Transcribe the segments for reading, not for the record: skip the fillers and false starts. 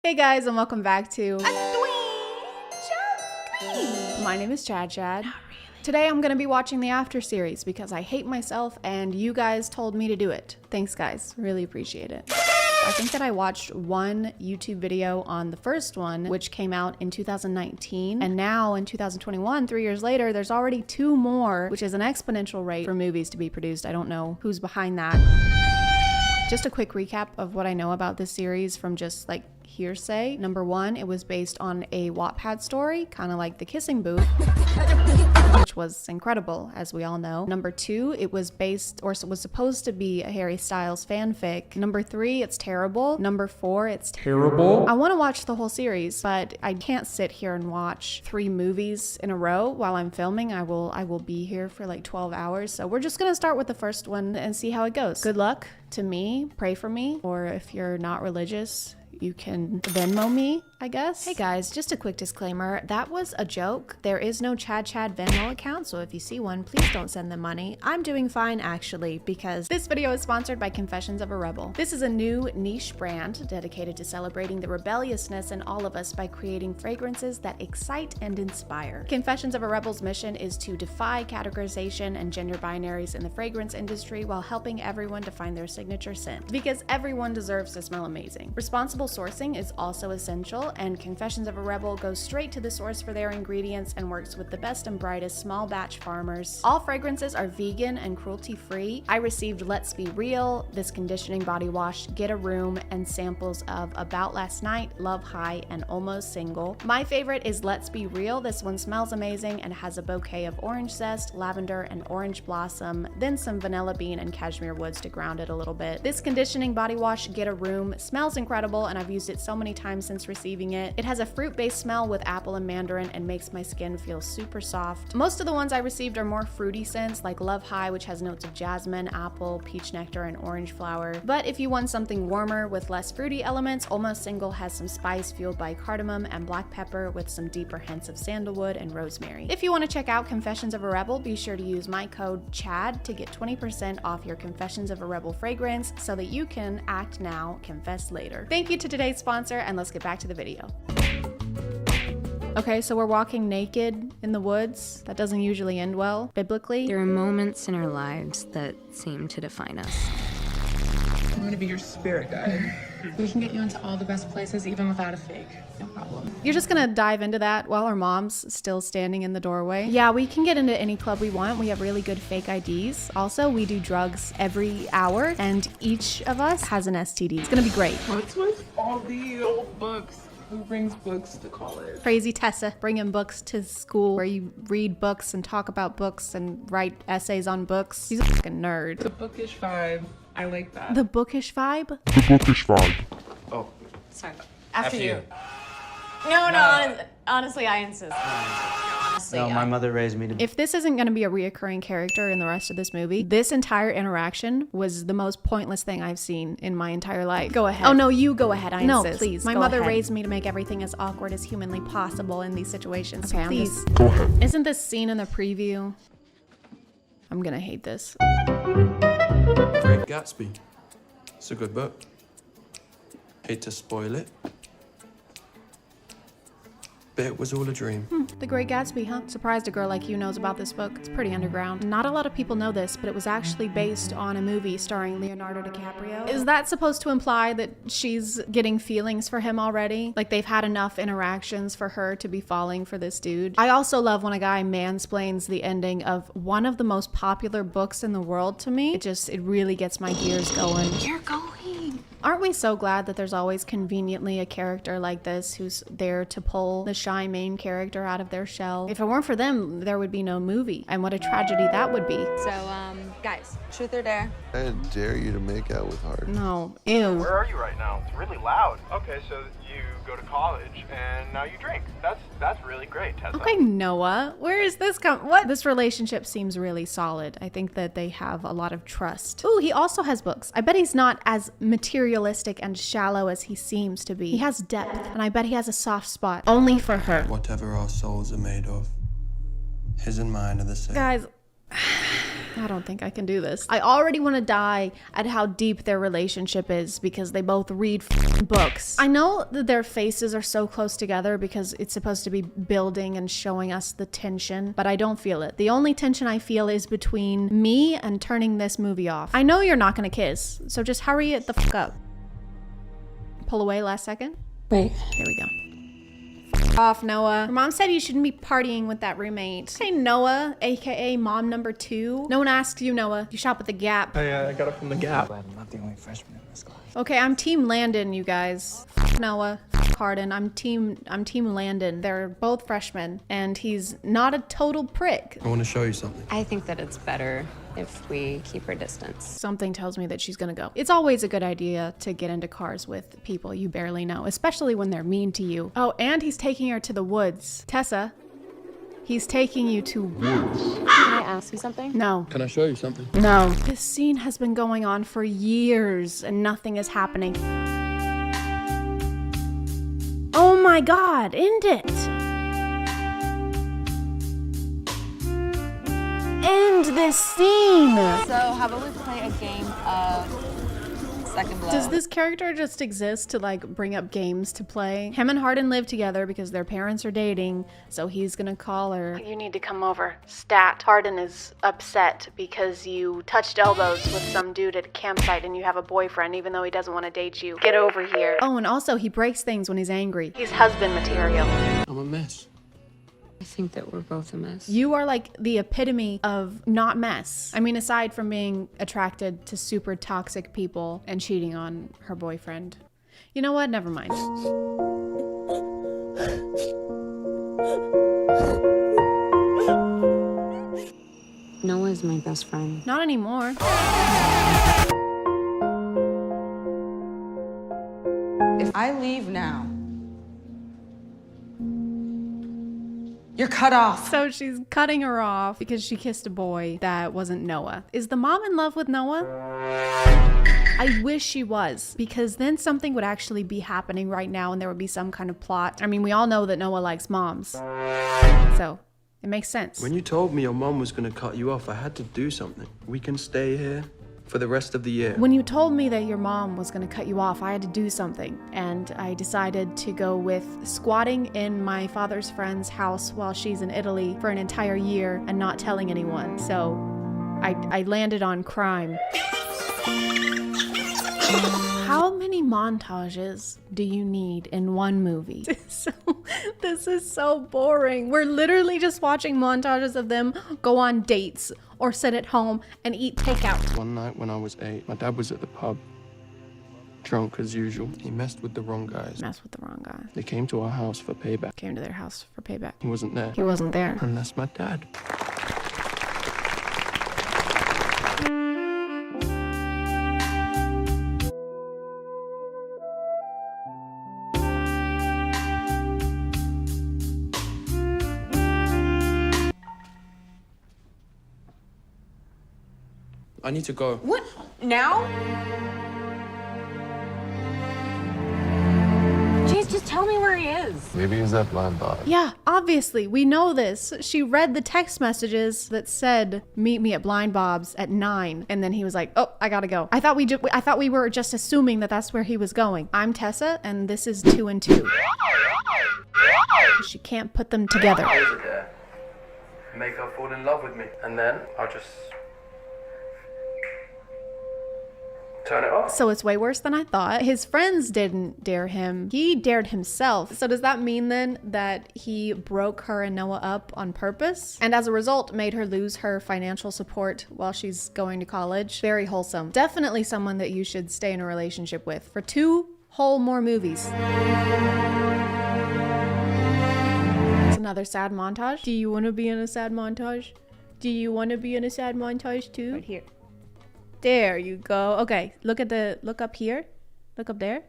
Hey guys, and welcome back to My name is ChadChad. Really. Today I'm going to be watching the After series because I hate myself and you guys told me to do it. Thanks guys, really appreciate it. I think that I watched one YouTube video on the first one, which came out in 2019, and now in 2021, 3 years later, there's already 2 more, which is an exponential rate for movies to be produced. I don't know who's behind that. Just a quick recap of what I know about this series from just like hearsay. Number 1, it was based on a Wattpad story, kind of like The Kissing Booth, which was incredible, as we all know. Number 2, it was based, or was supposed to be, a Harry Styles fanfic. Number 3, it's terrible. Number 4, it's terrible. I want to watch the whole series, but I can't sit here and watch 3 movies in a row while I'm filming. I will be here for like 12 hours. So we're just gonna start with the first one and see how it goes. Good luck to me, pray for me, or if you're not religious, you can Venmo me, I guess. Hey guys, just a quick disclaimer. That was a joke. There is no ChadChad Venmo account, so if you see one, please don't send them money. I'm doing fine actually, because this video is sponsored by Confessions of a Rebel. This is a new niche brand dedicated to celebrating the rebelliousness in all of us by creating fragrances that excite and inspire. Confessions of a Rebel's mission is to defy categorization and gender binaries in the fragrance industry while helping everyone to find their signature scent, because everyone deserves to smell amazing. Responsible sourcing is also essential, and Confessions of a Rebel goes straight to the source for their ingredients and works with the best and brightest small batch farmers. All fragrances are vegan and cruelty-free. I received Let's Be Real, this conditioning body wash, Get a Room, and samples of About Last Night, Love High, and Almost Single. My favorite is Let's Be Real. This one smells amazing and has a bouquet of orange zest, lavender, and orange blossom, then some vanilla bean and cashmere woods to ground it a little bit. This conditioning body wash, Get a Room, smells incredible, and I've used it so many times since receiving it. It has a fruit-based smell with apple and mandarin and makes my skin feel super soft. Most of the ones I received are more fruity scents, like Love High, which has notes of jasmine, apple, peach nectar, and orange flower. But if you want something warmer with less fruity elements, Almost Single has some spice fueled by cardamom and black pepper with some deeper hints of sandalwood and rosemary. If you want to check out Confessions of a Rebel, be sure to use my code CHAD to get 20% off your Confessions of a Rebel fragrance so that you can act now, confess later. Thank you to today's sponsor, and let's get back to the video. Okay, so we're walking naked in the woods. That doesn't usually end well, biblically. There are moments in our lives that seem to define us. I'm gonna be your spirit guide. We can get you into all the best places even without a fake. No problem. You're just gonna dive into that while our mom's still standing in the doorway? Yeah, we can get into any club we want. We have really good fake IDs. Also, we do drugs every hour, and each of us has an STD. It's gonna be great. What's with all the old books? Who brings books to college? Crazy Tessa bringing books to school where you read books and talk about books and write essays on books. He's a fucking nerd. The bookish vibe. I like that. The bookish vibe? The bookish vibe. Oh. Sorry. After you. No, honestly, I insist. Honestly, No, my mother raised me to be. If this isn't going to be a reoccurring character in the rest of this movie, this entire interaction was the most pointless thing I've seen in my entire life. Go ahead. Oh no, you go ahead. I insist. No, please. My mother raised me to make everything as awkward as humanly possible in these situations. Okay, please. Go ahead. Isn't this scene in the preview? I'm gonna hate this. Great Gatsby. It's a good book. Hate to spoil it, but it was all a dream. The Great Gatsby, huh? Surprised a girl like you knows about this book. It's pretty underground. Not a lot of people know this, but it was actually based on a movie starring Leonardo DiCaprio. Is that supposed to imply that she's getting feelings for him already? Like they've had enough interactions for her to be falling for this dude? I also love when a guy mansplains the ending of one of the most popular books in the world to me. It really gets my gears going. You're going. Aren't we so glad that there's always conveniently a character like this who's there to pull the shy main character out of their shell? If it weren't for them, there would be no movie. And what a tragedy that would be. So, guys, truth or dare? I dare you to make out with Hart. No. Ew. Where are you right now? It's really loud. Okay, so you go to college and now you drink. That's really great, Tessa. Okay, Noah, where is this what? This relationship seems really solid. I think that they have a lot of trust. Ooh, he also has books. I bet he's not as materialistic and shallow as he seems to be. He has depth, and I bet he has a soft spot only for her. Whatever our souls are made of, his and mine are the same. Guys, I don't think I can do this. I already want to die at how deep their relationship is because they both read books. I know that their faces are so close together because it's supposed to be building and showing us the tension, but I don't feel it. The only tension I feel is between me and turning this movie off. I know you're not gonna kiss, so just hurry it the fuck up. Pull away last second. Wait. There we go. Off, Noah. Your mom said you shouldn't be partying with that roommate. Hey, Noah, aka mom number 2. No one asks you, Noah. You shop at the Gap. I got it from the Gap. Glad I'm not the only freshman in this class. Okay, I'm team Landon, you guys. Noah, Hardin. I'm team Landon. They're both freshmen, and he's not a total prick. I want to show you something. I think that it's better if we keep our distance. Something tells me that she's gonna go. It's always a good idea to get into cars with people you barely know, especially when they're mean to you. Oh, and he's taking her to the woods. Tessa, he's taking you to woods. Can I ask you something? No. Can I show you something? No. This scene has been going on for years and nothing is happening. Oh my god, end it! End this scene! So, how about we play a game of Second Blow? Does this character just exist to like bring up games to play? Him and Hardin live together because their parents are dating, so he's gonna call her. You need to come over. Stat. Hardin is upset because you touched elbows with some dude at a campsite and you have a boyfriend even though he doesn't want to date you. Get over here. Oh, and also he breaks things when he's angry. He's husband material. I'm a mess. I think that we're both a mess. You are like the epitome of not mess. I mean, aside from being attracted to super toxic people and cheating on her boyfriend. You know what? Never mind. Noah's my best friend. Not anymore. If I leave now, you're cut off. So she's cutting her off because she kissed a boy that wasn't Noah. Is the mom in love with Noah? I wish she was, because then something would actually be happening right now and there would be some kind of plot. I mean, we all know that Noah likes moms. So it makes sense. When you told me your mom was going to cut you off, I had to do something. We can stay here for the rest of the year. When you told me that your mom was going to cut you off, I had to do something. And I decided to go with squatting in my father's friend's house while she's in Italy for an entire year and not telling anyone. So I landed on crime. How many montages do you need in one movie? This is so boring. We're literally just watching montages of them go on dates or sit at home and eat takeout. One night when I was 8, my dad was at the pub, drunk as usual. He messed with the wrong guys. Mess with the wrong guy. They came to our house for payback. Came to their house for payback. He wasn't there. He wasn't there. And that's my dad. I need to go. What? Now? Jeez, just tell me where he is. Maybe he's at Blind Bob. Yeah, obviously, we know this. She read the text messages that said, "Meet me at Blind Bob's at 9." And then he was like, "Oh, I gotta go." I thought we were just assuming that that's where he was going. I'm Tessa, and this is 2 and 2. She can't put them together. Make her fall in love with me. And then I'll just turn it off. So it's way worse than I thought. His friends didn't dare him. He dared himself. So does that mean then that he broke her and Noah up on purpose? And as a result, made her lose her financial support while she's going to college? Very wholesome. Definitely someone that you should stay in a relationship with for 2 whole more movies. It's another sad montage. Do you want to be in a sad montage? Do you want to be in a sad montage too? Right here. There you go. Okay, look up here. Look up there.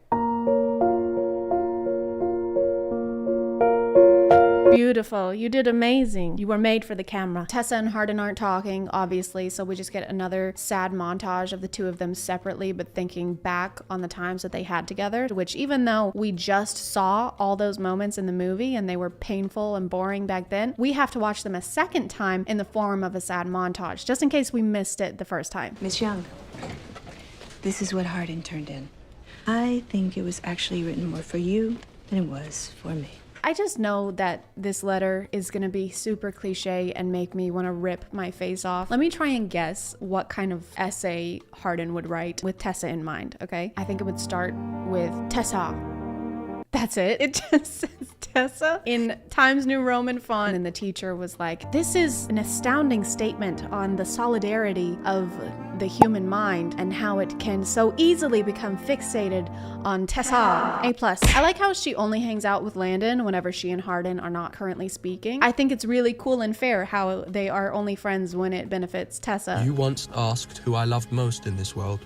Beautiful. You did amazing. You were made for the camera. Tessa and Hardin aren't talking, obviously, so we just get another sad montage of the two of them separately, but thinking back on the times that they had together, which even though we just saw all those moments in the movie and they were painful and boring back then, we have to watch them a second time in the form of a sad montage, just in case we missed it the first time. Miss Young, this is what Hardin turned in. I think it was actually written more for you than it was for me. I just know that this letter is going to be super cliche and make me want to rip my face off. Let me try and guess what kind of essay Hardin would write with Tessa in mind, okay? I think it would start with Tessa. That's it. It just says Tessa in Times New Roman font. And the teacher was like, this is an astounding statement on the solidarity of the human mind and how it can so easily become fixated on Tessa. A+. I like how she only hangs out with Landon whenever she and Hardin are not currently speaking. I think it's really cool and fair how they are only friends when it benefits Tessa. You once asked who I loved most in this world.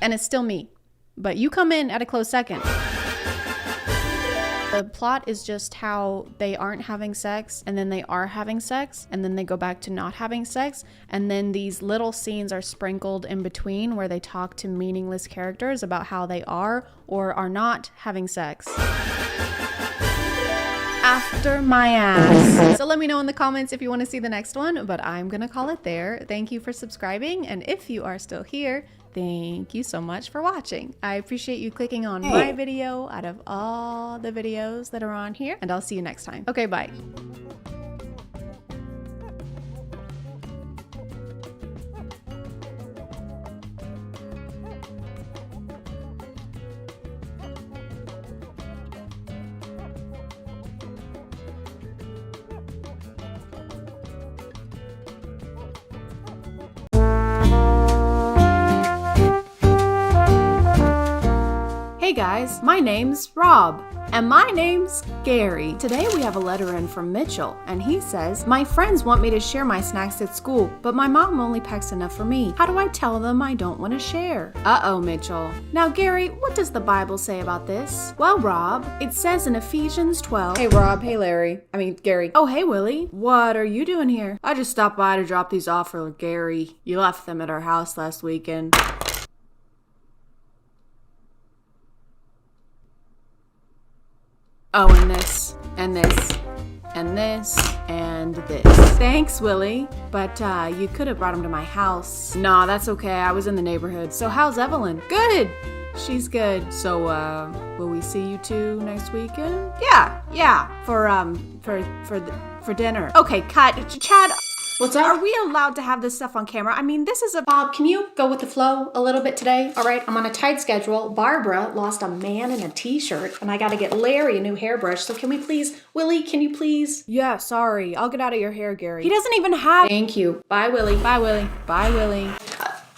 And it's still me. But you come in at a close second. The plot is just how they aren't having sex, and then they are having sex, and then they go back to not having sex, and then these little scenes are sprinkled in between where they talk to meaningless characters about how they are or are not having sex. After my ass. So let me know in the comments if you want to see the next one, but I'm gonna call it there. Thank you for subscribing, and if you are still here, thank you so much for watching. I appreciate you clicking on my video out of all the videos that are on here, and I'll see you next time. Okay, bye. Hey guys, my name's Rob. And my name's Gary. Today we have a letter in from Mitchell, and he says, my friends want me to share my snacks at school, but my mom only packs enough for me. How do I tell them I don't want to share? Uh-oh, Mitchell. Now, Gary, what does the Bible say about this? Well, Rob, it says in Ephesians 12. Hey, Rob. Hey, Larry. I mean, Gary. Oh, hey, Willie. What are you doing here? I just stopped by to drop these off for Gary. You left them at our house last weekend. Oh, and this, and this, and this, and this. Thanks, Willie, but you could have brought him to my house. Nah, that's okay, I was in the neighborhood. So how's Evelyn? Good! She's good. So, will we see you two next weekend? Yeah, for dinner. Okay, cut. Chad, what's up? Are we allowed to have this stuff on camera? I mean, this is a... Bob, can you go with the flow a little bit today? All right, I'm on a tight schedule. Barbara lost a man in a t-shirt, and I gotta get Larry a new hairbrush. So can we please... Willie, can you please... Yeah, sorry. I'll get out of your hair, Gary. He doesn't even have... Thank you. Bye, Willie. Bye, Willie. Bye, Willie.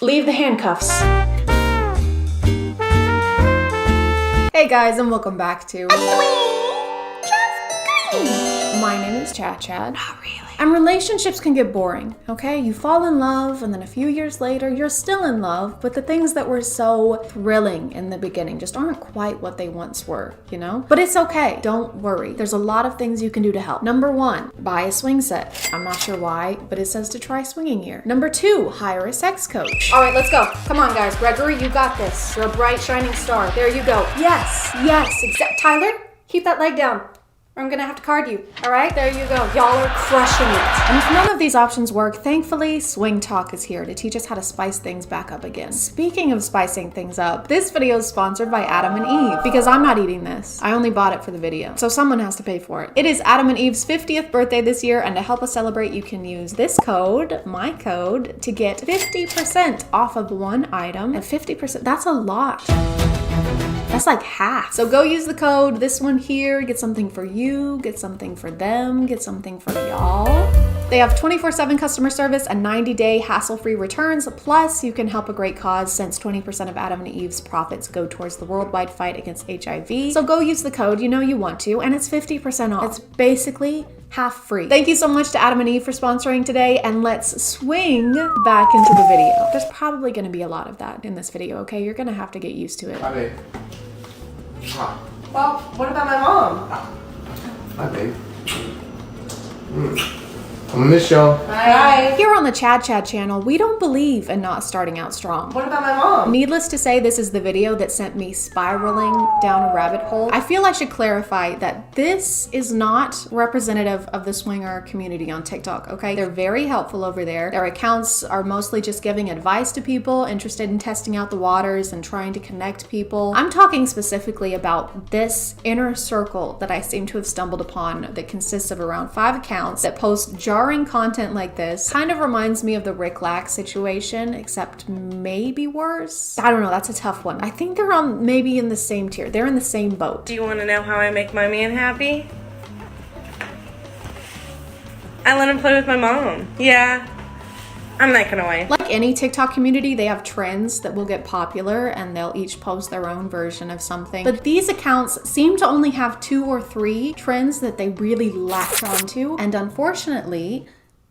Leave the handcuffs. Hey guys, and welcome back to... My name is ChadChad. Not really. And relationships can get boring, okay? You fall in love, and then a few years later, you're still in love, but the things that were so thrilling in the beginning just aren't quite what they once were, you know? But it's okay. Don't worry. There's a lot of things you can do to help. Number 1, buy a swing set. I'm not sure why, but it says to try swinging here. Number 2, hire a sex coach. All right, let's go. Come on, guys. Gregory, you got this. You're a bright, shining star. There you go. Yes, Tyler, keep that leg down. I'm gonna have to card you. All right, there you go. Y'all are crushing it. And if none of these options work, thankfully, Swing Talk is here to teach us how to spice things back up again. Speaking of spicing things up, this video is sponsored by Adam and Eve because I'm not eating this. I only bought it for the video, so someone has to pay for it. It is Adam and Eve's 50th birthday this year, and to help us celebrate, you can use this code, my code, to get 50% off of one item. And 50%, that's a lot. That's like half. So go use the code, this one here, get something for you, get something for them, get something for y'all. They have 24/7 customer service and 90-day hassle-free returns. Plus, you can help a great cause since 20% of Adam and Eve's profits go towards the worldwide fight against HIV. So go use the code, you know you want to, and it's 50% off. It's basically half free. Thank you so much to Adam and Eve for sponsoring today, and let's swing back into the video. There's probably gonna be a lot of that in this video, okay? You're gonna have to get used to it. Hi, babe. Well, what about my mom? Hi, babe. I'm gonna miss y'all. Bye. Here on the ChadChad channel, we don't believe in not starting out strong. What about my mom? Needless to say, this is the video that sent me spiraling down a rabbit hole. I feel I should clarify that this is not representative of the swinger community on TikTok, okay? They're very helpful over there. Their accounts are mostly just giving advice to people interested in testing out the waters and trying to connect people. I'm talking specifically about this inner circle that I seem to have stumbled upon that consists of around 5 accounts that post jarring content like this. Kind of reminds me of the Rick Lack situation, except maybe worse. I don't know, that's a tough one. I think they're on maybe in the same tier. They're in the same boat. Do you want to know how I make my man happy? I let him play with my mom. Yeah, I'm that kind of wife. Like any TikTok community, they have trends that will get popular and they'll each post their own version of something. But these accounts seem to only have 2 or 3 trends that they really latch onto, and unfortunately,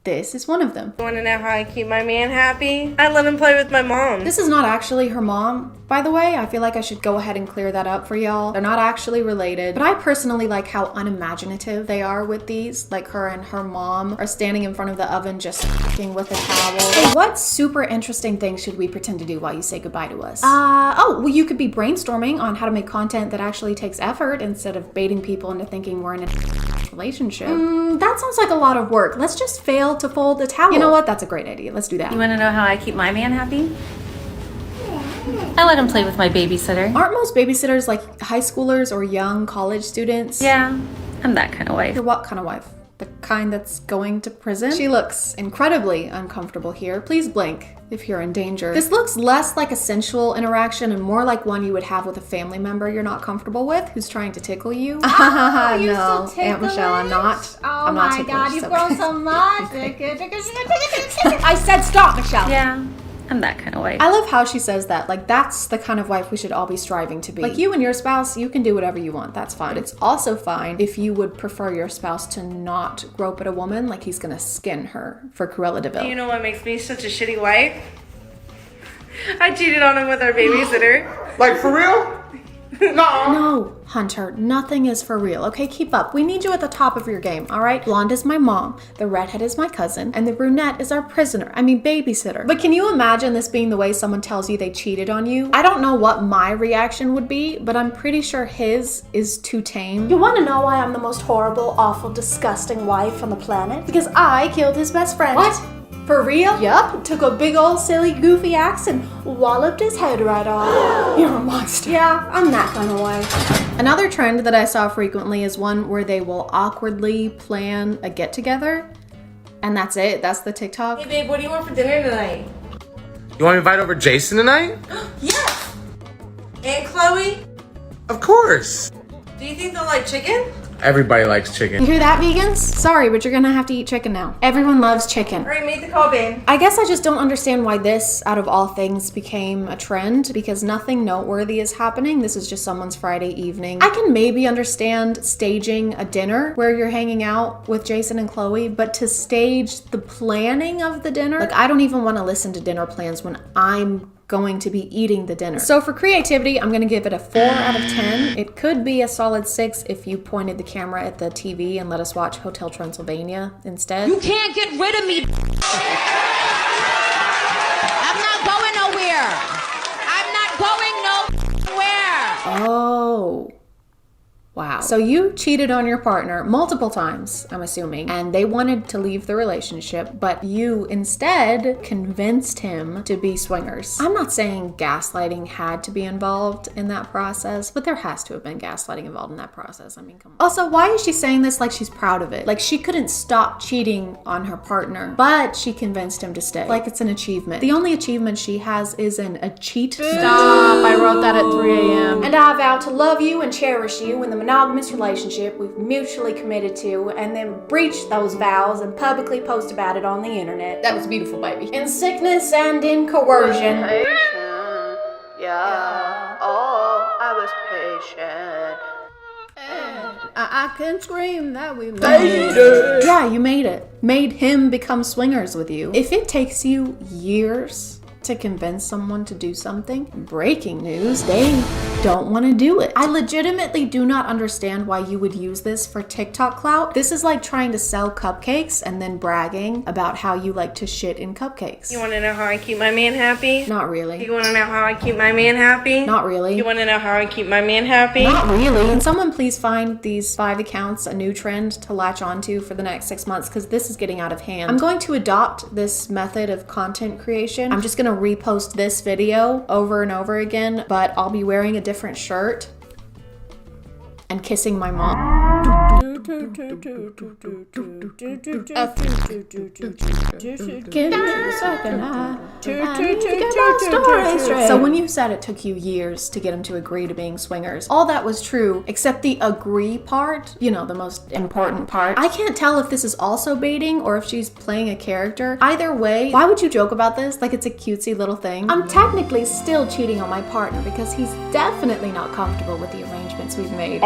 this is one of them. You want to know how I keep my man happy? I let him play with my mom. This is not actually her mom, by the way. I feel like I should go ahead and clear that up for y'all. They're not actually related, but I personally like how unimaginative they are with these. Like her and her mom are standing in front of the oven just f***ing with a towel. Hey, what super interesting thing should we pretend to do while you say goodbye to us? Well, you could be brainstorming on how to make content that actually takes effort instead of baiting people into thinking we're in a relationship. That sounds like a lot of work. Let's just fail to fold the towel. You know what? That's a great idea. Let's do that. You want to know how I keep my man happy? I let him play with my babysitter. Aren't most babysitters like high schoolers or young college students? Yeah, I'm that kind of wife. You're what kind of wife? The kind that's going to prison? She looks incredibly uncomfortable here. Please blink if you're in danger. This looks less like a sensual interaction and more like one you would have with a family member you're not comfortable with who's trying to tickle you. Oh, you're no, so Aunt Michelle, I'm not. Oh I'm not my ticklish, God, you've so- grown so much. Okay. I said stop, Michelle. Yeah, I'm that kind of wife. I love how she says that. Like, that's the kind of wife we should all be striving to be. Like, you and your spouse, you can do whatever you want. That's fine. But it's also fine if you would prefer your spouse to not grope at a woman like he's gonna skin her for Cruella de Vil. You know what makes me such a shitty wife? I cheated on him with our babysitter. Like, for real? No, Hunter, nothing is for real, okay? Keep up. We need you at the top of your game, all right? Blonde is my mom, the redhead is my cousin, and the brunette is our prisoner. I mean, babysitter. But can you imagine this being the way someone tells you they cheated on you? I don't know what my reaction would be, but I'm pretty sure his is too tame. You want to know why I'm the most horrible, awful, disgusting wife on the planet? Because I killed his best friend. What? For real? Yup, took a big old silly goofy axe and walloped his head right off. You're a monster. Yeah, I'm that kind of wife. Another trend that I saw frequently is one where they will awkwardly plan a get-together, and that's it. That's the TikTok. Hey babe, what do you want for dinner tonight? You want to invite over Jason tonight? Yes! And Chloe? Of course. Do you think they'll like chicken? Everybody likes chicken. You hear that, vegans? Sorry, but you're gonna have to eat chicken now. Everyone loves chicken. Alright, make the call, babe. I guess I just don't understand why this, out of all things, became a trend, because nothing noteworthy is happening. This is just someone's Friday evening. I can maybe understand staging a dinner where you're hanging out with Jason and Chloe, but to stage the planning of the dinner, like, I don't even want to listen to dinner plans when I'm going to be eating the dinner. So for creativity, I'm gonna give it a 4 out of 10. It could be a solid 6 if you pointed the camera at the TV and let us watch Hotel Transylvania instead. You can't get rid of me. I'm not going nowhere. I'm not going nowhere. Oh. Wow. So you cheated on your partner multiple times, I'm assuming, and they wanted to leave the relationship, but you instead convinced him to be swingers. I'm not saying gaslighting had to be involved in that process, but there has to have been gaslighting involved in that process. I mean, come on. Also, why is she saying this like she's proud of it? Like, she couldn't stop cheating on her partner, but she convinced him to stay. Like, it's an achievement. The only achievement she has is a cheat. Stop, I wrote that at 3 a.m. And I vow to love you and cherish you in the monogamous relationship we've mutually committed to, and then breach those vows and publicly post about it on the internet. That was beautiful, baby. In sickness and in coercion. Patient. Yeah. Oh, I was patient. I can scream that we made it. Yeah, you made it. Made him become swingers with you. If it takes you years to convince someone to do something, breaking news, they don't want to do it. I legitimately do not understand why you would use this for TikTok clout. This is like trying to sell cupcakes and then bragging about how you like to shit in cupcakes. You want to know how I keep my man happy? Not really. You want to know how I keep my man happy? Not really. You want to know how I keep my man happy? Not really. Can someone please find these 5 accounts a new trend to latch onto for the next 6 months, because this is getting out of hand. I'm going to adopt this method of content creation. I'm just gonna repost this video over and over again, but I'll be wearing a different shirt and kissing my mom. So when you said it took you years to get him to agree to being swingers, all that was true, except the agree part, you know, the most important part. I can't tell if this is also baiting or if she's playing a character. Either way, why would you joke about this like it's a cutesy little thing? I'm technically still cheating on my partner because he's definitely not comfortable with the arrangements we've made.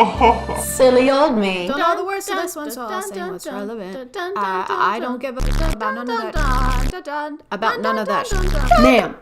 Silly old me. Don't know the words to this one, so I'll say what's relevant. I don't give a fuck about none of that. About none of that shit. Ma'am,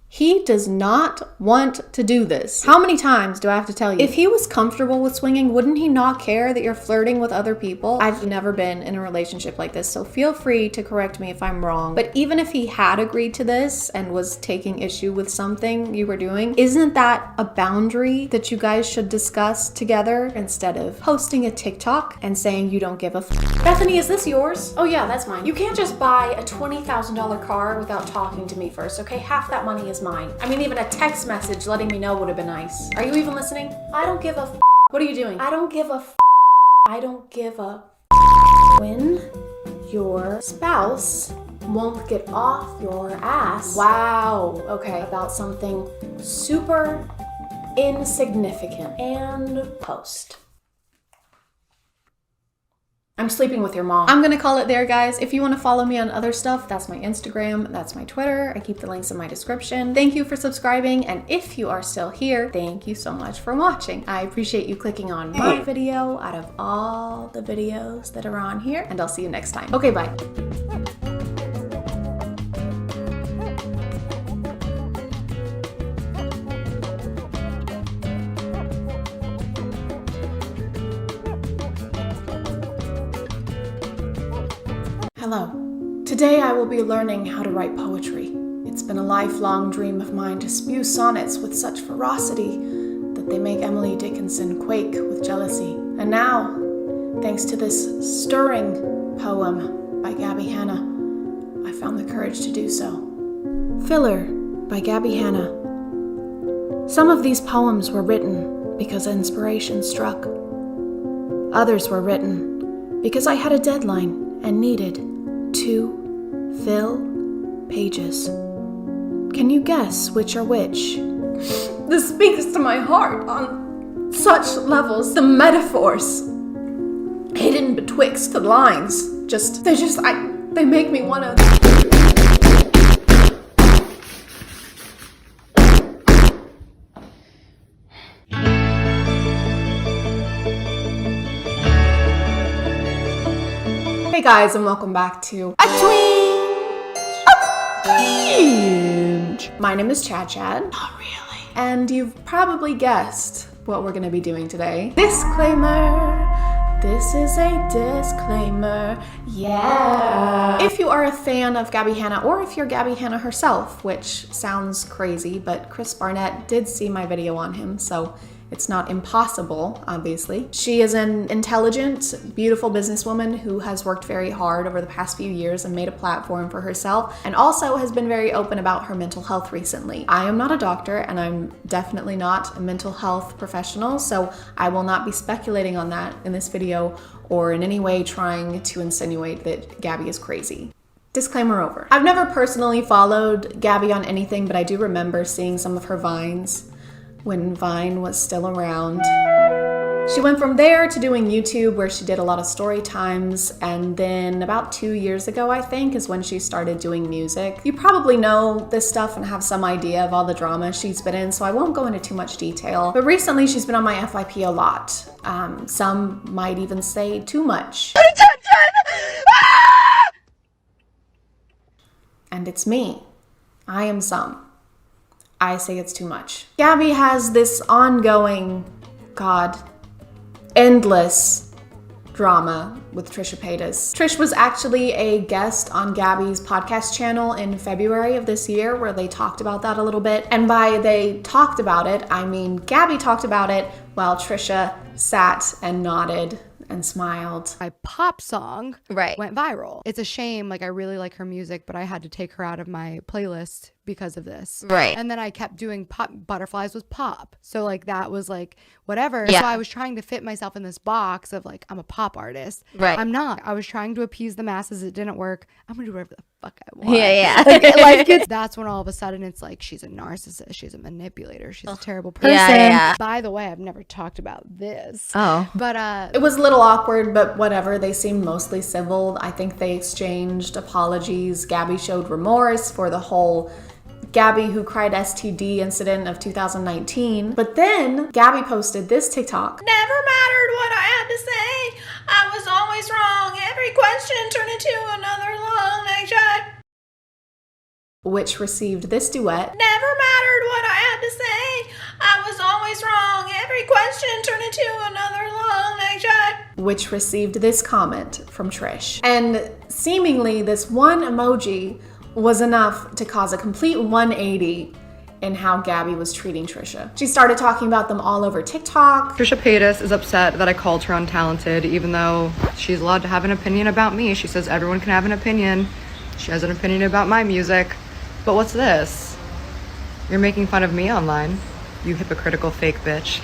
he does not want to do this. How many times do I have to tell you? If he was comfortable with swinging, wouldn't he not care that you're flirting with other people? I've never been in a relationship like this, so feel free to correct me if I'm wrong. But even if he had agreed to this and was taking issue with something you were doing, isn't that a boundary that you guys should discuss together instead of posting a TikTok and saying you don't give a f? Bethany, is this yours? Oh yeah, that's mine. You can't just buy a $20,000 car without talking to me first, okay? Half that money is mine. I mean, even a text message letting me know would have been nice. Are you even listening? I don't give a f. What are you doing? I don't give a f. I don't give a f. When your spouse won't get off your ass. Wow. Okay. About something super insignificant. And post. I'm sleeping with your mom. I'm gonna call it there, guys. If you want to follow me on other stuff, that's my Instagram, that's my Twitter. I keep the links in my description. Thank you for subscribing, and if you are still here, thank you so much for watching. I appreciate you clicking on my video out of all the videos that are on here, and I'll see you next time. Okay, bye. Hello. Today I will be learning how to write poetry. It's been a lifelong dream of mine to spew sonnets with such ferocity that they make Emily Dickinson quake with jealousy. And now, thanks to this stirring poem by Gabby Hanna, I found the courage to do so. Filler by Gabby Hanna. Some of these poems were written because inspiration struck. Others were written because I had a deadline and needed to fill pages. Can you guess which are which? This speaks to my heart on such levels. The metaphors hidden betwixt the lines they make me wanna. Hey guys, and welcome back to A Twinge. My name is ChadChad. Not really. And you've probably guessed what we're gonna be doing today. Disclaimer. This is a disclaimer. Yeah. If you are a fan of Gabby Hanna, or if you're Gabby Hanna herself, which sounds crazy, but Chris Barnett did see my video on him, so it's not impossible, obviously. She is an intelligent, beautiful businesswoman who has worked very hard over the past few years and made a platform for herself, and also has been very open about her mental health recently. I am not a doctor, and I'm definitely not a mental health professional, so I will not be speculating on that in this video or in any way trying to insinuate that Gabby is crazy. Disclaimer over. I've never personally followed Gabby on anything, but I do remember seeing some of her Vines when Vine was still around. She went from there to doing YouTube, where she did a lot of story times, and then about 2 years ago, I think, is when she started doing music. You probably know this stuff and have some idea of all the drama she's been in, so I won't go into too much detail. But recently, she's been on my FYP a lot. Some might even say too much. And it's me. I am some. I say it's too much. Gabby has this ongoing, endless drama with Trisha Paytas. Trish was actually a guest on Gabby's podcast channel in February of this year where they talked about that a little bit. And by they talked about it, I mean Gabby talked about it while Trisha sat and nodded and smiled. My pop song Right. went viral. It's a shame. Like, I really like her music, but I had to take her out of my playlist because of this. Right. And then I kept doing pop. Butterflies was pop. So like that was like whatever. Yeah. So I was trying to fit myself in this box of like, I'm a pop artist. Right. I'm not. I was trying to appease the masses. It didn't work. I'm gonna do whatever the fuck I want. Yeah. Like, that's when all of a sudden it's like, she's a narcissist. She's a manipulator. She's a terrible person. Yeah. By the way, I've never talked about this. Oh. But it was a little awkward, but whatever. They seemed mostly civil. I think they exchanged apologies. Gabby showed remorse for the whole Gabby who cried STD incident of 2019. But then Gabby posted this TikTok. Never mattered what I had to say. I was always wrong. Every question turned into another long night chat. Which received this duet. Never mattered what I had to say. I was always wrong. Every question turned into another long night chat. Which received this comment from Trish. And seemingly this one emoji was enough to cause a complete 180 in how Gabby was treating Trisha. She started talking about them all over TikTok. Trisha Paytas is upset that I called her untalented, even though she's allowed to have an opinion about me. She says everyone can have an opinion. She has an opinion about my music. But what's this? You're making fun of me online, you hypocritical fake bitch.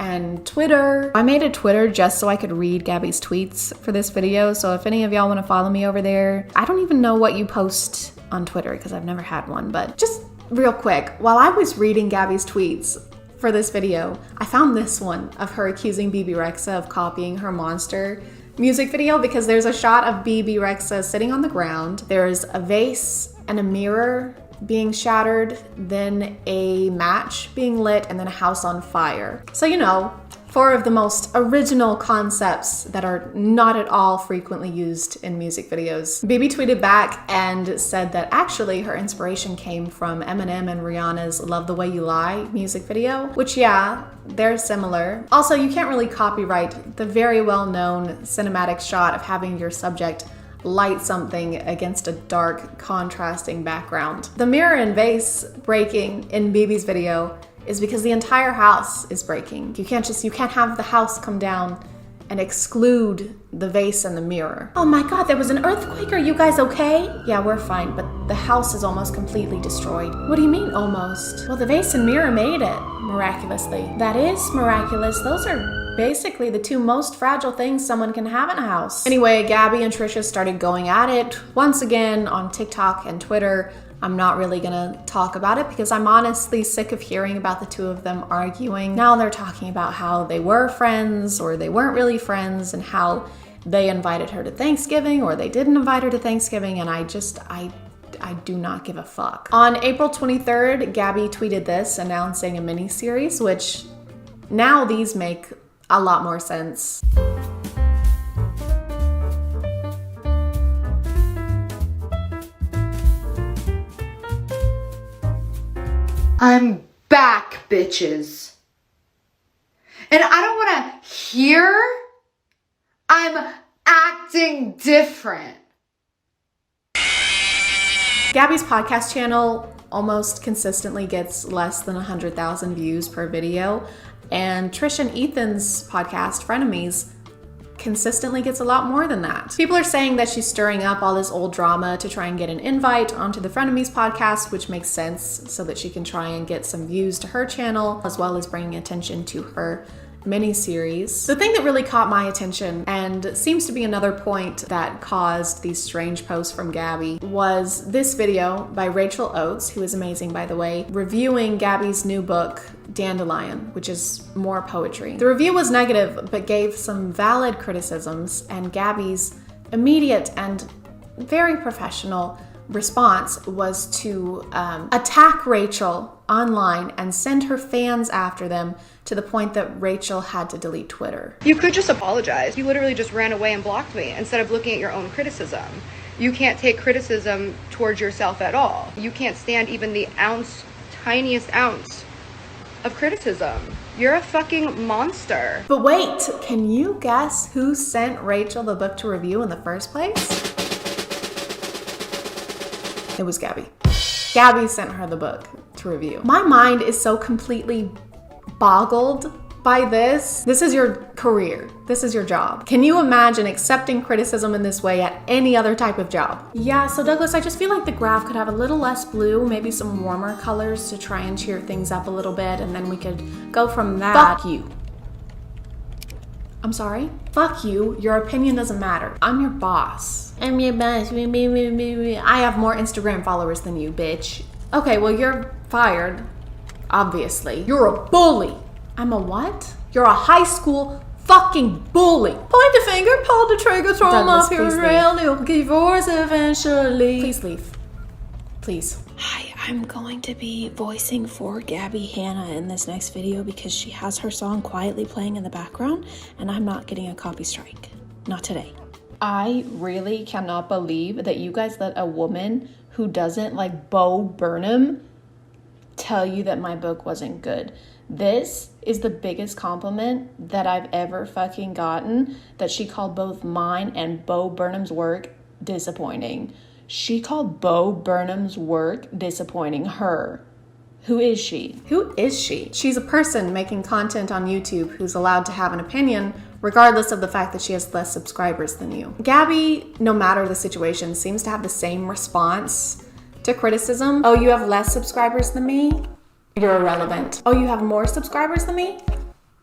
And Twitter. I made a Twitter just so I could read Gabby's tweets for this video. So if any of y'all want to follow me over there, I don't even know what you post on Twitter because I've never had one, but just real quick, while I was reading Gabby's tweets for this video, I found this one of her accusing BB Rexa of copying her Monster music video because there's a shot of BB Rexa sitting on the ground. There's a vase and a mirror being shattered, then a match being lit, and then a house on fire. So, you know, 4 of the most original concepts that are not at all frequently used in music videos. Bibi tweeted back and said that actually her inspiration came from Eminem and Rihanna's Love the Way You Lie music video, which yeah, they're similar. Also, you can't really copyright the very well-known cinematic shot of having your subject light something against a dark, contrasting background. The mirror and vase breaking in Bibi's video is because the entire house is breaking. You can't have the house come down and exclude the vase and the mirror. Oh my God, there was an earthquake. Are you guys okay? Yeah, we're fine, but the house is almost completely destroyed. What do you mean almost? Well, the vase and mirror made it, miraculously. That is miraculous. Those are basically the 2 most fragile things someone can have in a house. Anyway, Gabby and Trisha started going at it once again on TikTok and Twitter. I'm not really gonna talk about it because I'm honestly sick of hearing about the 2 of them arguing. Now they're talking about how they were friends or they weren't really friends and how they invited her to Thanksgiving or they didn't invite her to Thanksgiving, and I do not give a fuck. On April 23rd, Gabby tweeted this announcing a mini-series, which now these make a lot more sense. I'm back, bitches. And I don't want to hear I'm acting different. Gabby's podcast channel almost consistently gets less than 100,000 views per video, and Trish and Ethan's podcast, Frenemies, consistently gets a lot more than that. People are saying that she's stirring up all this old drama to try and get an invite onto the Frenemies podcast, which makes sense so that she can try and get some views to her channel, as well as bringing attention to her mini-series. The thing that really caught my attention, and seems to be another point that caused these strange posts from Gabby, was this video by Rachel Oates, who is amazing by the way, reviewing Gabby's new book, Dandelion, which is more poetry. The review was negative, but gave some valid criticisms, and Gabby's immediate and very professional response was to attack Rachel online and send her fans after them to the point that Rachel had to delete Twitter. You could just apologize. You literally just ran away and blocked me instead of looking at your own criticism. You can't take criticism towards yourself at all. You can't stand even the ounce tiniest ounce of criticism. You're a fucking monster. But wait, can you guess who sent Rachel the book to review in the first place? It was Gabby. Gabby sent her the book to review. My mind is so completely boggled by this. This is your career. This is your job. Can you imagine accepting criticism in this way at any other type of job? Yeah, so Douglas, I just feel like the graph could have a little less blue, maybe some warmer colors to try and cheer things up a little bit, and then we could go from that. Fuck you. I'm sorry? Fuck you. Your opinion doesn't matter. I'm your boss. I'm your boss. I have more Instagram followers than you, bitch. Okay, well, you're fired. Obviously. You're a bully. I'm a what? You're a high school fucking bully. Point the finger, pull the trigger, throw them off your rail, you'll divorce eventually. Please leave. Please. Hi, I'm going to be voicing for Gabby Hanna in this next video because she has her song quietly playing in the background and I'm not getting a copy strike. Not today. I really cannot believe that you guys let a woman who doesn't like Bo Burnham tell you that my book wasn't good. This is the biggest compliment that I've ever fucking gotten, that she called both mine and Bo Burnham's work disappointing. She called Bo Burnham's work disappointing. Her. Who is she? Who is she? She's a person making content on YouTube who's allowed to have an opinion regardless of the fact that she has less subscribers than you. Gabby, no matter the situation, seems to have the same response to criticism. Oh, you have less subscribers than me? You're irrelevant. Oh, you have more subscribers than me?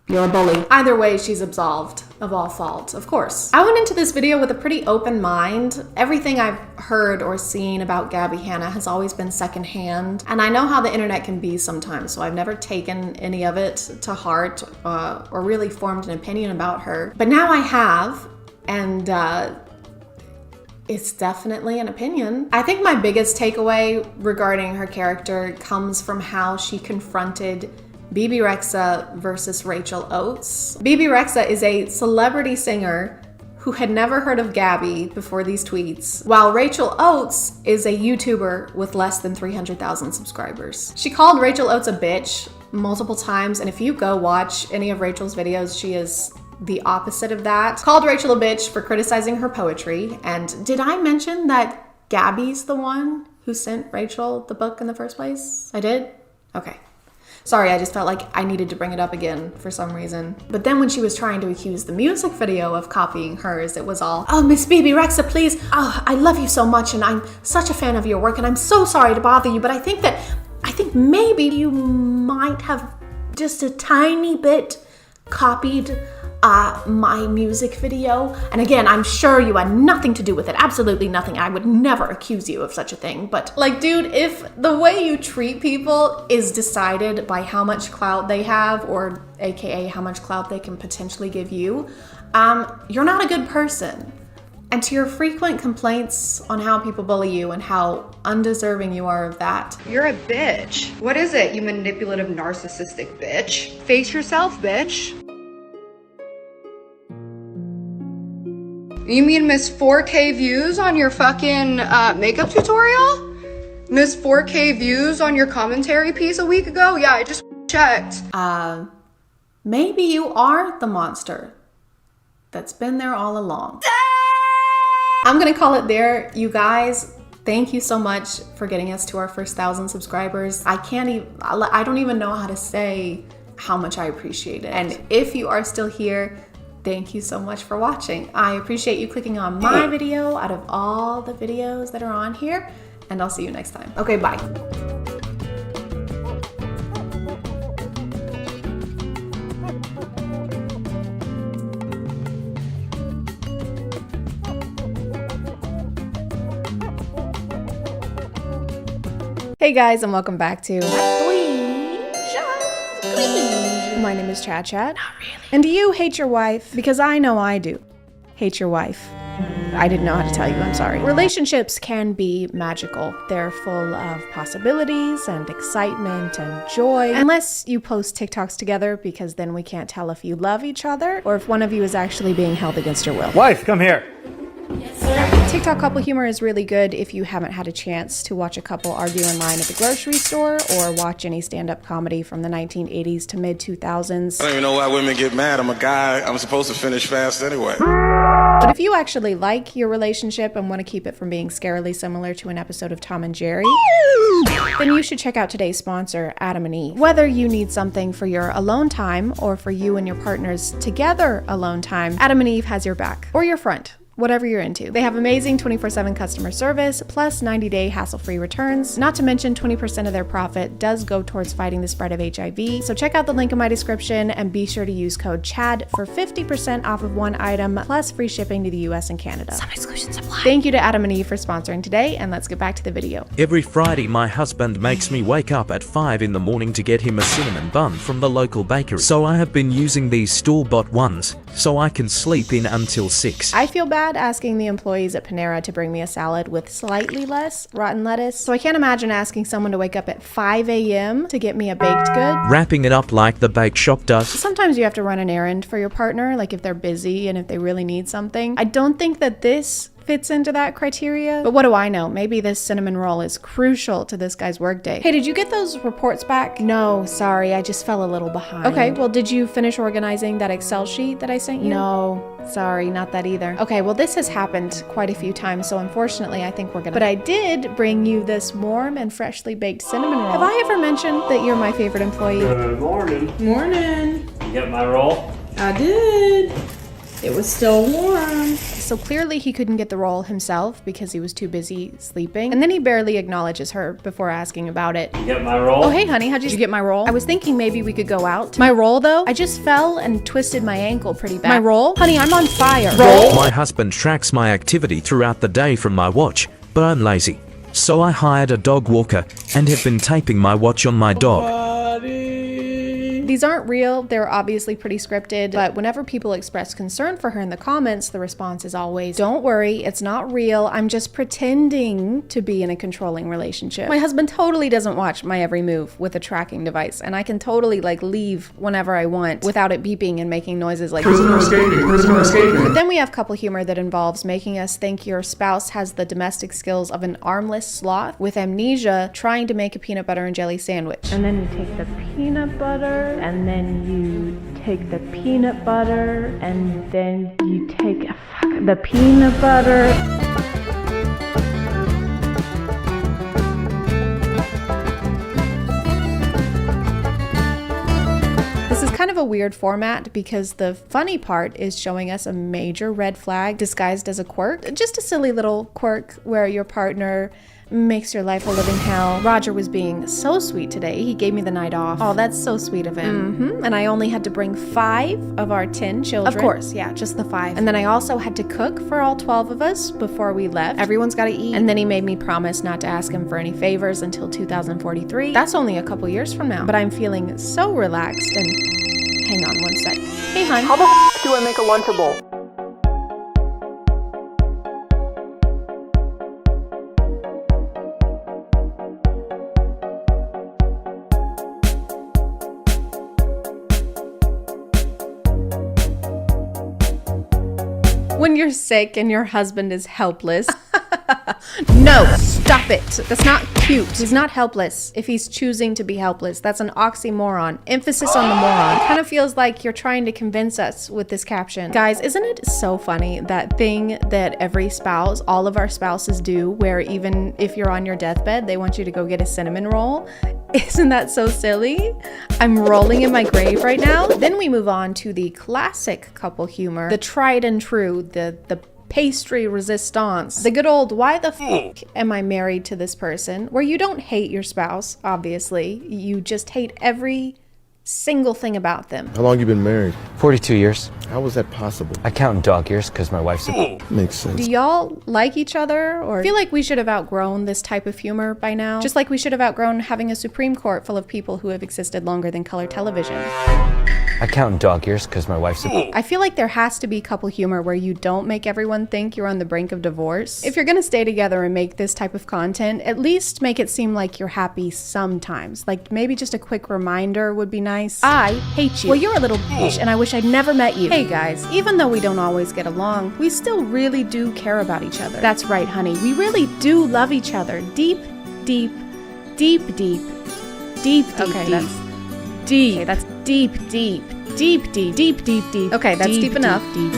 You're a bully. Either way, she's absolved of all fault, of course. I went into this video with a pretty open mind. Everything I've heard or seen about Gabby Hanna has always been secondhand, and I know how the internet can be sometimes, so I've never taken any of it to heart or really formed an opinion about her. But now I have, and it's definitely an opinion. I think my biggest takeaway regarding her character comes from how she confronted Bebe Rexha versus Rachel Oates. Bebe Rexha is a celebrity singer who had never heard of Gabby before these tweets, while Rachel Oates is a YouTuber with less than 300,000 subscribers. She called Rachel Oates a bitch multiple times, and if you go watch any of Rachel's videos, she is the opposite of that. Called Rachel a bitch for criticizing her poetry. And did I mention that Gabby's the one who sent Rachel the book in the first place? I did? Okay. Sorry, I just felt like I needed to bring it up again for some reason. But then when she was trying to accuse the music video of copying hers, it was all, oh, Miss Bebe Rexha, please. Oh, I love you so much and I'm such a fan of your work and I'm so sorry to bother you, but I think maybe you might have just a tiny bit copied my music video. And again, I'm sure you had nothing to do with it. Absolutely nothing. I would never accuse you of such a thing. But like, dude, if the way you treat people is decided by how much clout they have, or AKA how much clout they can potentially give you, you're not a good person. And to your frequent complaints on how people bully you and how undeserving you are of that. You're a bitch. What is it, you manipulative, narcissistic bitch? Face yourself, bitch. You mean Miss 4K views on your fucking makeup tutorial? Miss 4K views on your commentary piece a week ago? Yeah, I just checked. Maybe you are the monster that's been there all along. I'm gonna call it there, you guys. Thank you so much for getting us to our first 1,000 subscribers. I don't even know how to say how much I appreciate it. And if you are still here, thank you so much for watching. I appreciate you clicking on my video out of all the videos that are on here, and I'll see you next time. Okay, bye. Hey guys, and welcome back to My name is ChadChad. Not really. And do you hate your wife? Because I know I do. Hate your wife. I didn't know how to tell you, I'm sorry. Relationships can be magical. They're full of possibilities and excitement and joy. Unless you post TikToks together, because then we can't tell if you love each other or if one of you is actually being held against your will. Wife, come here. Yes, sir. TikTok couple humor is really good if you haven't had a chance to watch a couple argue in line at the grocery store or watch any stand-up comedy from the 1980s to mid-2000s. I don't even know why women get mad. I'm a guy. I'm supposed to finish fast anyway. But if you actually like your relationship and want to keep it from being scarily similar to an episode of Tom and Jerry, then you should check out today's sponsor, Adam and Eve. Whether you need something for your alone time or for you and your partner's together alone time, Adam and Eve has your back or your front. Whatever you're into. They have amazing 24/7 customer service, plus 90-day hassle-free returns. Not to mention 20% of their profit does go towards fighting the spread of HIV. So check out the link in my description and be sure to use code CHAD for 50% off of one item, plus free shipping to the US and Canada. Some exclusions apply. Thank you to Adam and Eve for sponsoring today, and let's get back to the video. Every Friday, my husband makes me wake up at 5 in the morning to get him a cinnamon bun from the local bakery. So I have been using these store-bought ones, so I can sleep in until 6. I feel bad asking the employees at Panera to bring me a salad with slightly less rotten lettuce, so I can't imagine asking someone to wake up at 5 a.m. to get me a baked good. Wrapping it up like the bake shop does. Sometimes you have to run an errand for your partner, like if they're busy and if they really need something. I don't think that this fits into that criteria, but what do I know? Maybe this cinnamon roll is crucial to this guy's workday. Hey, did you get those reports back? No, sorry, I just fell a little behind. Okay, well, did you finish organizing that Excel sheet that I sent you? No, sorry, not that either. Okay, well, this has happened quite a few times, so unfortunately, I think we're gonna. But I did bring you this warm and freshly baked cinnamon roll. Have I ever mentioned that you're my favorite employee? Good morning. Morning. You got my roll? I did. It was still warm. So clearly he couldn't get the roll himself because he was too busy sleeping. And then he barely acknowledges her before asking about it. You got my roll? Oh, hey, honey, how'd you get my roll? I was thinking maybe we could go out. My roll, though? I just fell and twisted my ankle pretty bad. My roll? Honey, I'm on fire. Roll? My husband tracks my activity throughout the day from my watch, but I'm lazy. So I hired a dog walker and have been taping my watch on my dog. These aren't real, they're obviously pretty scripted, but whenever people express concern for her in the comments, the response is always, don't worry, it's not real, I'm just pretending to be in a controlling relationship. My husband totally doesn't watch my every move with a tracking device, and I can totally leave whenever I want without it beeping and making noises like prisoner escaping, prisoner escaping. But then we have couple humor that involves making us think your spouse has the domestic skills of an armless sloth with amnesia trying to make a peanut butter and jelly sandwich. And then you take the peanut butter, and then you take the peanut butter, and then you take the peanut butter. This is kind of a weird format because the funny part is showing us a major red flag disguised as a quirk. Just a silly little quirk where your partner makes your life a living hell. Roger was being so sweet today. He gave me the night off. Oh, that's so sweet of him. And I only had to bring 5 of our 10 children. Of course, yeah, just the 5. And then I also had to cook for all 12 of us before we left. Everyone's got to eat. And then he made me promise not to ask him for any favors until 2043. That's only a couple years from now. But I'm feeling so relaxed and hang on one sec. Hey, hon. How the f do I make a Lunchable? When you're sick and your husband is helpless. No, stop it. That's not cute. He's not helpless if he's choosing to be helpless. That's an oxymoron. Emphasis on the moron. Kind of feels like you're trying to convince us with this caption. Guys, isn't it so funny, that thing that every spouse, all of our spouses do, where even if you're on your deathbed, they want you to go get a cinnamon roll? Isn't that so silly? I'm rolling in my grave right now. Then we move on to the classic couple humor, the tried and true, the pastry resistance, the good old why the fuck am I married to this person, where you don't hate your spouse, obviously, you just hate every single thing about them. How long you been married? 42 years. How was that possible? I count in dog years because my wife's a... Makes sense. Do y'all like each other? Or I feel like we should have outgrown this type of humor by now. Just like we should have outgrown having a Supreme Court full of people who have existed longer than color television. I count in dog years because my wife's a... I feel like there has to be couple humor where you don't make everyone think you're on the brink of divorce. If you're gonna stay together and make this type of content, at least make it seem like you're happy sometimes. Like maybe just a quick reminder would be nice. nice. I hate you. Well, you're a little bitch, and I wish I'd never met you. Hey guys, even though we don't always get along, we still really do care about each other. That's right, honey. We really do love each other. Deep, deep, deep, deep, deep, deep, okay, deep. That's deep. Okay, that's deep, deep, deep, deep, deep, deep, deep. Okay, that's deep enough. Deep.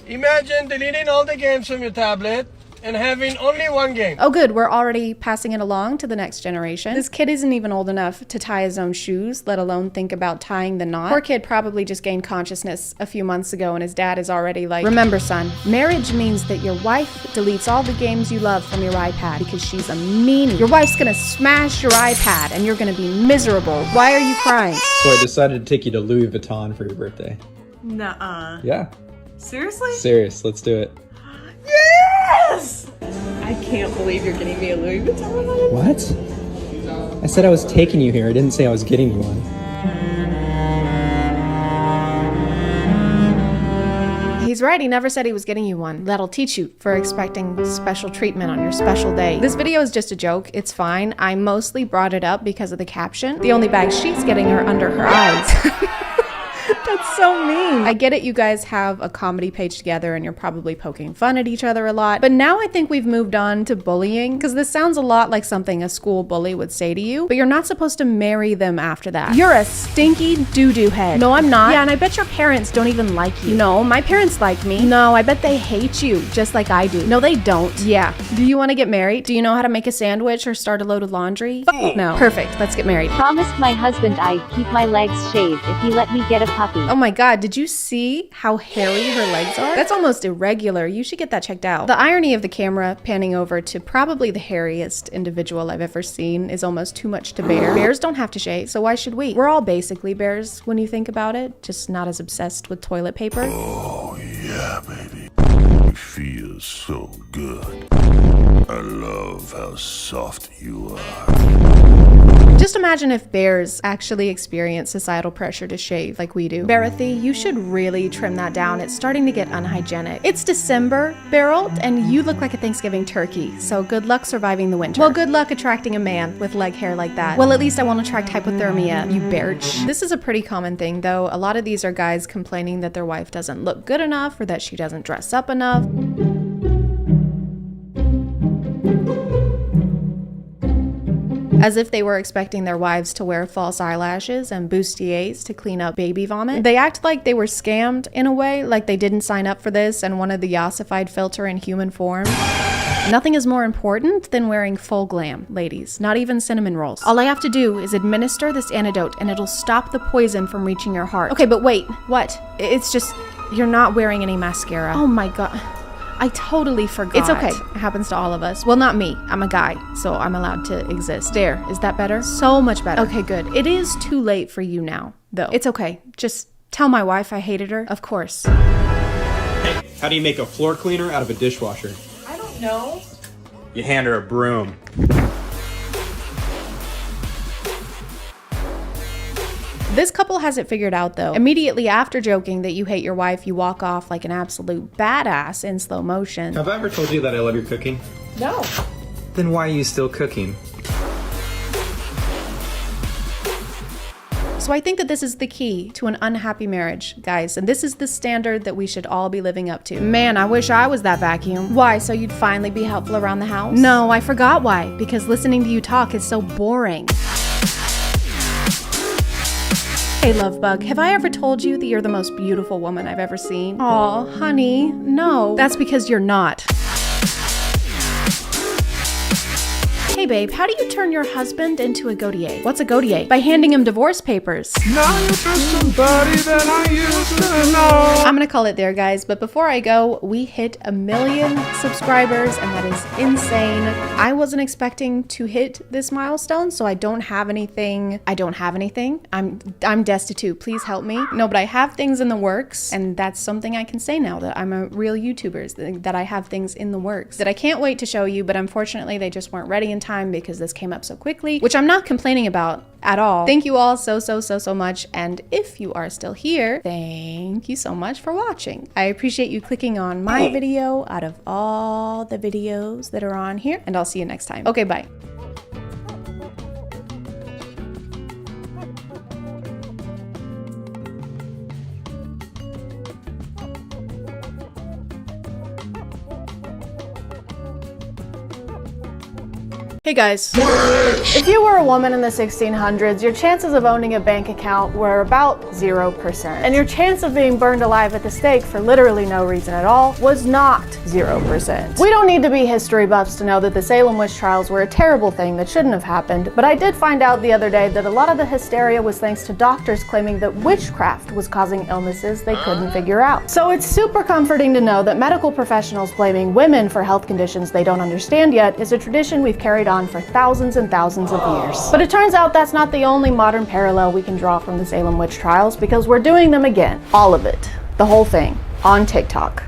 Imagine deleting all the games from your tablet and having only one game. Oh good, we're already passing it along to the next generation. This kid isn't even old enough to tie his own shoes, let alone think about tying the knot. Poor kid probably just gained consciousness a few months ago and his dad is already like, remember son, marriage means that your wife deletes all the games you love from your iPad because she's a meanie. Your wife's gonna smash your iPad and you're gonna be miserable. Why are you crying? So I decided to take you to Louis Vuitton for your birthday. Nuh-uh. Yeah. Seriously? Serious, let's do it. Yes! I can't believe you're getting me a Louis Vuitton. What? I said I was taking you here. I didn't say I was getting you one. He's right, he never said he was getting you one. That'll teach you for expecting special treatment on your special day. This video is just a joke, it's fine. I mostly brought it up because of the caption. The only bag she's getting are under her eyes. That's so mean. I get it, you guys have a comedy page together and you're probably poking fun at each other a lot, but now I think we've moved on to bullying, because this sounds a lot like something a school bully would say to you, but you're not supposed to marry them after that. You're a stinky doo-doo head. No, I'm not. Yeah, and I bet your parents don't even like you. No, my parents like me. No, I bet they hate you, just like I do. No, they don't. Yeah. Do you want to get married? Do you know how to make a sandwich or start a load of laundry? No. Perfect. Let's get married. Promised my husband I'd keep my legs shaved if he let me get a puppy. Oh my god, did you see how hairy her legs are? That's almost irregular. You should get that checked out. The irony of the camera panning over to probably the hairiest individual I've ever seen is almost too much to bear. Bears don't have to shave, so why should we? We're all basically bears when you think about it, just not as obsessed with toilet paper. Oh yeah, baby. It feels so good. I love how soft you are. Just imagine if bears actually experience societal pressure to shave like we do. Barathy, you should really trim that down. It's starting to get unhygienic. It's December, Beryl, and you look like a Thanksgiving turkey, so good luck surviving the winter. Well, good luck attracting a man with leg hair like that. Well, at least I won't attract hypothermia, you berch. This is a pretty common thing, though. A lot of these are guys complaining that their wife doesn't look good enough or that she doesn't dress up enough. As if they were expecting their wives to wear false eyelashes and bustiers to clean up baby vomit. They act like they were scammed in a way, like they didn't sign up for this and wanted the ossified filter in human form. Nothing is more important than wearing full glam, ladies. Not even cinnamon rolls. All I have to do is administer this antidote and it'll stop the poison from reaching your heart. Okay, but wait, what? It's just, you're not wearing any mascara. Oh my god. I totally forgot. It's okay. It happens to all of us. Well, not me. I'm a guy, so I'm allowed to exist. There. Is that better? So much better. Okay, good. It is too late for you now, though. It's okay. Just tell my wife I hated her. Of course. Hey, how do you make a floor cleaner out of a dishwasher? I don't know. You hand her a broom. This couple has it figured out, though. Immediately after joking that you hate your wife, you walk off like an absolute badass in slow motion. Have I ever told you that I love your cooking? No. Then why are you still cooking? So I think that this is the key to an unhappy marriage, guys, and this is the standard that we should all be living up to. Man, I wish I was that vacuum. Why, so you'd finally be helpful around the house? No, I forgot why, because listening to you talk is so boring. Hey, love bug, have I ever told you that you're the most beautiful woman I've ever seen? Aw, honey, no. That's because you're not. Hey babe, how do you turn your husband into a Godier? What's a Godier? By handing him divorce papers. Now you're just somebody that I used to know. I'm gonna call it there, guys, but before I go, we hit 1 million subscribers, and that is insane. I wasn't expecting to hit this milestone, so I don't have anything. I'm destitute, please help me. No, but I have things in the works, and that's something I can say now, that I'm a real YouTuber, that I have things in the works that I can't wait to show you, but unfortunately they just weren't ready in time because this came up so quickly, which I'm not complaining about at all. Thank you all so much, and if you are still here, thank you so much for watching. I appreciate you clicking on my video out of all the videos that are on here, and I'll see you next time. Okay, bye. Hey guys. If you were a woman in the 1600s, your chances of owning a bank account were about 0%. And your chance of being burned alive at the stake for literally no reason at all was not 0%. We don't need to be history buffs to know that the Salem witch trials were a terrible thing that shouldn't have happened, but I did find out the other day that a lot of the hysteria was thanks to doctors claiming that witchcraft was causing illnesses they couldn't figure out. So it's super comforting to know that medical professionals blaming women for health conditions they don't understand yet is a tradition we've carried on for thousands and thousands of years. But it turns out that's not the only modern parallel we can draw from the Salem witch trials, because we're doing them again. All of it. The whole thing. On TikTok.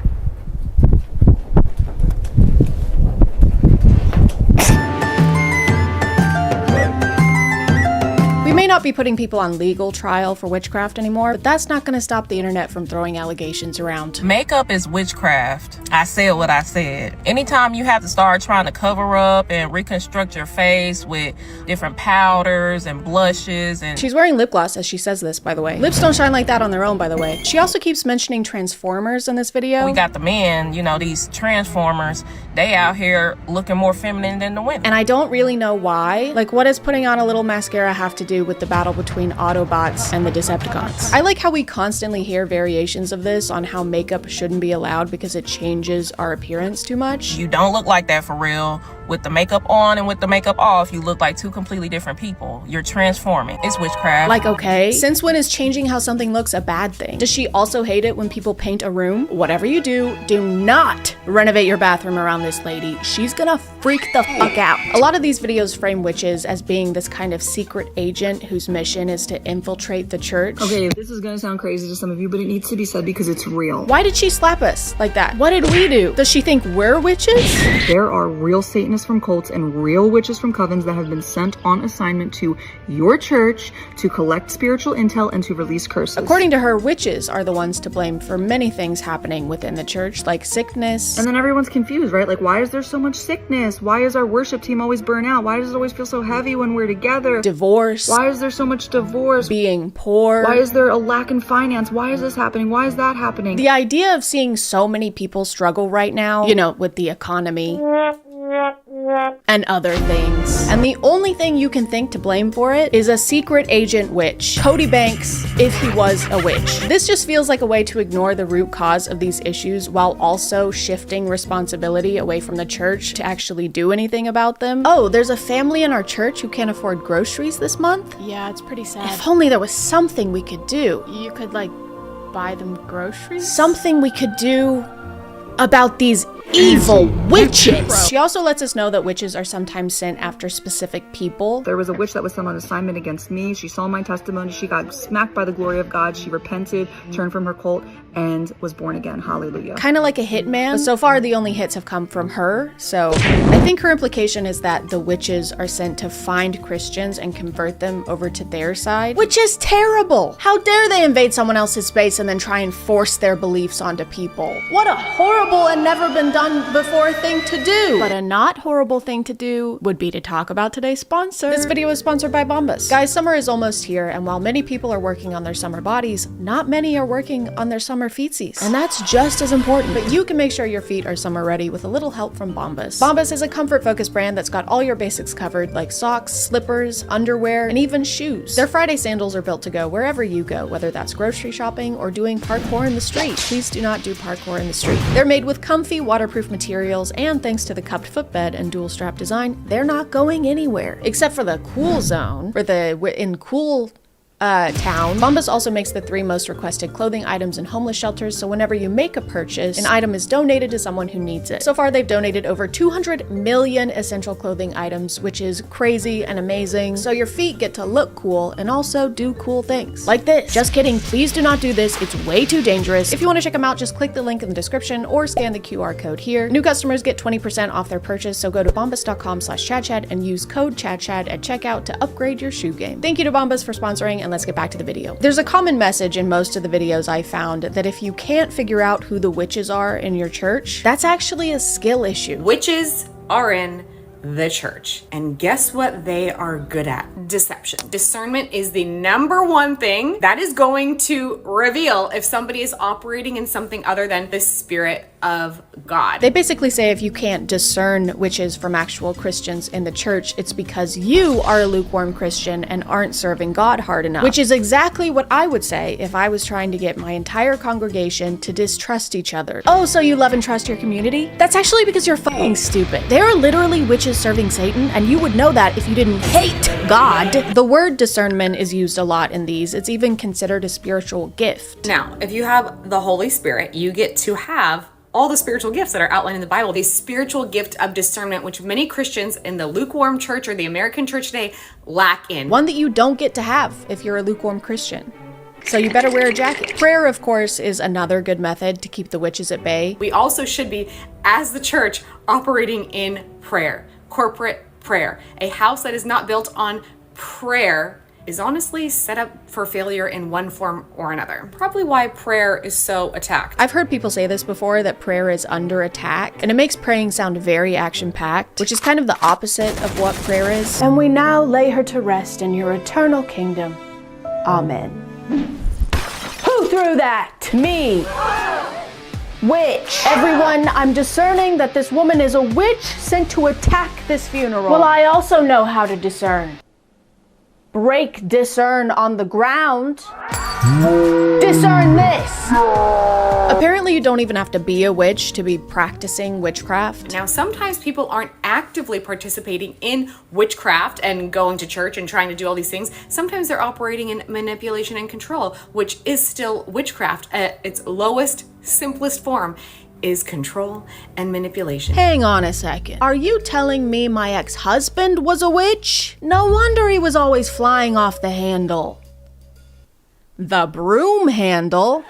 We may not be putting people on legal trial for witchcraft anymore, but that's not going to stop the internet from throwing allegations around. Makeup is witchcraft. I said what I said. Anytime you have to start trying to cover up and reconstruct your face with different powders and blushes and... She's wearing lip gloss as she says this, by the way. Lips don't shine like that on their own, by the way. She also keeps mentioning Transformers in this video. We got the men, you know, these Transformers, they out here looking more feminine than the women. And I don't really know why. Like, what does putting on a little mascara have to do with the battle between Autobots and the Decepticons? I like how we constantly hear variations of this on how makeup shouldn't be allowed because it changes our appearance too much. You don't look like that for real. With the makeup on and with the makeup off, you look like two completely different people. You're transforming. It's witchcraft. Like, okay, since when is changing how something looks a bad thing? Does she also hate it when people paint a room? Whatever you do not renovate your bathroom around this lady. She's gonna freak the fuck out. A lot of these videos frame witches as being this kind of secret agent whose mission is to infiltrate the church. Okay, this is gonna sound crazy to some of you, but it needs to be said because it's real. Why did she slap us like that? What did we do? Does she think we're witches? There are real Satanists from cults and real witches from covens that have been sent on assignment to your church to collect spiritual intel and to release curses. According to her, witches are the ones to blame for many things happening within the church, like sickness. And then everyone's confused, right? Like, why is there so much sickness? Why is our worship team always burn out? Why does it always feel so heavy when we're together? Divorce. Why is there so much divorce? Being poor. Why is there a lack in finance? Why is this happening? Why is that happening? The idea of seeing so many people struggle right now, you know, with the economy and other things. And the only thing you can think to blame for it is a secret agent witch. Cody Banks, if he was a witch. This just feels like a way to ignore the root cause of these issues while also shifting responsibility away from the church to actually do anything about them. Oh, there's a family in our church who can't afford groceries this month? Yeah, it's pretty sad. If only there was something we could do. You could, like, buy them groceries? Something we could do about these evil witches. She also lets us know that witches are sometimes sent after specific people. There was a witch that was sent on assignment against me. She saw my testimony. She got smacked by the glory of God. She repented, turned from her cult, and was born again. Hallelujah. Kind of like a hitman, but so far the only hits have come from her. So I think her implication is that the witches are sent to find Christians and convert them over to their side, which is terrible. How dare they invade someone else's space and then try and force their beliefs onto people? What a horrible and never been done before thing to do. But a not horrible thing to do would be to talk about today's sponsor. This video is sponsored by Bombas. Guys, summer is almost here, and while many people are working on their summer bodies, not many are working on their summer feetsies. And that's just as important. But you can make sure your feet are summer ready with a little help from Bombas. Bombas is a comfort-focused brand that's got all your basics covered, like socks, slippers, underwear, and even shoes. Their Friday sandals are built to go wherever you go, whether that's grocery shopping or doing parkour in the street. Please do not do parkour in the street. They're made with comfy, waterproof materials, and thanks to the cupped footbed and dual strap design, they're not going anywhere. Except for the cool zone, or in cool town. Bombas also makes the 3 most requested clothing items in homeless shelters, so whenever you make a purchase, an item is donated to someone who needs it. So far, they've donated over 200 million essential clothing items, which is crazy and amazing. So your feet get to look cool and also do cool things. Like this. Just kidding, please do not do this. It's way too dangerous. If you want to check them out, just click the link in the description or scan the QR code here. New customers get 20% off their purchase, so go to bombas.com/ChadChad and use code ChadChad at checkout to upgrade your shoe game. Thank you to Bombas for sponsoring, and let's get back to the video. There's a common message in most of the videos I found that if you can't figure out who the witches are in your church, that's actually a skill issue. Witches are in the church, and guess what they are good at? Deception. Discernment is the #1 thing that is going to reveal if somebody is operating in something other than the spirit of God. They basically say if you can't discern witches from actual Christians in the church, it's because you are a lukewarm Christian and aren't serving God hard enough. Which is exactly what I would say if I was trying to get my entire congregation to distrust each other. Oh, so you love and trust your community? That's actually because you're fucking stupid. There are literally witches serving Satan, and you would know that if you didn't hate God. The word discernment is used a lot in these. It's even considered a spiritual gift. Now, if you have the Holy Spirit, you get to have all the spiritual gifts that are outlined in the Bible. The spiritual gift of discernment, which many Christians in the lukewarm church or the American church today lack in. One that you don't get to have if you're a lukewarm Christian. So you better wear a jacket. Prayer, of course, is another good method to keep the witches at bay. We also should be, as the church, operating in prayer, corporate prayer. A house that is not built on prayer is honestly set up for failure in one form or another. Probably why prayer is so attacked. I've heard people say this before, that prayer is under attack, and it makes praying sound very action-packed, which is kind of the opposite of what prayer is. And we now lay her to rest in your eternal kingdom. Amen. Who threw that? Me. Witch. Everyone, I'm discerning that this woman is a witch sent to attack this funeral. Well, I also know how to discern. Break discern on the ground. Discern this. Apparently you don't even have to be a witch to be practicing witchcraft. Now, sometimes people aren't actively participating in witchcraft and going to church and trying to do all these things. Sometimes they're operating in manipulation and control, which is still witchcraft at its lowest, simplest form. Is control and manipulation. Hang on a second. Are you telling me my ex-husband was a witch? No wonder he was always flying off the handle. The broom handle?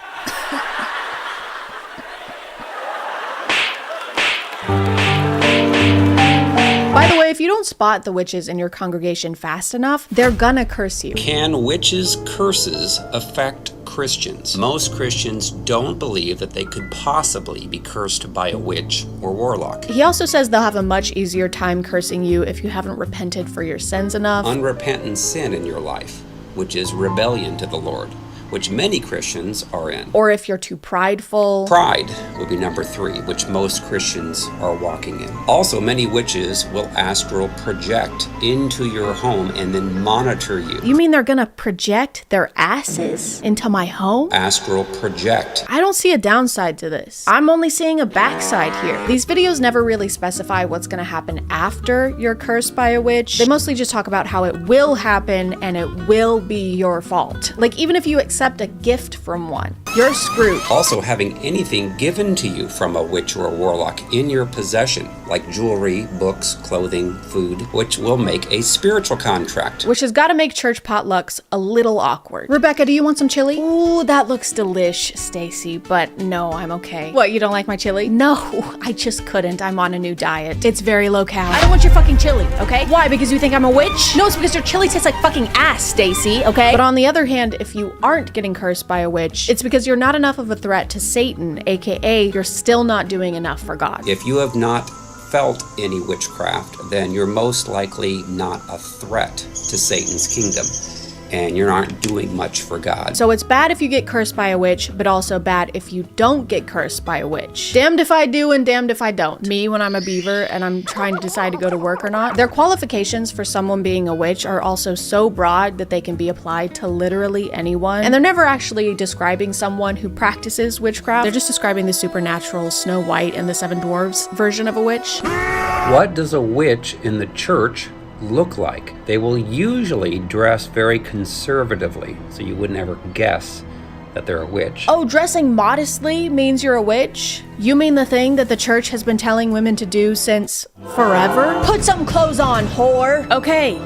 By the way, if you don't spot the witches in your congregation fast enough, they're gonna curse you. Can witches' curses affect Christians? Most Christians don't believe that they could possibly be cursed by a witch or warlock. He also says they'll have a much easier time cursing you if you haven't repented for your sins enough. Unrepentant sin in your life, which is rebellion to the Lord, which many Christians are in. Or if you're too prideful. Pride would be number 3, which most Christians are walking in. Also, many witches will astral project into your home and then monitor you. You mean they're gonna project their asses into my home? Astral project. I don't see a downside to this. I'm only seeing a backside here. These videos never really specify what's gonna happen after you're cursed by a witch. They mostly just talk about how it will happen and it will be your fault. Like, even if you accept a gift from one, you're screwed. Also, having anything given to you from a witch or a warlock in your possession, like jewelry, books, clothing, food, which will make a spiritual contract. Which has got to make church potlucks a little awkward. Rebecca, do you want some chili? Ooh, that looks delish, Stacy, but no, I'm okay. What, you don't like my chili? No, I just couldn't. I'm on a new diet. It's very low cal. I don't want your fucking chili, okay? Why, because you think I'm a witch? No, it's because your chili tastes like fucking ass, Stacy, okay? But on the other hand, if you aren't getting cursed by a witch, it's because you're not enough of a threat to Satan, aka you're still not doing enough for God. If you have not felt any witchcraft, then you're most likely not a threat to Satan's kingdom, and you aren't doing much for God. So it's bad if you get cursed by a witch, but also bad if you don't get cursed by a witch. Damned if I do and damned if I don't. Me, when I'm a beaver and I'm trying to decide to go to work or not, their qualifications for someone being a witch are also so broad that they can be applied to literally anyone. And they're never actually describing someone who practices witchcraft. They're just describing the supernatural Snow White and the Seven Dwarfs version of a witch. What does a witch in the church look like? They will usually dress very conservatively, so you would never guess that they're a witch. Oh, dressing modestly means you're a witch? You mean the thing that the church has been telling women to do since forever? Put some clothes on, whore! Okay.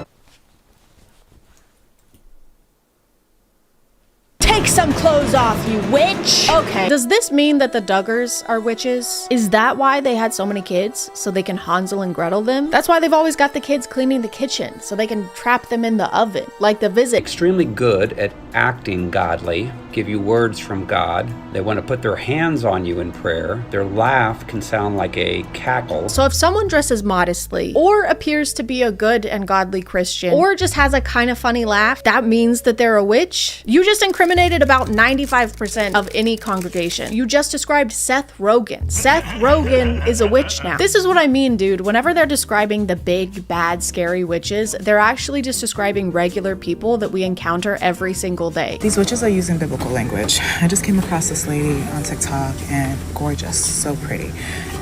Take some clothes off, you witch! Okay. Does this mean that the Duggars are witches? Is that why they had so many kids? So they can Hansel and Gretel them? That's why they've always got the kids cleaning the kitchen, so they can trap them in the oven, like the Visit. Extremely good at acting godly give you words from God. They want to put their hands on you in prayer. Their laugh can sound like a cackle. So if someone dresses modestly, or appears to be a good and godly Christian, or just has a kind of funny laugh, that means that they're a witch? You just incriminated about 95% of any congregation. You just described Seth Rogen. Seth Rogen is a witch now. This is what I mean, dude. Whenever they're describing the big, bad, scary witches, they're actually just describing regular people that we encounter every single day. These witches are using biblical language. I just came across this lady on TikTok and gorgeous, so pretty.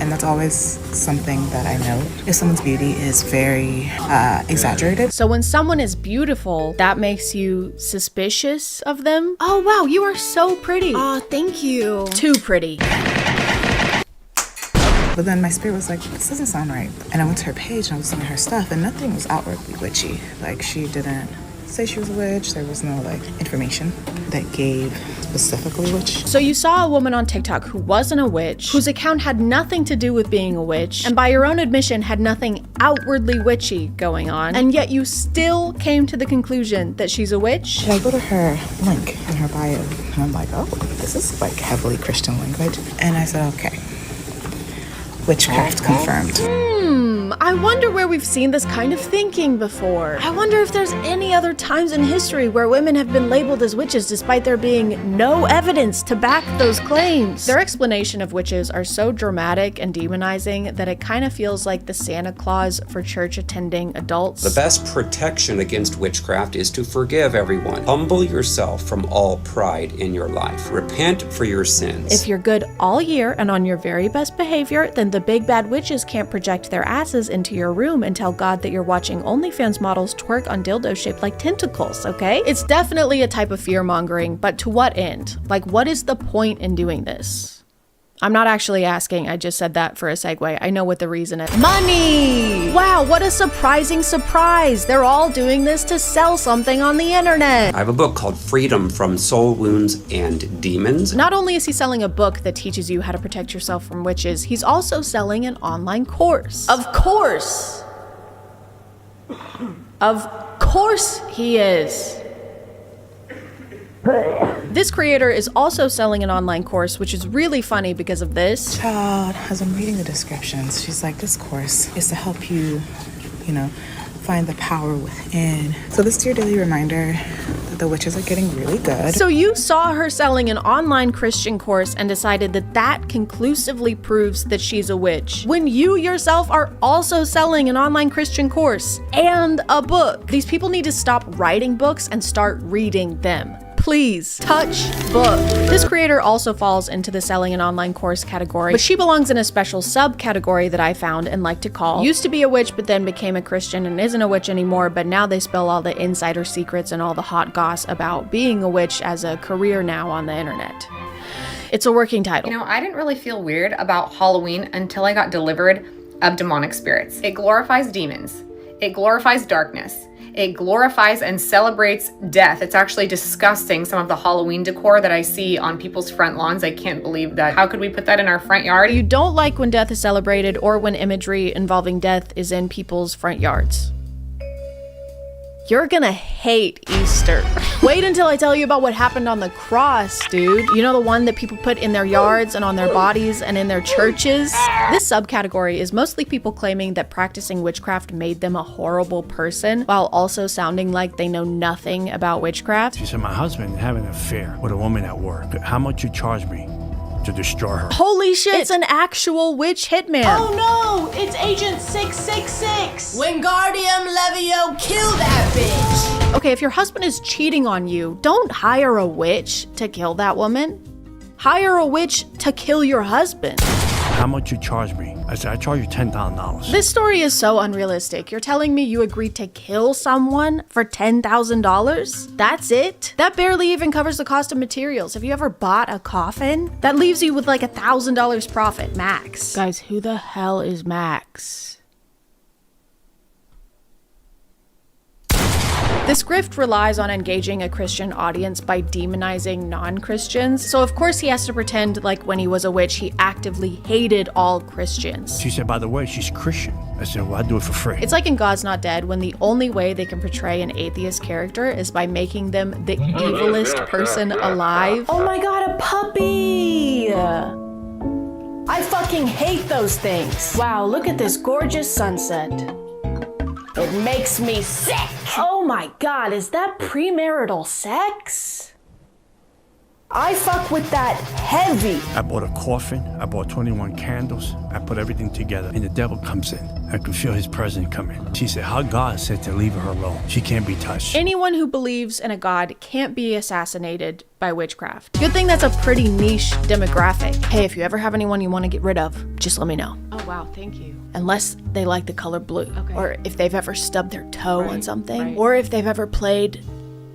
And that's always something that I know. If someone's beauty is very exaggerated. So when someone is beautiful, that makes you suspicious of them? Oh wow, you are so pretty. Oh, thank you. Too pretty. But then my spirit was like, this doesn't sound right. And I went to her page and I was looking at her stuff and nothing was outwardly witchy. Like she didn't say she was a witch. There was no like information that gave specifically witch. So you saw a woman on TikTok who wasn't a witch, whose account had nothing to do with being a witch, and by your own admission had nothing outwardly witchy going on, and yet you still came to the conclusion that she's a witch? And I go to her link in her bio and I'm like, oh, this is like heavily Christian language. And I said, okay, witchcraft confirmed. I wonder where we've seen this kind of thinking before. I wonder if there's any other times in history where women have been labeled as witches despite there being no evidence to back those claims. Their explanation of witches are so dramatic and demonizing that it kind of feels like the Santa Claus for church-attending adults. The best protection against witchcraft is to forgive everyone. Humble yourself from all pride in your life. Repent for your sins. If you're good all year and on your very best behavior, then the big bad witches can't project their asses into your room and tell God that you're watching OnlyFans models twerk on dildos shaped like tentacles, okay? It's definitely a type of fear-mongering, but to what end? Like, what is the point in doing this? I'm not actually asking, I just said that for a segue. I know what the reason is. Money! Wow, what a surprising surprise! They're all doing this to sell something on the internet. I have a book called Freedom from Soul Wounds and Demons. Not only is he selling a book that teaches you how to protect yourself from witches, he's also selling an online course. Of course! Of course he is. This creator is also selling an online course, which is really funny because of this. Child, as I'm reading the descriptions, she's like, this course is to help you, find the power within. So this is your daily reminder that the witches are getting really good. So you saw her selling an online Christian course and decided that that conclusively proves that she's a witch, when you yourself are also selling an online Christian course and a book. These people need to stop writing books and start reading them. Please, touch book. This creator also falls into the selling an online course category, but she belongs in a special subcategory that I found and like to call used to be a witch but then became a Christian and isn't a witch anymore, but now they spill all the insider secrets and all the hot goss about being a witch as a career now on the internet. It's a working title. I didn't really feel weird about Halloween until I got delivered of demonic spirits. It glorifies demons. It glorifies darkness. It glorifies and celebrates death. It's actually disgusting, some of the Halloween decor that I see on people's front lawns. I can't believe that. How could we put that in our front yard? You don't like when death is celebrated or when imagery involving death is in people's front yards. You're gonna hate Easter. Wait until I tell you about what happened on the cross, dude. You know, the one that people put in their yards and on their bodies and in their churches? This subcategory is mostly people claiming that practicing witchcraft made them a horrible person while also sounding like they know nothing about witchcraft. She said, my husband having an affair with a woman at work. How much you charge me to destroy her? Holy shit, it's an actual witch hitman. Oh no, it's Agent 666. Wingardium Levio, kill that bitch. Okay, if your husband is cheating on you, don't hire a witch to kill that woman. Hire a witch to kill your husband. How much you charge me? I said, I charge you $10,000. This story is so unrealistic. You're telling me you agreed to kill someone for $10,000? That's it? That barely even covers the cost of materials. Have you ever bought a coffin? That leaves you with like $1,000 profit, max. Guys, who the hell is Max? This grift relies on engaging a Christian audience by demonizing non-Christians. So of course he has to pretend like when he was a witch, he actively hated all Christians. She said, by the way, she's Christian. I said, well, I do it for free. It's like in God's Not Dead, when the only way they can portray an atheist character is by making them the evilest person alive. Oh my god, a puppy! I fucking hate those things. Wow, look at this gorgeous sunset. It makes me sick. Oh my god, is that premarital sex? I fuck with that heavy. I bought a coffin. I bought 21 candles. I put everything together, and the devil comes in. I could feel his presence coming. She said, how God said to leave her alone. She can't be touched. Anyone who believes in a god can't be assassinated by witchcraft. Good thing that's a pretty niche demographic. Hey, if you ever have anyone you want to get rid of, just let me know. Oh wow, thank you. Unless they like the color blue, Okay. or if they've ever stubbed their toe on something, right. or if they've ever played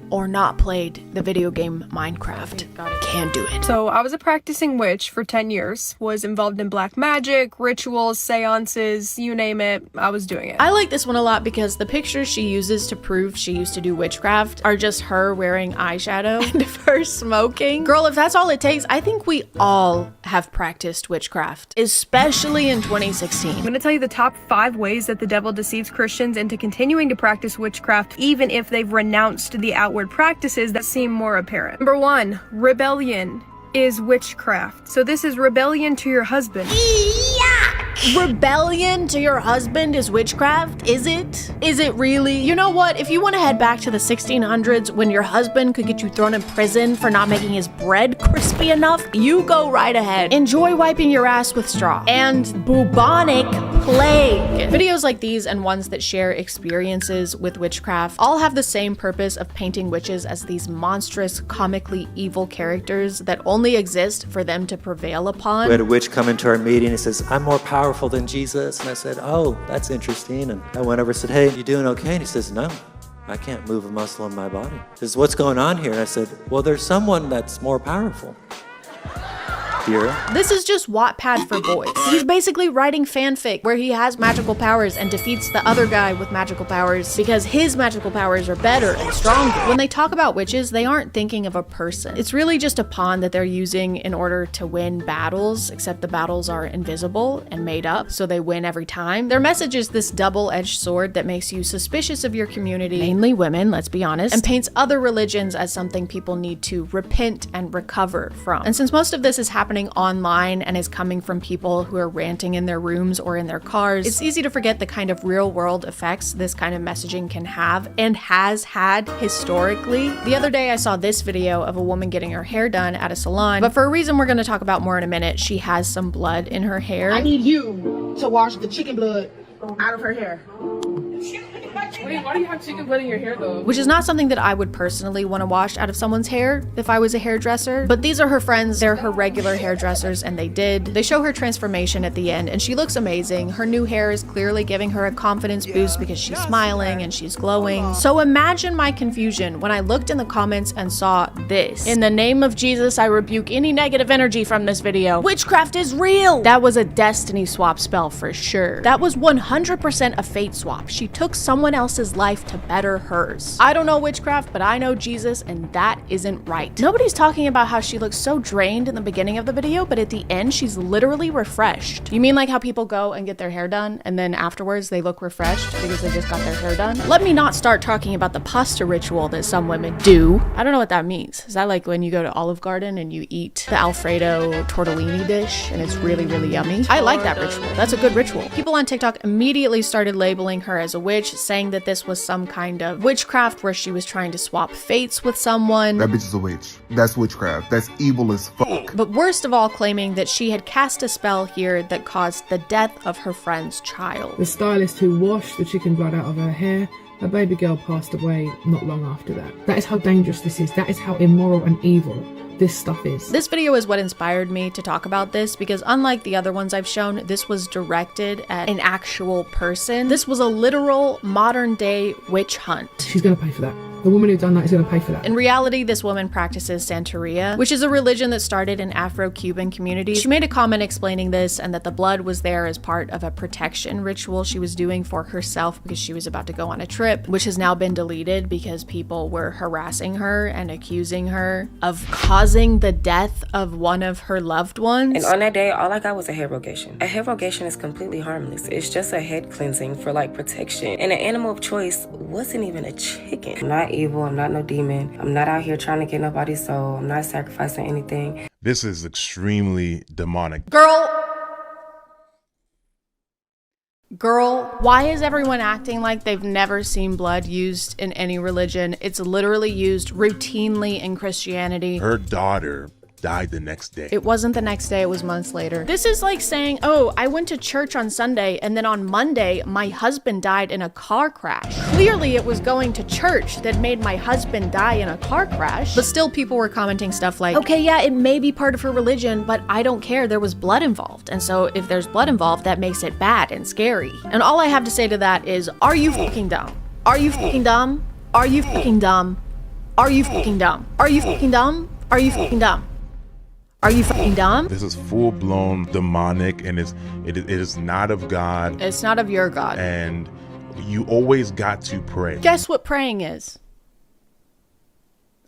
or not played the video game Minecraft. Can do it. So I was a practicing witch for 10 years, was involved in black magic, rituals, seances, you name it, I was doing it. I like this one a lot because the pictures she uses to prove she used to do witchcraft are just her wearing eyeshadow and of her smoking. Girl, if that's all it takes, I think we all have practiced witchcraft, especially in 2016. I'm gonna tell you the top 5 ways that the devil deceives Christians into continuing to practice witchcraft even if they've renounced the outward practices that seem more apparent. Number 1, rebellion is witchcraft. So this is rebellion to your husband. Rebellion to your husband is witchcraft? Is it? Is it really? You know what? If you want to head back to the 1600s when your husband could get you thrown in prison for not making his bread crispy enough, you go right ahead. Enjoy wiping your ass with straw. And bubonic plague. Videos like these and ones that share experiences with witchcraft all have the same purpose of painting witches as these monstrous, comically evil characters that only exist for them to prevail upon. We had a witch come into our meeting and says, I'm more powerful than Jesus. And I said, oh, that's interesting. And I went over and said, hey, you doing okay? And he says, no, I can't move a muscle in my body. He says, what's going on here? And I said, well, there's someone that's more powerful here. This is just Wattpad for boys. He's basically writing fanfic where he has magical powers and defeats the other guy with magical powers because his magical powers are better and stronger. When they talk about witches, they aren't thinking of a person. It's really just a pawn that they're using in order to win battles, except the battles are invisible and made up, so they win every time. Their message is this double-edged sword that makes you suspicious of your community, mainly women, let's be honest, and paints other religions as something people need to repent and recover from. And since most of this is happening online and is coming from people who are ranting in their rooms or in their cars, it's easy to forget the kind of real world effects this kind of messaging can have and has had historically. The other day I saw this video of a woman getting her hair done at a salon, but for a reason we're going to talk about more in a minute, she has some blood in her hair. I need you to wash the chicken blood out of her hair. Wait, why do you have chicken blood in your hair though? Which is not something that I would personally want to wash out of someone's hair if I was a hairdresser. But these are her friends, they're her regular hairdressers, and they did. They show her transformation at the end, and she looks amazing. Her new hair is clearly giving her a confidence boost because she's smiling and she's glowing. So imagine my confusion when I looked in the comments and saw this. In the name of Jesus, I rebuke any negative energy from this video. Witchcraft is real! That was a destiny swap spell for sure. That was 100% a fate swap. She took someone else's life to better hers. I don't know witchcraft, but I know Jesus, and that isn't right. Nobody's talking about how she looks so drained in the beginning of the video, but at the end, she's literally refreshed. You mean like how people go and get their hair done, and then afterwards they look refreshed because they just got their hair done? Let me not start talking about the pasta ritual that some women do. I don't know what that means. Is that like when you go to Olive Garden and you eat the Alfredo tortellini dish, and it's really, really yummy? I like that ritual. That's a good ritual. People on TikTok immediately started labeling her as a witch, saying that this was some kind of witchcraft where she was trying to swap fates with someone. That bitch is a witch. That's witchcraft. That's evil as fuck. But worst of all, claiming that she had cast a spell here that caused the death of her friend's child. The stylist who washed the chicken blood out of her hair, her baby girl passed away not long after that. That is how dangerous this is. That is how immoral and evil this stuff is. This video is what inspired me to talk about this because unlike the other ones I've shown, this was directed at an actual person. This was a literal modern day witch hunt. She's gonna pay for that. The woman who done that is going to pay for that. In reality, this woman practices Santeria, which is a religion that started in Afro-Cuban communities. She made a comment explaining this and that the blood was there as part of a protection ritual she was doing for herself because she was about to go on a trip, which has now been deleted because people were harassing her and accusing her of causing the death of one of her loved ones. And on that day, all I got was a hair rogation. A hair rogation is completely harmless. It's just a head cleansing for like protection. And an animal of choice wasn't even a chicken. I'm not evil, I'm not no demon. I'm not out here trying to get nobody's soul. I'm not sacrificing anything. This is extremely demonic. Girl, why is everyone acting like they've never seen blood used in any religion? It's literally used routinely in Christianity. Her daughter died the next day. It wasn't the next day, it was months later. This is like saying, oh, I went to church on Sunday and then on Monday, my husband died in a car crash. Clearly it was going to church that made my husband die in a car crash. But still people were commenting stuff like, okay, yeah, it may be part of her religion, but I don't care, there was blood involved. And so if there's blood involved, that makes it bad and scary. And all I have to say to that is, are you fucking dumb? Are you fucking dumb? Are you fucking dumb? Are you fucking dumb? Are you fucking dumb? Are you fucking dumb? Are you fucking dumb? This is full-blown demonic, and it is not of God. It's not of your God. And you always got to pray. Guess what praying is?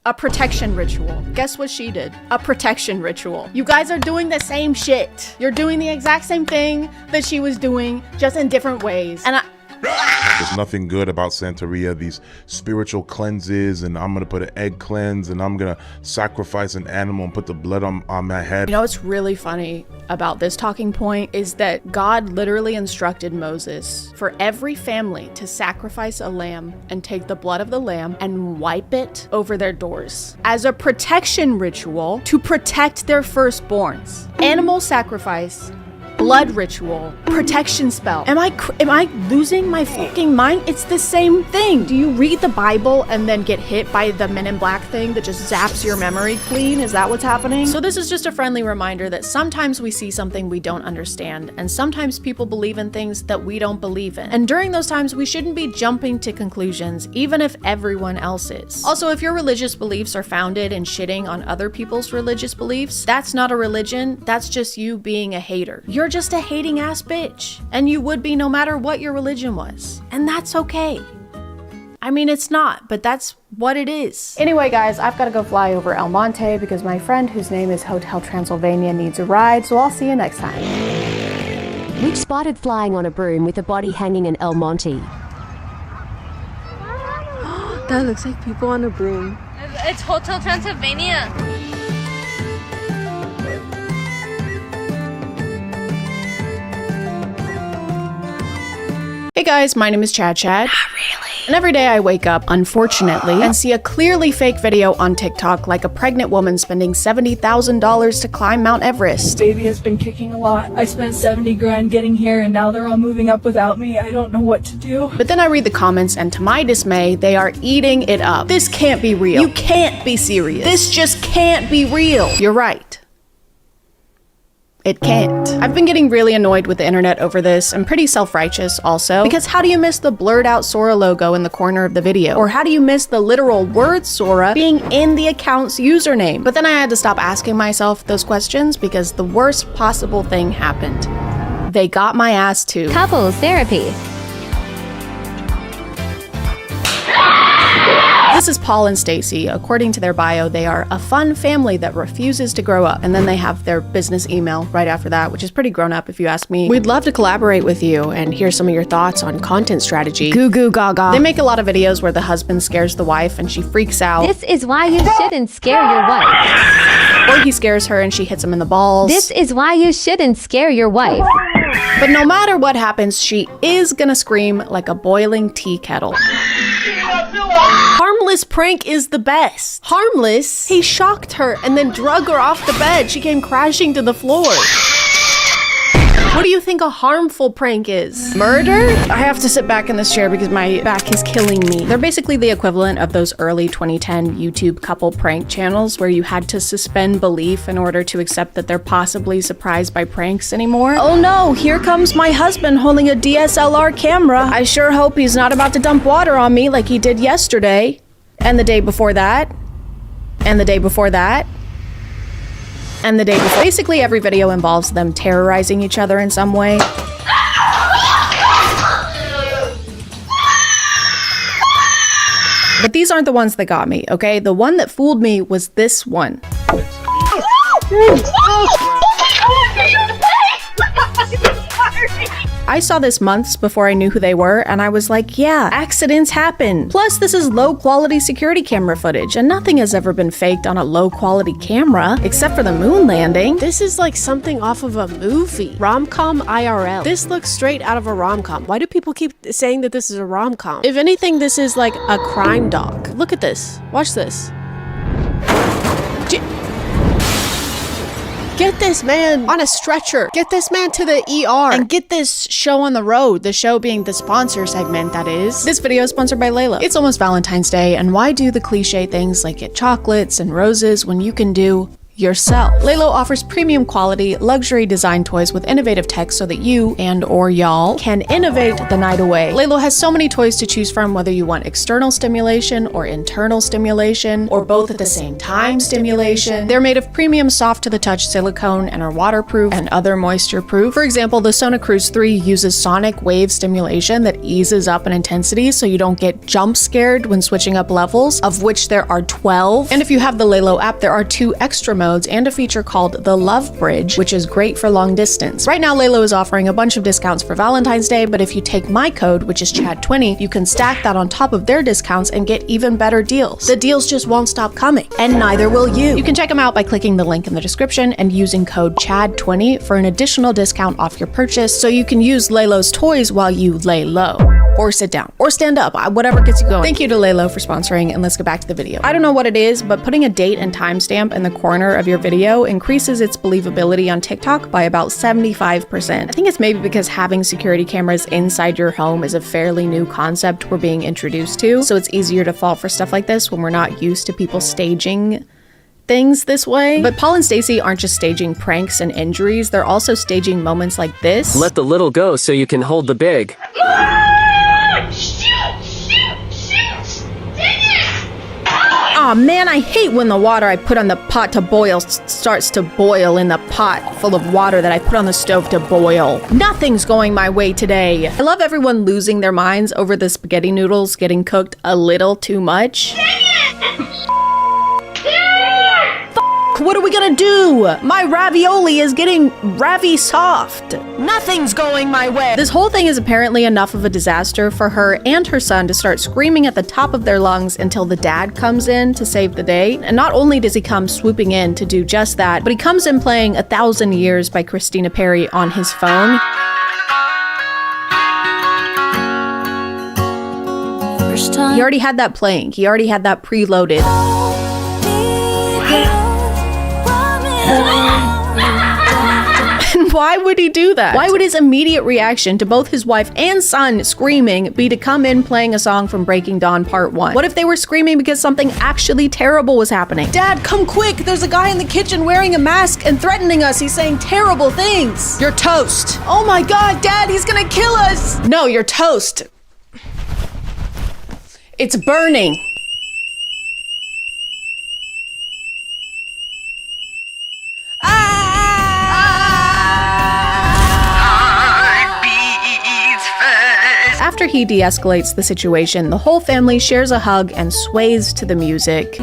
A protection ritual. Guess what she did? A protection ritual. You guys are doing the same shit. You're doing the exact same thing that she was doing, just in different ways. And there's nothing good about Santeria, these spiritual cleanses, and I'm gonna put an egg cleanse, and I'm gonna sacrifice an animal and put the blood on my head. You know what's really funny about this talking point is that God literally instructed Moses for every family to sacrifice a lamb and take the blood of the lamb and wipe it over their doors as a protection ritual to protect their firstborns. Animal sacrifice, blood ritual, protection spell. Am I losing my fucking mind? It's the same thing. Do you read the Bible and then get hit by the Men in Black thing that just zaps your memory clean? Is that what's happening? So this is just a friendly reminder that sometimes we see something we don't understand, and sometimes people believe in things that we don't believe in. And during those times, we shouldn't be jumping to conclusions, even if everyone else is. Also, if your religious beliefs are founded in shitting on other people's religious beliefs, that's not a religion, that's just you being a hater. You're just a hating ass bitch, and you would be no matter what your religion was, and that's okay. I mean, it's not, but that's what it is. Anyway, guys, I've got to go fly over El Monte because my friend whose name is Hotel Transylvania needs a ride, so I'll see you next time. Witch spotted flying on a broom with a body hanging in El Monte. That looks like people on a broom. It's Hotel Transylvania. Hey guys, my name is ChadChad. Not really. And every day I wake up, unfortunately, and see a clearly fake video on TikTok like a pregnant woman spending $70,000 to climb Mount Everest. Baby has been kicking a lot. I spent 70 grand getting here and now they're all moving up without me. I don't know what to do. But then I read the comments and to my dismay, they are eating it up. This can't be real. You can't be serious. This just can't be real. You're right. It can't. I've been getting really annoyed with the internet over this. I'm pretty self-righteous also, because how do you miss the blurred out Sora logo in the corner of the video? Or how do you miss the literal word Sora being in the account's username? But then I had to stop asking myself those questions because the worst possible thing happened. They got my ass too. Couples therapy. This is Paul and Stacy. According to their bio, they are a fun family that refuses to grow up. And then they have their business email right after that, which is pretty grown up if you ask me. We'd love to collaborate with you and hear some of your thoughts on content strategy. Goo goo gaga. They make a lot of videos where the husband scares the wife and she freaks out. This is why you shouldn't scare your wife. Or he scares her and she hits him in the balls. This is why you shouldn't scare your wife. But no matter what happens, she is gonna scream like a boiling tea kettle. Harmless prank is the best. Harmless? He shocked her and then drug her off the bed. She came crashing to the floor. What do you think a harmful prank is? Murder? I have to sit back in this chair because my back is killing me. They're basically the equivalent of those early 2010 YouTube couple prank channels where you had to suspend belief in order to accept that they're possibly surprised by pranks anymore. Oh no, here comes my husband holding a DSLR camera. I sure hope he's not about to dump water on me like he did yesterday. And the day before that. And the day before that. And the day before. Basically every video involves them terrorizing each other in some way. But these aren't the ones that got me, okay? The one that fooled me was this one. I saw this months before I knew who they were, and I was like, yeah, accidents happen. Plus, this is low-quality security camera footage, and nothing has ever been faked on a low-quality camera, except for the moon landing. This is like something off of a movie. Rom-com IRL. This looks straight out of a rom-com. Why do people keep saying that this is a rom-com? If anything, this is like a crime doc. Look at this. Watch this. Get this man on a stretcher. Get this man to the ER. And get this show on the road. The show being the sponsor segment, that is. This video is sponsored by Laylo. It's almost Valentine's Day, and why do the cliche things like get chocolates and roses when you can do yourself? Laylo offers premium quality, luxury design toys with innovative tech so that you and or y'all can innovate the night away. Laylo has so many toys to choose from, whether you want external stimulation or internal stimulation, or both at the same time stimulation. They're made of premium soft to the touch silicone and are waterproof and other moisture proof. For example, the Sona Cruise 3 uses sonic wave stimulation that eases up in intensity so you don't get jump scared when switching up levels, of which there are 12. And if you have the Laylo app, there are 2 extra modes and a feature called the Love Bridge, which is great for long distance. Right now, Laylo is offering a bunch of discounts for Valentine's Day, but if you take my code, which is CHAD20, you can stack that on top of their discounts and get even better deals. The deals just won't stop coming, and neither will you. You can check them out by clicking the link in the description and using code CHAD20 for an additional discount off your purchase, so you can use Laylo's toys while you lay low. Or sit down, or stand up, whatever gets you going. Thank you to Laylo for sponsoring, and let's get back to the video. I don't know what it is, but putting a date and timestamp in the corner of your video increases its believability on TikTok by about 75%. I think it's maybe because having security cameras inside your home is a fairly new concept we're being introduced to, so it's easier to fall for stuff like this when we're not used to people staging things this way. But Paul and Stacey aren't just staging pranks and injuries, they're also staging moments like this. Let the little go so you can hold the big. Aw man, I hate when the water I put on the pot to boil starts to boil in the pot full of water that I put on the stove to boil. Nothing's going my way today. I love everyone losing their minds over the spaghetti noodles getting cooked a little too much. What are we gonna do? My ravioli is getting soft. Nothing's going my way. This whole thing is apparently enough of a disaster for her and her son to start screaming at the top of their lungs until the dad comes in to save the day. And not only does he come swooping in to do just that, but he comes in playing 1,000 Years by Christina Perri on his phone. He already had that playing. He already had that preloaded. And why would he do that? Why would his immediate reaction to both his wife and son screaming be to come in playing a song from Breaking Dawn Part 1? What if they were screaming because something actually terrible was happening? Dad, come quick! There's a guy in the kitchen wearing a mask and threatening us. He's saying terrible things. You're toast. Oh my god, Dad, he's gonna kill us! No, you're toast. It's burning. After he de-escalates the situation, the whole family shares a hug and sways to the music.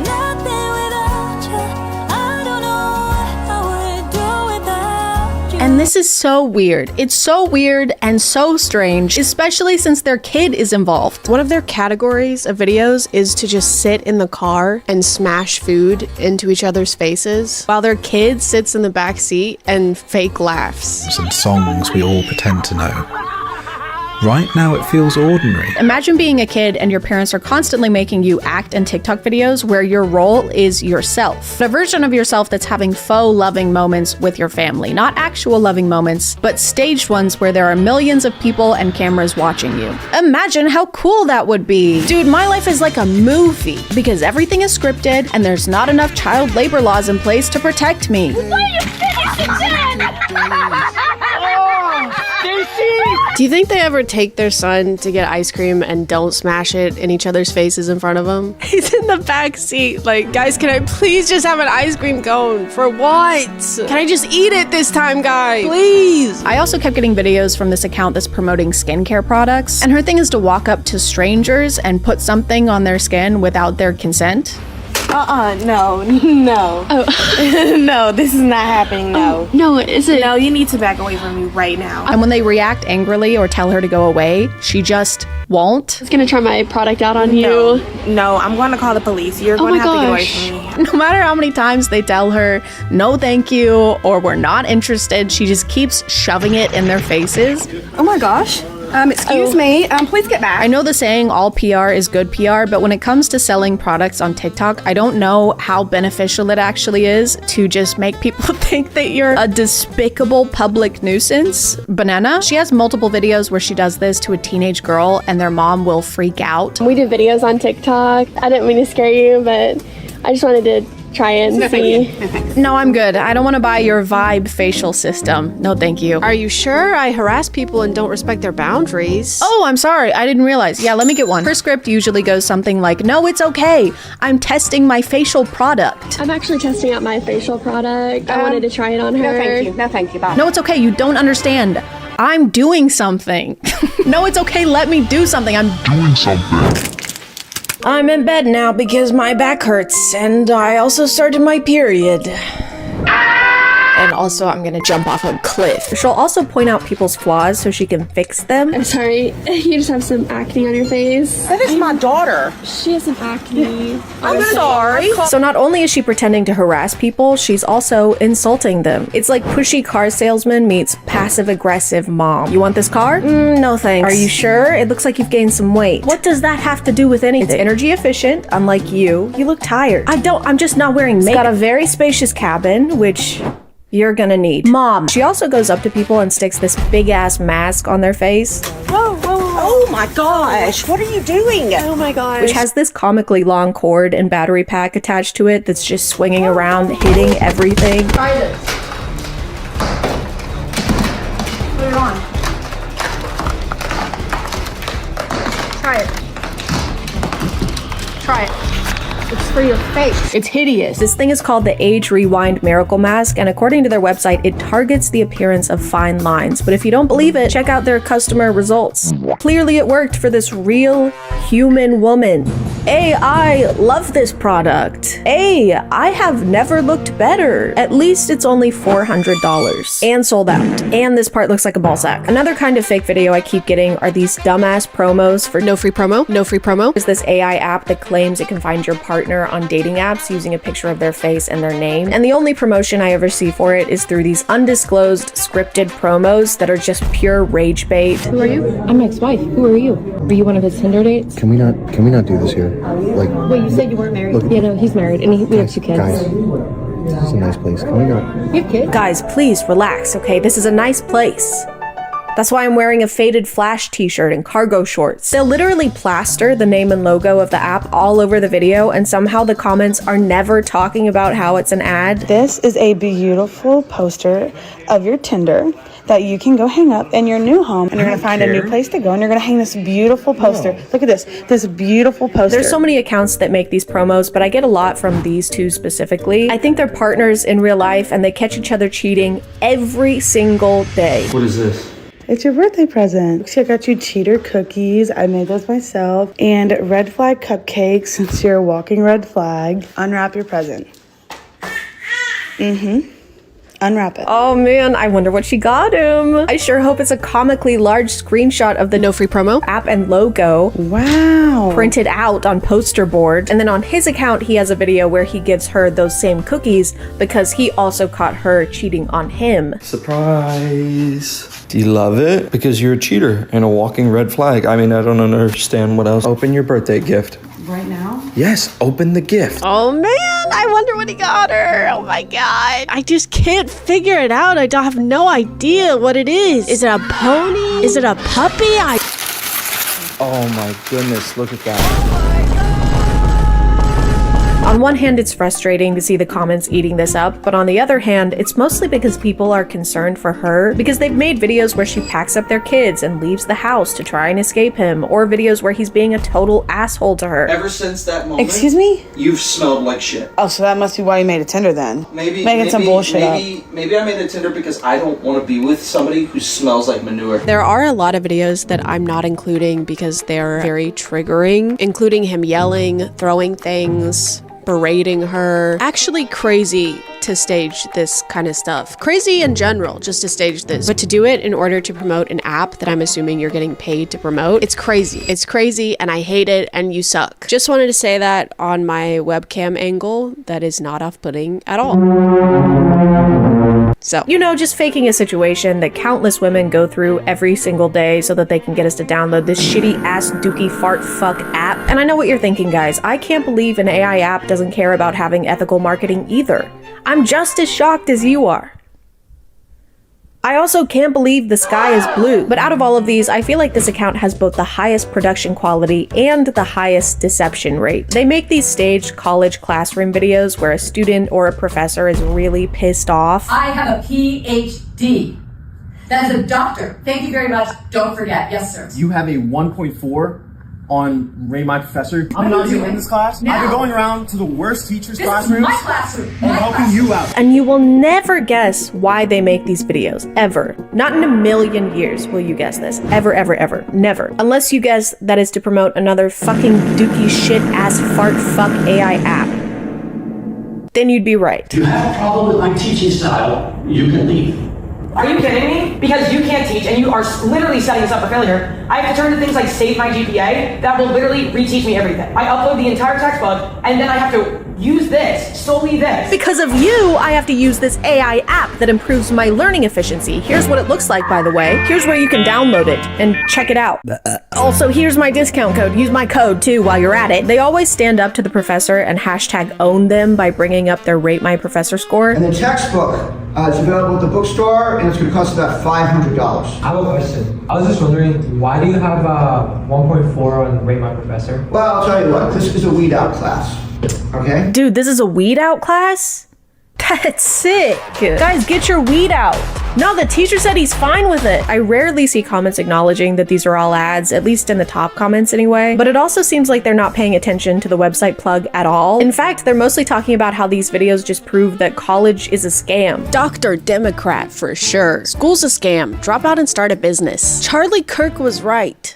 And this is so weird. It's so weird and so strange, especially since their kid is involved. One of their categories of videos is to just sit in the car and smash food into each other's faces while their kid sits in the back seat and fake laughs. Some songs we all pretend to know. Right now it feels ordinary. Imagine being a kid and your parents are constantly making you act in TikTok videos where your role is yourself. A version of yourself that's having faux loving moments with your family. Not actual loving moments, but staged ones where there are millions of people and cameras watching you. Imagine how cool that would be. Dude, my life is like a movie because everything is scripted and there's not enough child labor laws in place to protect me. Oh, Stacey! Do you think they ever take their son to get ice cream and don't smash it in each other's faces in front of him? He's in the back seat like, guys, can I please just have an ice cream cone? For what? Can I just eat it this time, guys? Please. I also kept getting videos from this account that's promoting skincare products, and her thing is to walk up to strangers and put something on their skin without their consent. No. Oh. No, this is not happening, no. Oh, no, is it? No, you need to back away from me right now. And when they react angrily or tell her to go away, she just won't. I was gonna try my product out on you. No, I'm going to call the police. You're going to have to get away from me. No matter how many times they tell her, no thank you, or we're not interested, she just keeps shoving it in their faces. Oh my gosh. Excuse me. Please get back. I know the saying all PR is good PR, but when it comes to selling products on TikTok, I don't know how beneficial it actually is to just make people think that you're a despicable public nuisance. Banana, she has multiple videos where she does this to a teenage girl and their mom will freak out. We do videos on TikTok. I didn't mean to scare you, but I just wanted to try it and see. No, I'm good. I don't want to buy your Vibe facial system. No, thank you. Are you sure? I harass people and don't respect their boundaries. Oh, I'm sorry. I didn't realize. Yeah, let me get one. Her script usually goes something like, no, it's okay. I'm testing my facial product. I'm actually testing out my facial product. I wanted to try it on her. No, thank you. No, thank you. Bye. No, it's okay. You don't understand. I'm doing something. No, it's okay. Let me do something. I'm doing something. I'm in bed now because my back hurts, and I also started my period. And also, I'm gonna jump off a cliff. She'll also point out people's flaws so she can fix them. I'm sorry, you just have some acne on your face. That is my daughter. She has some acne. I'm sorry. So not only is she pretending to harass people, she's also insulting them. It's like pushy car salesman meets passive-aggressive mom. You want this car? No thanks. Are you sure? It looks like you've gained some weight. What does that have to do with anything? It's energy efficient, unlike you. You look tired. I'm just not wearing makeup. It's got a very spacious cabin, which you're gonna need. Mom. She also goes up to people and sticks this big ass mask on their face. Whoa. Oh my gosh. What are you doing? Oh my gosh. Which has this comically long cord and battery pack attached to it that's just swinging around, hitting everything. Try this. Put it on. Try it. Try it. It's for your face. It's hideous. This thing is called the Age Rewind Miracle Mask, and according to their website, it targets the appearance of fine lines. But if you don't believe it, check out their customer results. Clearly it worked for this real human woman. I love this product. I have never looked better. At least it's only $400 and sold out. And this part looks like a ball sack. Another kind of fake video I keep getting are these dumbass promos for no free promo. No free promo. There's this AI app that claims it can find your partner on dating apps using a picture of their face and their name. And the only promotion I ever see for it is through these undisclosed scripted promos that are just pure rage bait. Who are you? I'm my ex-wife. Who are you? Are you one of his Tinder dates? Can we not do this here? Like, wait, you said you weren't married? Look, yeah, no, he's married, and we have 2 kids. Guys, this is a nice place. Can we not? You have kids? Guys, please relax, okay? This is a nice place. That's why I'm wearing a faded Flash t-shirt and cargo shorts. They'll literally plaster the name and logo of the app all over the video, and somehow the comments are never talking about how it's an ad. This is a beautiful poster of your Tinder that you can go hang up in your new home, and you're gonna find a new place to go, and you're gonna hang this beautiful poster. Look at this beautiful poster. There's so many accounts that make these promos, but I get a lot from these two specifically. I think they're partners in real life, and they catch each other cheating every single day. What is this? It's your birthday present. See, I got you cheater cookies. I made those myself. And red flag cupcakes, since you're a walking red flag. Unwrap your present. Unwrap it. Oh man, I wonder what she got him. I sure hope it's a comically large screenshot of the no free promo app and logo. Wow. Printed out on poster board. And then on his account, he has a video where he gives her those same cookies because he also caught her cheating on him. Surprise. Do you love it? Because you're a cheater and a walking red flag. I mean, I don't understand what else. Open your birthday gift. Right now? Yes, open the gift. Oh man, I wonder what he got her. Oh my god. I just can't figure it out. I don't have no idea what it is. Is it a pony? Is it a puppy? Oh my goodness, look at that. On one hand, it's frustrating to see the comments eating this up, but on the other hand, it's mostly because people are concerned for her because they've made videos where she packs up their kids and leaves the house to try and escape him, or videos where he's being a total asshole to her. Ever since that moment, Excuse me? you've smelled like shit. Oh, so that must be why you made a Tinder then. Making some bullshit up. Maybe I made a Tinder because I don't want to be with somebody who smells like manure. There are a lot of videos that I'm not including because they're very triggering, including him yelling, throwing things, berating her. Actually crazy to stage this kind of stuff. Crazy in general, just to stage this. But to do it in order to promote an app that I'm assuming you're getting paid to promote, it's crazy. It's crazy and I hate it and you suck. Just wanted to say that on my webcam angle, that is not off-putting at all. So, you know, just faking a situation that countless women go through every single day so that they can get us to download this shitty ass dookie fart fuck app. And I know what you're thinking, guys. I can't believe an AI app doesn't care about having ethical marketing either. I'm just as shocked as you are. I also can't believe the sky is blue. But out of all of these, I feel like this account has both the highest production quality and the highest deception rate. They make these staged college classroom videos where a student or a professor is really pissed off. I have a PhD. That is a doctor. Thank you very much. Don't forget. Yes, sir. You have a 1.4 on Rate My Professor. I'm not even in this class. Now. I've been going around to the worst teachers' This classrooms. is my classroom. and helping you out. And you will never guess why they make these videos, ever. Not in a million years will you guess this. Ever, ever, ever. Never. Unless you guess that is to promote another fucking dookie shit ass fart fuck AI app. Then you'd be right. If you have a problem with my teaching style, you can leave. Are you kidding me? Because you can't teach and you are literally setting us up for failure. I have to turn to things like Save My GPA that will literally reteach me everything. I upload the entire textbook and then I have to use this, solely this. Because of you, I have to use this AI app that improves my learning efficiency. Here's what it looks like, by the way. Here's where you can download it and check it out. Also, here's my discount code. Use my code too while you're at it. They always stand up to the professor and hashtag own them by bringing up their Rate My Professor score. And the textbook is available at the bookstore and it's going to cost about $500. I have a question. I was just wondering, why do you have 1.4 on Rate My Professor? Well, I'll tell you what, this is a weed out class. Okay? Dude, this is a weed out class? That's sick. Guys, get your weed out. No, the teacher said he's fine with it. I rarely see comments acknowledging that these are all ads, at least in the top comments anyway, but it also seems like they're not paying attention to the website plug at all. In fact, they're mostly talking about how these videos just prove that college is a scam. Dr. Democrat for sure. School's a scam. Drop out and start a business. Charlie Kirk was right.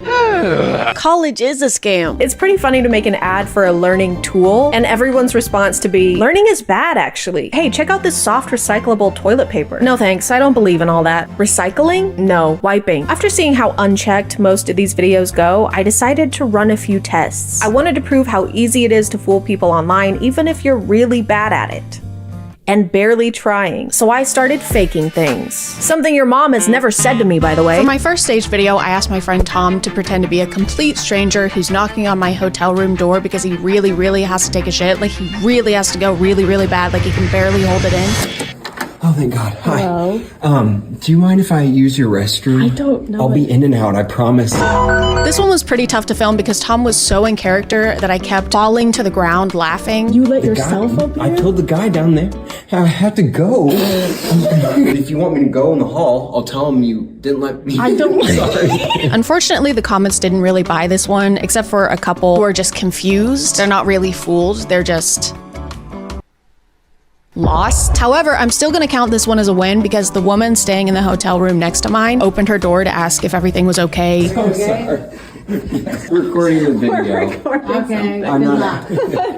College is a scam. It's pretty funny to make an ad for a learning tool and everyone's response to be, learning is bad actually. Hey, check out this soft recyclable toilet paper. No thanks, I don't believe in all that. Recycling? No. Wiping. After seeing how unchecked most of these videos go, I decided to run a few tests. I wanted to prove how easy it is to fool people online even if you're really bad at it. And barely trying. So I started faking things. Something your mom has never said to me, by the way. For my first stage video, I asked my friend Tom to pretend to be a complete stranger who's knocking on my hotel room door because he really, really has to take a shit. Like he really has to go really, really bad. Like he can barely hold it in. Oh, thank God. Hi. Hello. Do you mind if I use your restroom? I don't know. I'll be in and out, I promise. This one was pretty tough to film because Tom was so in character that I kept falling to the ground laughing. You let yourself up here? I told the guy down there I had to go. If you want me to go in the hall, I'll tell him you didn't let me. I don't. Sorry. Unfortunately, the comments didn't really buy this one, except for a couple who are just confused. They're not really fooled. They're just lost. However, I'm still gonna count this one as a win because the woman staying in the hotel room next to mine opened her door to ask if everything was okay. So sorry. We're recording the video. Okay. I'm not.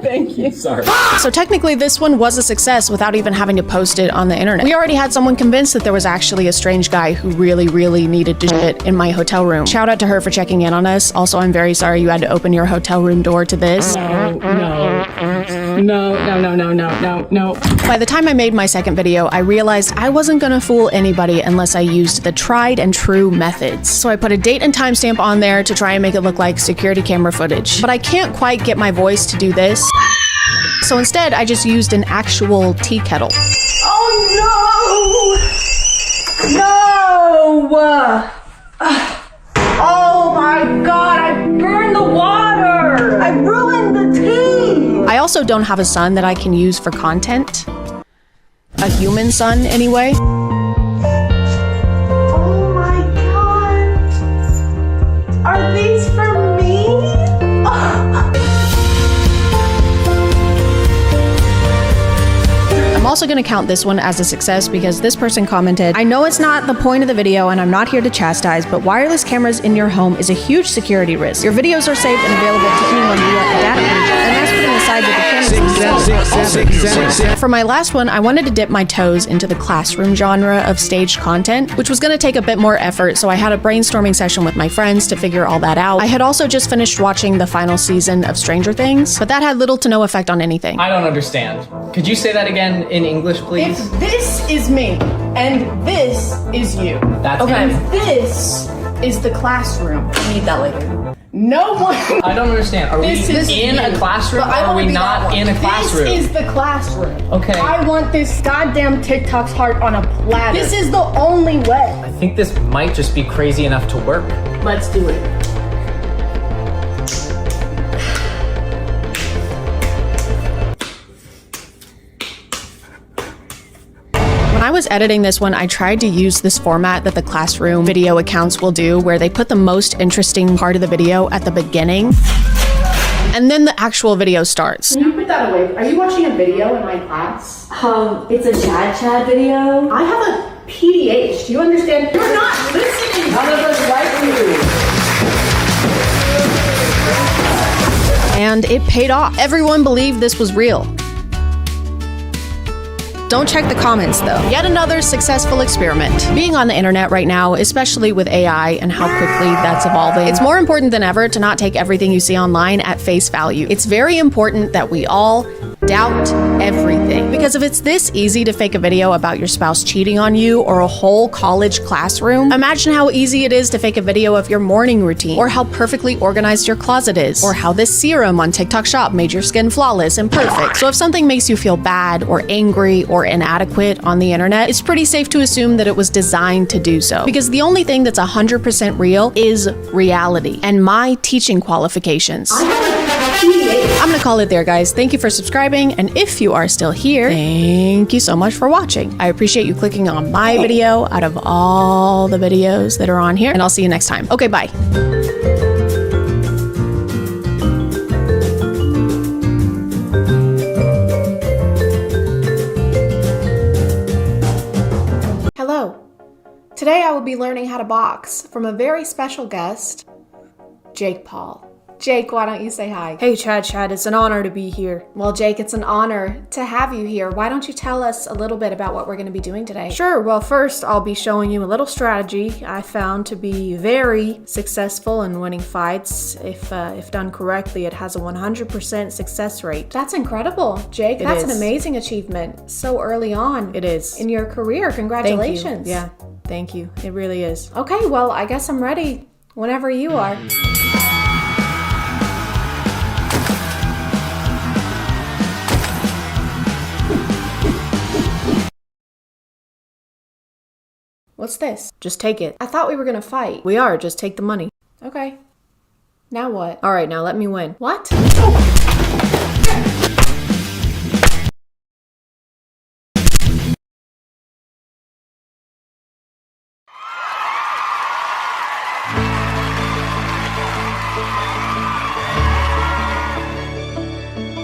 Thank you. Sorry. So technically this one was a success without even having to post it on the internet. We already had someone convinced that there was actually a strange guy who really, really needed to shit in my hotel room. Shout out to her for checking in on us. Also, I'm very sorry you had to open your hotel room door to this. No. By the time I made my second video, I realized I wasn't gonna fool anybody unless I used the tried and true methods. So I put a date and timestamp on there to try and make it look like security camera footage. But I can't quite get my voice to do this. So instead, I just used an actual tea kettle. Oh no! No! Oh my God, I burned the water! I ruined the tea! I also also don't have a son that I can use for content. A human son, anyway. Oh my god. Are these for me? I'm also going to count this one as a success because this person commented, I know it's not the point of the video and I'm not here to chastise, but wireless cameras in your home is a huge security risk. Your videos are saved and available to anyone via a data breach, and that's putting aside that the cameras themselves. For my last one, I wanted to dip my toes into the classroom genre of staged content, which was going to take a bit more effort, so I had a brainstorming session with my friends to figure all that out. I had also just finished watching the final season of Stranger Things, but that had little to no effect on anything. I don't understand. Could you say that again in English, please? If this is me and this is you, That's okay, him. This is the classroom. I need that later. No one. I don't understand. Are we in a classroom or are we not in a classroom? This is the classroom. Okay. I want this goddamn TikTok's heart on a platter. This is the only way. I think this might just be crazy enough to work. Let's do it. When I was editing this one, I tried to use this format that the classroom video accounts will do, where they put the most interesting part of the video at the beginning, and then the actual video starts. Can you put that away? Are you watching a video in my class? It's a ChadChad video. I have a PDH. Do you understand? You're not listening. None of us like you. And it paid off. Everyone believed this was real. Don't check the comments though. Yet another successful experiment. Being on the internet right now, especially with AI and how quickly that's evolving, it's more important than ever to not take everything you see online at face value. It's very important that we all doubt everything. Because if it's this easy to fake a video about your spouse cheating on you or a whole college classroom, imagine how easy it is to fake a video of your morning routine, or how perfectly organized your closet is, or how this serum on TikTok Shop made your skin flawless and perfect. So if something makes you feel bad or angry or inadequate on the internet, it's pretty safe to assume that it was designed to do so. Because the only thing that's 100% real is reality and my teaching qualifications. I'm gonna call it there, guys. Thank you for subscribing, and if you are still here, thank you so much for watching. I appreciate you clicking on my video out of all the videos that are on here, and I'll see you next time. Okay, bye. Hello. Today I will be learning how to box from a very special guest, Jake Paul. Jake, why don't you say hi? Hey ChadChad, it's an honor to be here. Well, Jake, it's an honor to have you here. Why don't you tell us a little bit about what we're going to be doing today? Sure, well first I'll be showing you a little strategy I found to be very successful in winning fights. If done correctly, it has a 100% success rate. That's incredible, Jake. That's an is. amazing achievement so early on. It is. In your career. Congratulations. Thank you. Yeah, thank you. It really is. Okay, well, I guess I'm ready whenever you are. What's this? Just take it. I thought we were gonna fight. We are, just take the money. Okay. Now what? All right, now let me win. What?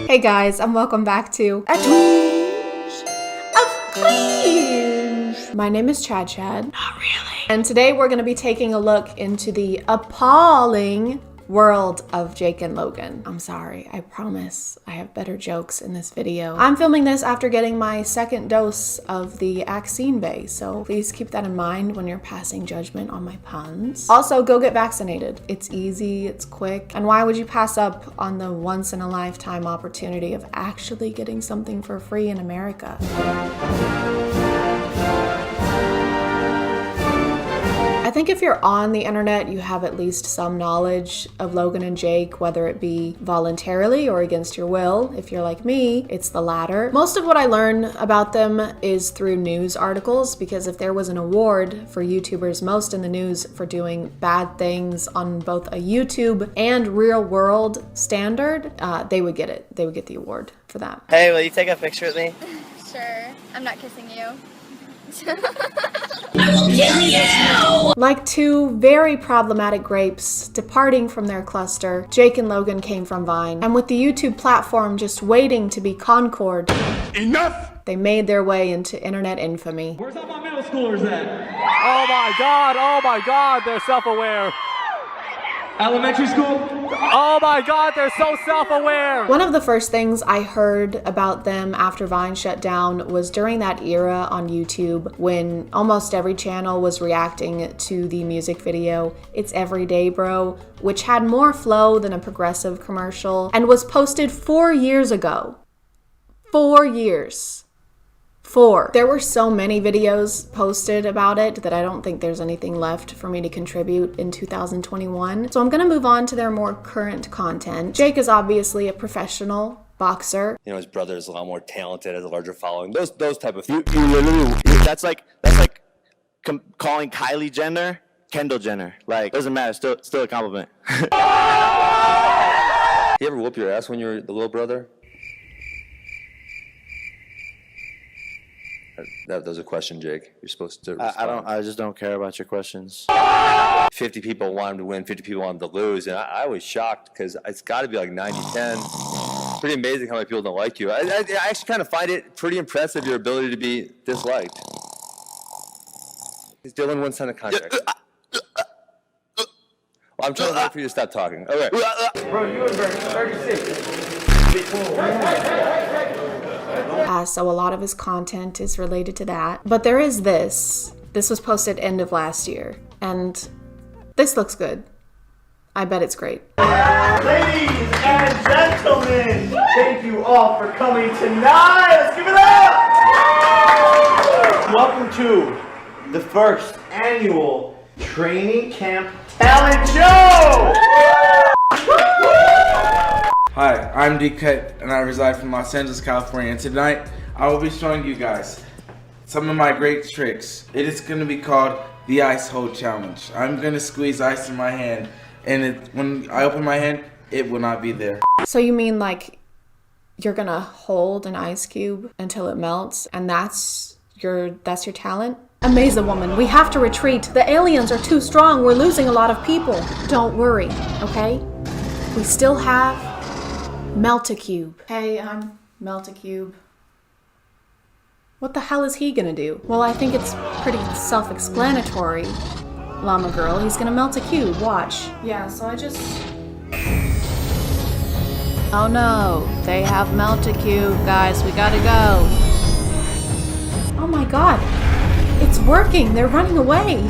Hey guys, and welcome back to A Twinge of Cringe. My name is ChadChad. Not really. And today we're going to be taking a look into the appalling world of Jake and Logan. I'm sorry, I promise I have better jokes in this video. I'm filming this after getting my second dose of the vaccine base, so please keep that in mind when you're passing judgment on my puns. Also, go get vaccinated. It's easy, it's quick, and why would you pass up on the once-in-a-lifetime opportunity of actually getting something for free in America? I think if you're on the internet, you have at least some knowledge of Logan and Jake, whether it be voluntarily or against your will. If you're like me, it's the latter. Most of what I learn about them is through news articles, because if there was an award for YouTubers most in the news for doing bad things on both a YouTube and real world standard, they would get it. They would get the award for that. Hey, will you take a picture with me? Sure. I'm not kissing you. Like two very problematic grapes departing from their cluster, Jake and Logan came from Vine, and with the YouTube platform just waiting to be Concord, enough! They made their way into internet infamy. Where's all my middle schoolers at? Oh my god, they're self-aware. Elementary school? Oh my god, they're so self-aware. One of the first things I heard about them after Vine shut down was during that era on YouTube when almost every channel was reacting to the music video It's Everyday Bro, which had more flow than a Progressive commercial and was posted 4 years ago. 4 years. 4. There were so many videos posted about it that I don't think there's anything left for me to contribute in 2021. So I'm gonna move on to their more current content. Jake is obviously a professional boxer. You know, his brother is a lot more talented, has a larger following. Those type of things. You literally, that's like calling Kylie Jenner Kendall Jenner. Like, doesn't matter. Still a compliment. You ever whoop your ass when you were the little brother? That was a question, Jake. You're supposed to respond. I just don't care about your questions. 50 people want him to win, 50 people want him to lose, and I was shocked because it's got to be like 90-10. Pretty amazing how many people don't like you. I actually kind of find it pretty impressive, your ability to be disliked. Because Dylan wouldn't sign a contract. Well, I'm trying to wait for you to stop talking. Okay. Bro, you were 36. So a lot of his content is related to that. But there is this. This was posted end of last year. And this looks good. I bet it's great. Ladies and gentlemen, thank you all for coming tonight. Let's give it up. Welcome to the first annual training camp talent show. Hi, I'm DK and I reside from Los Angeles, California, and tonight I will be showing you guys some of my great tricks. It is going to be called the Ice Hole Challenge. I'm going to squeeze ice in my hand, and when I open my hand, it will not be there. So you mean like you're gonna hold an ice cube until it melts, and that's your talent? Amaze a woman. We have to retreat. The aliens are too strong. We're losing a lot of people. Don't worry, okay? We still have Melt-A-Cube. Hey, I'm Melt-A-Cube. What the hell is he gonna do? Well, I think it's pretty self-explanatory, Llama Girl. He's gonna melt a cube, watch. Yeah, so I just... Oh no, they have Melt-A-Cube, guys, we gotta go. Oh my god, it's working, they're running away.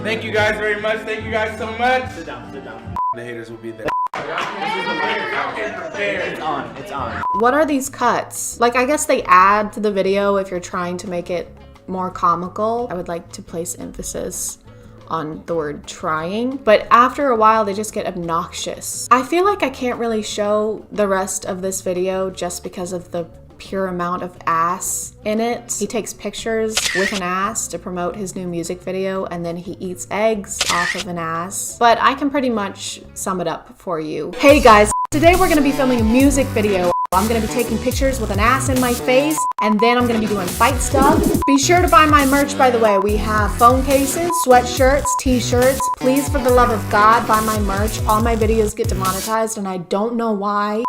Thank you guys very much. Thank you guys so much. Sit down. The haters will be there. It's on. What are these cuts? Like, I guess they add to the video if you're trying to make it more comical. I would like to place emphasis on the word trying, but after a while they just get obnoxious. I feel like I can't really show the rest of this video just because of the pure amount of ass in it. He takes pictures with an ass to promote his new music video, and then he eats eggs off of an ass. But I can pretty much sum it up for you. Hey guys, today we're gonna be filming a music video. I'm gonna be taking pictures with an ass in my face, and then I'm gonna be doing fight stuff. Be sure to buy my merch, by the way. We have phone cases, sweatshirts, t-shirts. Please, for the love of God, buy my merch. All my videos get demonetized, and I don't know why.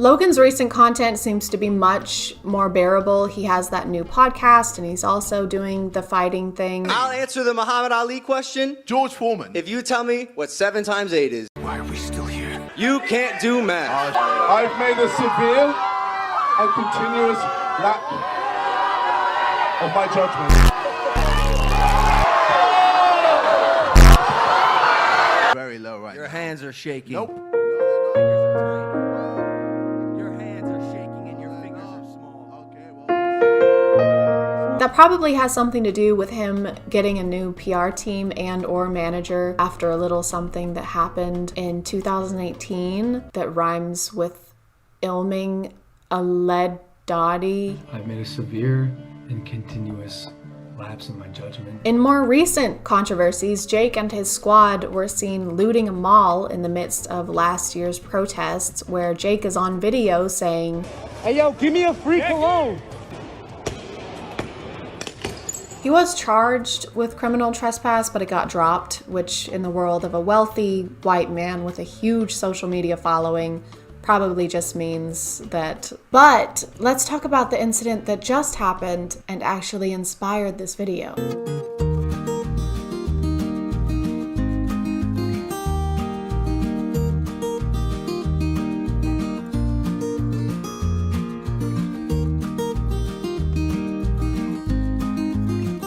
Logan's recent content seems to be much more bearable. He has that new podcast, and he's also doing the fighting thing. I'll answer the Muhammad Ali question. George Foreman. If you tell me what 7 times 8 is. Why are we still here? You can't do math. I've made a severe and continuous lack of my judgment. Very low right Your hands are shaking. Nope. Your hands are shaking and your fingers are small. Okay, well. That probably has something to do with him getting a new PR team and or manager after a little something that happened in 2018 that rhymes with ilming a lead dotty. I've made a severe and continuous lapse in my judgment. In more recent controversies, Jake and his squad were seen looting a mall in the midst of last year's protests, where Jake is on video saying, "Hey yo, give me a free cologne." He was charged with criminal trespass, but it got dropped, which in the world of a wealthy white man with a huge social media following probably just means that. But let's talk about the incident that just happened and actually inspired this video.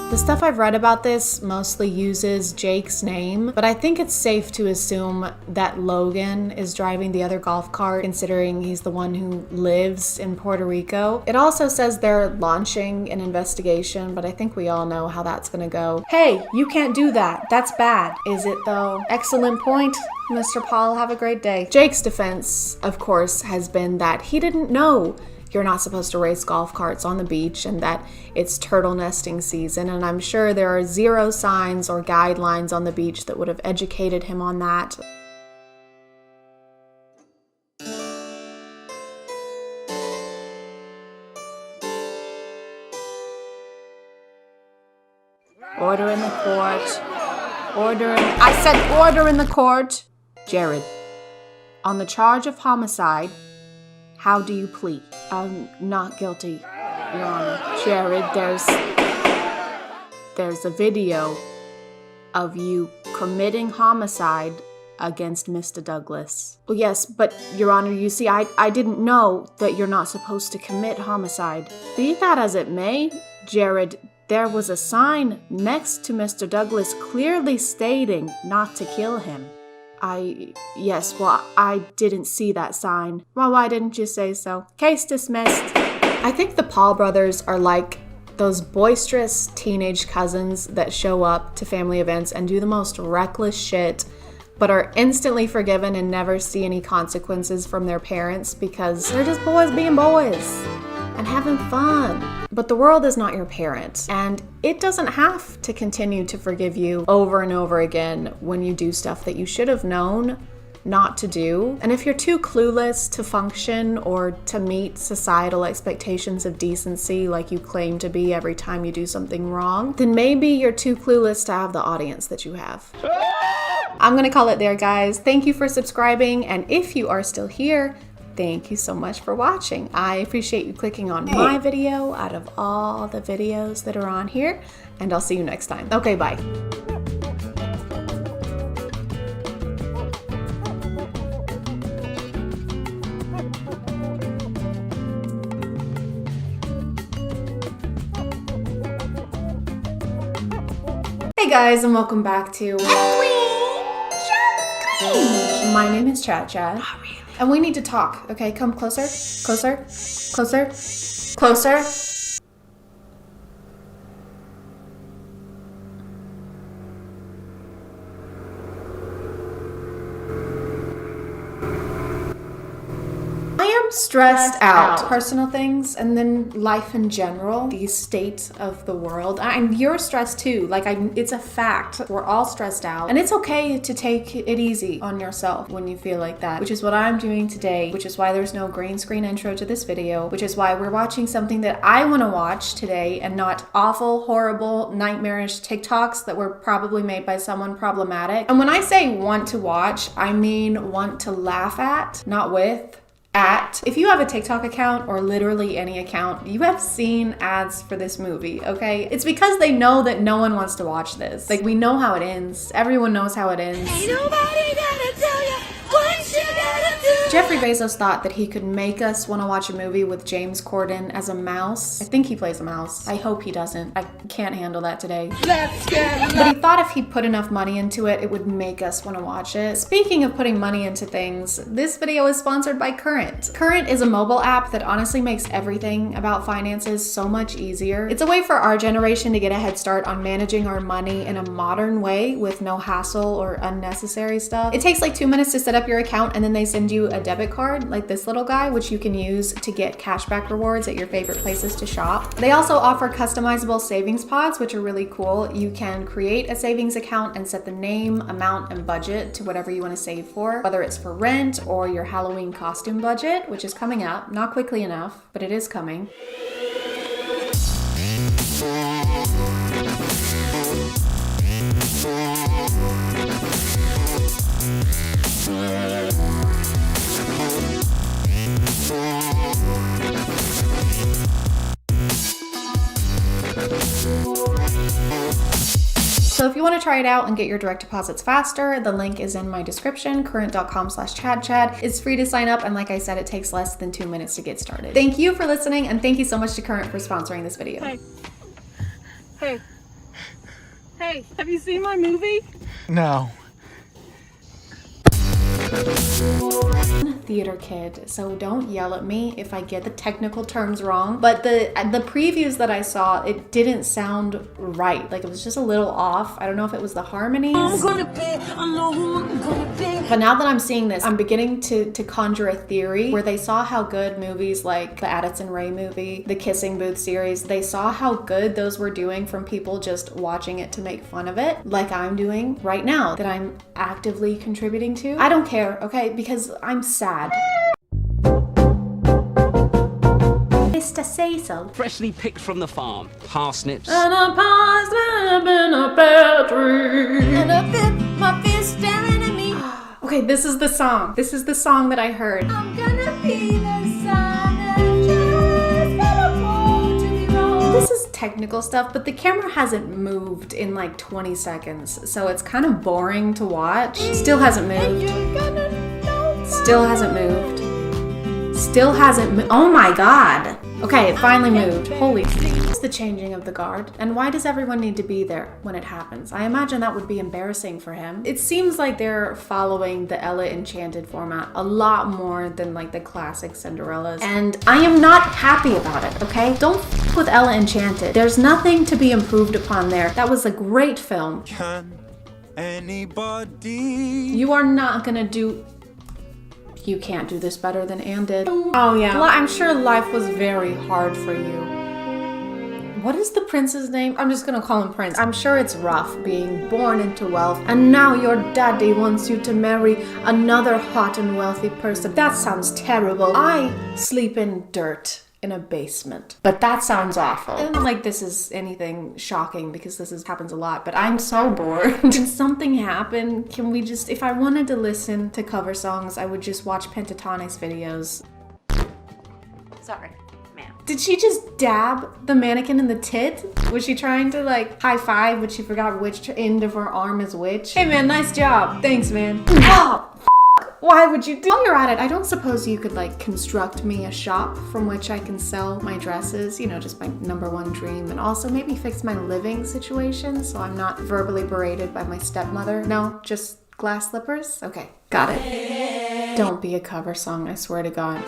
The stuff I've read about this mostly uses Jake's name, but I think it's safe to assume that Logan is driving the other golf cart, considering he's the one who lives in Puerto Rico. It also says they're launching an investigation, but I think we all know how that's gonna go. Hey, you can't do that. That's bad. Is it though? Excellent point, Mr. Paul. Have a great day. Jake's defense, of course, has been that he didn't know you're not supposed to race golf carts on the beach and that it's turtle nesting season, and I'm sure there are zero signs or guidelines on the beach that would have educated him on that. Order in the court. I said order in the court. Jared, on the charge of homicide, how do you plead? I'm not guilty, Your Honor. Jared, there's a video of you committing homicide against Mr. Douglas. Well, yes, but Your Honor, you see, I didn't know that you're not supposed to commit homicide. Be that as it may, Jared, there was a sign next to Mr. Douglas clearly stating not to kill him. Yes, well, I didn't see that sign. Well, why didn't you say so? Case dismissed. I think the Paul brothers are like those boisterous teenage cousins that show up to family events and do the most reckless shit, but are instantly forgiven and never see any consequences from their parents because they're just boys being boys and having fun. But the world is not your parent, and it doesn't have to continue to forgive you over and over again when you do stuff that you should have known not to do. And if you're too clueless to function or to meet societal expectations of decency like you claim to be every time you do something wrong, then maybe you're too clueless to have the audience that you have. I'm gonna call it there, guys. Thank you for subscribing, and if you are still here, thank you so much for watching. I appreciate you clicking on my video out of all the videos that are on here, and I'll see you next time. Okay, bye. Hey guys, and welcome back to My name is ChadChad. And we need to talk, okay? Come closer, closer, closer, closer. I am stressed out. Personal things and then life in general, the state of the world. And you're stressed too. Like, it's a fact. We're all stressed out. And it's okay to take it easy on yourself when you feel like that, which is what I'm doing today, which is why there's no green screen intro to this video, which is why we're watching something that I want to watch today and not awful, horrible, nightmarish TikToks that were probably made by someone problematic. And when I say want to watch, I mean want to laugh at, not with. If you have a TikTok account or literally any account, you have seen ads for this movie, okay? It's because they know that no one wants to watch this. Like, we know how it ends. Everyone knows how it ends. Ain't nobody gotta tell you what you gotta do. Jeffrey Bezos thought that he could make us want to watch a movie with James Corden as a mouse. I think he plays a mouse. I hope he doesn't. I can't handle that today. Let's get But he thought if he put enough money into it, it would make us want to watch it. Speaking of putting money into things, this video is sponsored by Current. Current is a mobile app that honestly makes everything about finances so much easier. It's a way for our generation to get a head start on managing our money in a modern way with no hassle or unnecessary stuff. It takes like 2 minutes to set up your account, and then they send you a debit card like this little guy, which you can use to get cashback rewards at your favorite places to shop. They also offer customizable savings pods, which are really cool. You can create a savings account and set the name, amount, and budget to whatever you want to save for, whether it's for rent or your Halloween costume budget, which is coming up. Not quickly enough, but it is coming. So if you want to try it out and get your direct deposits faster, the link is in my description, current.com/ChadChad. It's free to sign up, and like I said, it takes less than 2 minutes to get started. Thank you for listening, and thank you so much to Current for sponsoring this video. Hey, have you seen my movie? No. Theater kid, so don't yell at me if I get the technical terms wrong, but the previews that I saw, it didn't sound right. Like, it was just a little off. I don't know if it was the harmonies. But now that I'm seeing this, I'm beginning to conjure a theory where they saw how good movies like the Addison Rae movie, the Kissing Booth series, they saw how good those were doing from people just watching it to make fun of it, like I'm doing right now, that I'm actively contributing to. I don't care, okay? Because I'm sad. Mr. Cecil. Freshly picked from the farm. Parsnips. And a parsnip in a pear tree. And a fit, my fist staring at me. Okay, this is the song. This is the song that I heard. I'm gonna be the sun and just to be wrong. This is technical stuff, but the camera hasn't moved in like 20 seconds, so it's kind of boring to watch. Still hasn't moved. Still hasn't moved. Still hasn't moved. Oh my god. Okay, it finally moved. Holy. It's the changing of the guard. And why does everyone need to be there when it happens? I imagine that would be embarrassing for him. It seems like they're following the Ella Enchanted format a lot more than like the classic Cinderellas. And I am not happy about it, okay? Don't f with Ella Enchanted. There's nothing to be improved upon there. That was a great film. Can anybody? You are not gonna do... You can't do this better than Anne did. Oh yeah. Well, I'm sure life was very hard for you. What is the prince's name? I'm just gonna call him Prince. I'm sure it's rough being born into wealth, and now your daddy wants you to marry another hot and wealthy person. That sounds terrible. I sleep in dirt in a basement. But that sounds awful. I don't like this is anything shocking because happens a lot, but I'm so bored. Can something happen? Can we just, if I wanted to listen to cover songs, I would just watch Pentatonic's videos. Sorry, ma'am. Did she just dab the mannequin in the tit? Was she trying to like high five, but she forgot which end of her arm is which? Hey man, nice job. Thanks, man. Oh! Why would you do? While you're at it, I don't suppose you could like construct me a shop from which I can sell my dresses, you know, just my #1 dream, and also maybe fix my living situation so I'm not verbally berated by my stepmother. No, just glass slippers? Okay, got it. Don't be a cover song, I swear to God.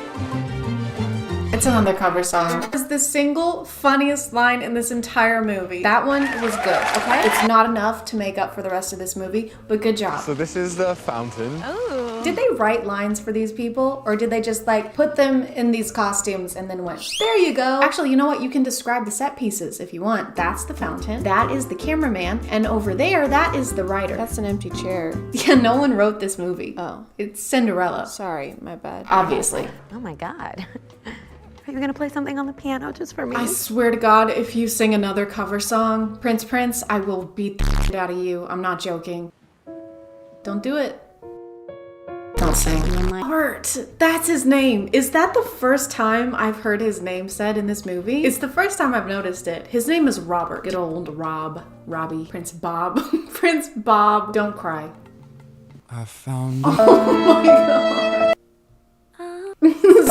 It's another cover song. It's the single funniest line in this entire movie. That one was good, okay? It's not enough to make up for the rest of this movie, but good job. So this is the fountain. Oh. Did they write lines for these people? Or did they just like put them in these costumes and then went, there you go. Actually, you know what? You can describe the set pieces if you want. That's the fountain. That is the cameraman. And over there, that is the writer. That's an empty chair. Yeah, no one wrote this movie. Oh, it's Cinderella. Sorry, my bad. Obviously. Oh my God. Are you gonna play something on the piano just for me? I swear to God, if you sing another cover song, Prince, I will beat the shit out of you. I'm not joking. Don't do it. Don't sing. Art, that's his name. Is that the first time I've heard his name said in this movie? It's the first time I've noticed it. His name is Robert. Good old Robbie, Prince Bob. Prince Bob, don't cry. I found Oh my God.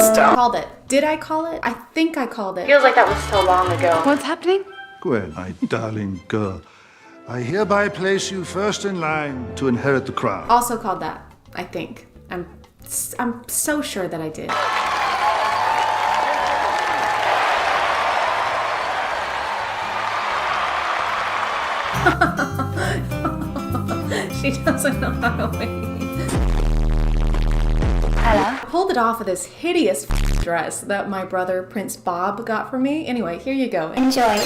Stop. Called it. Did I call it? I think I called it. Feels like that was so long ago. What's happening? Gwen, my darling girl, I hereby place you first in line to inherit the crown. Also called that, I think. I'm so sure that I did. She doesn't know how to wait. Hello? I pulled it off of this hideous dress that my brother Prince Bob got for me. Anyway, here you go. Enjoy.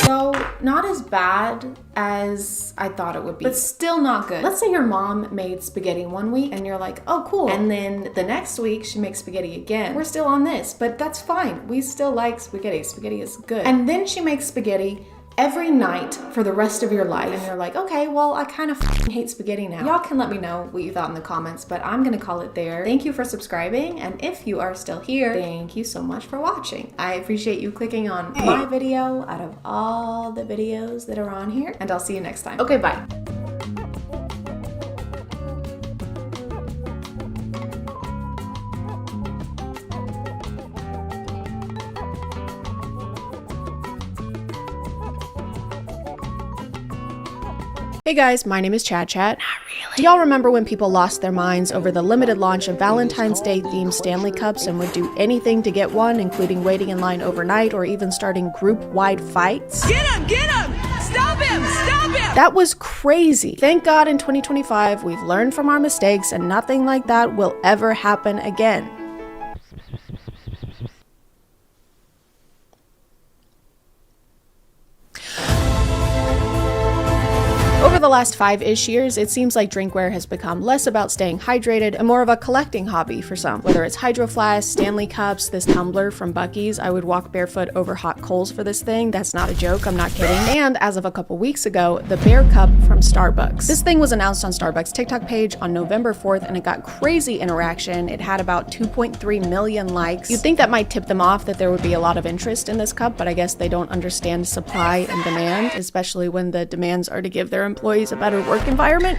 So, not as bad as I thought it would be, but still not good. Let's say your mom made spaghetti one week and you're like, oh cool. And then the next week she makes spaghetti again. We're still on this, but that's fine. We still like spaghetti. Spaghetti is good. And then she makes spaghetti every night for the rest of your life. And you're like, okay, well, I kind of hate spaghetti now. Y'all can let me know what you thought in the comments, but I'm gonna call it there. Thank you for subscribing, and if you are still here, thank you so much for watching. I appreciate you clicking on my video out of all the videos that are on here, and I'll see you next time. Okay, bye. Hey guys, my name is ChadChad. Do y'all remember when people lost their minds over the limited launch of Valentine's Day themed Stanley Cups and would do anything to get one, including waiting in line overnight or even starting group-wide fights? Get him! Get him! Stop him! Stop him! That was crazy. Thank God in 2025 we've learned from our mistakes and nothing like that will ever happen again. Over the last 5-ish years, it seems like drinkware has become less about staying hydrated and more of a collecting hobby for some. Whether it's Hydro Flasks, Stanley Cups, this tumbler from Buc-ee's, I would walk barefoot over hot coals for this thing. That's not a joke, I'm not kidding. And as of a couple weeks ago, the Bear Cup from Starbucks. This thing was announced on Starbucks' TikTok page on November 4th and it got crazy interaction. It had about 2.3 million likes. You'd think that might tip them off that there would be a lot of interest in this cup, but I guess they don't understand supply and demand, especially when the demands are to give their employees a better work environment.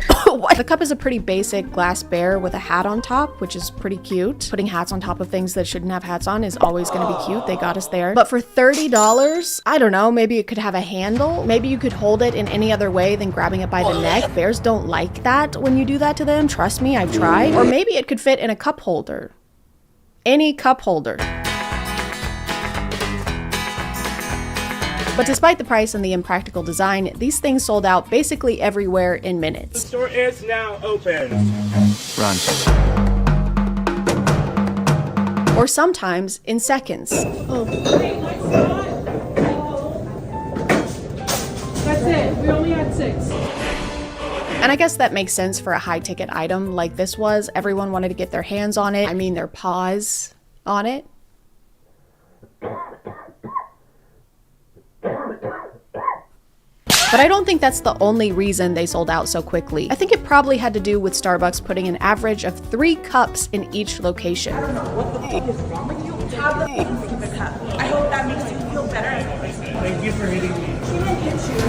The cup is a pretty basic glass bear with a hat on top, which is pretty cute. Putting hats on top of things that shouldn't have hats on is always going to be cute. They got us there. But for $30, I don't know, maybe it could have a handle. Maybe you could hold it in any other way than grabbing it by the neck. Bears don't like that when you do that to them. Trust me, I've tried. Or maybe it could fit in a cup holder. Any cup holder. But despite the price and the impractical design, these things sold out basically everywhere in minutes. The store is now open. Run. Or sometimes in seconds. Oh. That's it. We only had 6. And I guess that makes sense for a high-ticket item like this was. Everyone wanted to get their hands on it. I mean, their paws on it. But I don't think that's the only reason they sold out so quickly. I think it probably had to do with Starbucks putting an average of 3 cups in each location. I don't know what the fuck is wrong with you. Have the stupid cup. I hope that makes you feel better. Thank you for hitting me.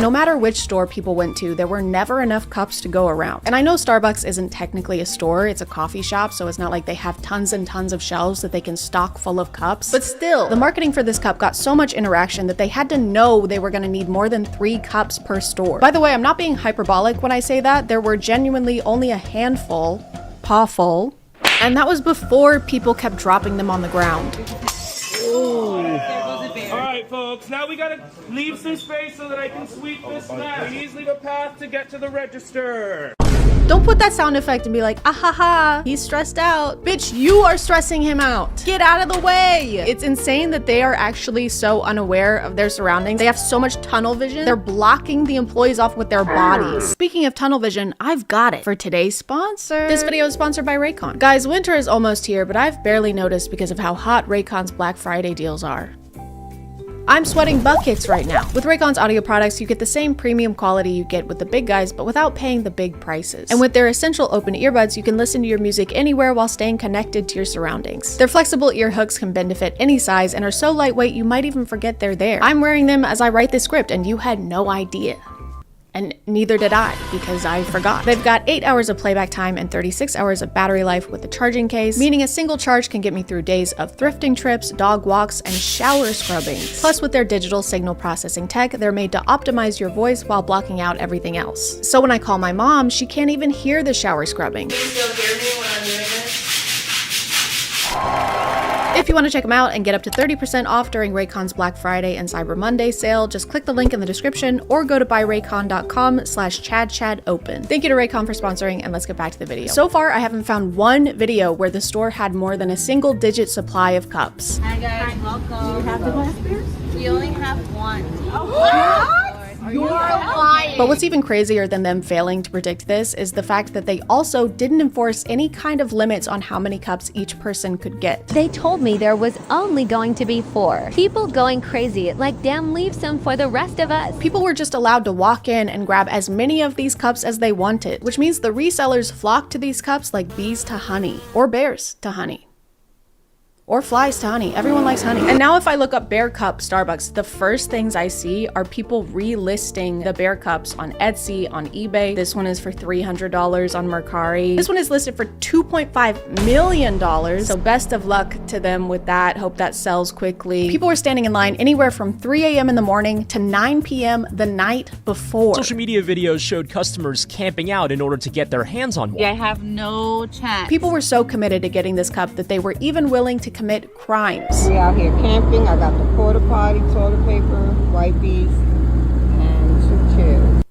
No matter which store people went to, there were never enough cups to go around. And I know Starbucks isn't technically a store, it's a coffee shop, so it's not like they have tons and tons of shelves that they can stock full of cups. But still, the marketing for this cup got so much interaction that they had to know they were gonna need more than 3 cups per store. By the way, I'm not being hyperbolic when I say that. There were genuinely only a handful, pawful, and that was before people kept dropping them on the ground. Alright folks, now we gotta leave some space so that I can sweep this mess. Please leave a path to get to the register. Don't put that sound effect and be like, ah ha ha, he's stressed out. Bitch, you are stressing him out. Get out of the way. It's insane that they are actually so unaware of their surroundings. They have so much tunnel vision. They're blocking the employees off with their bodies. Speaking of tunnel vision, I've got it for today's sponsor. This video is sponsored by Raycon. Guys, winter is almost here, but I've barely noticed because of how hot Raycon's Black Friday deals are. I'm sweating buckets right now. With Raycon's audio products, you get the same premium quality you get with the big guys, but without paying the big prices. And with their essential open earbuds, you can listen to your music anywhere while staying connected to your surroundings. Their flexible ear hooks can bend to fit any size and are so lightweight you might even forget they're there. I'm wearing them as I write this script and you had no idea. And neither did I, because I forgot. They've got 8 hours of playback time and 36 hours of battery life with the charging case, meaning a single charge can get me through days of thrifting trips, dog walks, and shower scrubbing. Plus, with their digital signal processing tech, they're made to optimize your voice while blocking out everything else. So when I call my mom, she can't even hear the shower scrubbing. Can you still hear me when I'm doing this? If you want to check them out and get up to 30% off during Raycon's Black Friday and Cyber Monday sale, just click the link in the description or go to buyraycon.com/ChadChadOpen. Thank you to Raycon for sponsoring, and let's get back to the video. So far, I haven't found one video where the store had more than a single-digit supply of cups. Hi guys, welcome. Do you have the glass beers? We only have one. You're lying. But what's even crazier than them failing to predict this is the fact that they also didn't enforce any kind of limits on how many cups each person could get. They told me there was only going to be 4. People going crazy, like damn leave some for the rest of us. People were just allowed to walk in and grab as many of these cups as they wanted, which means the resellers flocked to these cups like bees to honey, or bears to honey. Or flies to honey. Everyone likes honey. And now if I look up Bear Cup Starbucks, the first things I see are people relisting the Bear Cups on Etsy, on eBay. This one is for $300 on Mercari. This one is listed for $2.5 million. So best of luck to them with that. Hope that sells quickly. People were standing in line anywhere from 3 a.m. in the morning to 9 p.m. the night before. Social media videos showed customers camping out in order to get their hands on one. I have no chance. People were so committed to getting this cup that they were even willing to commit crimes. We out here camping. I got the porta potty, toilet paper, wipes, and 2 chairs.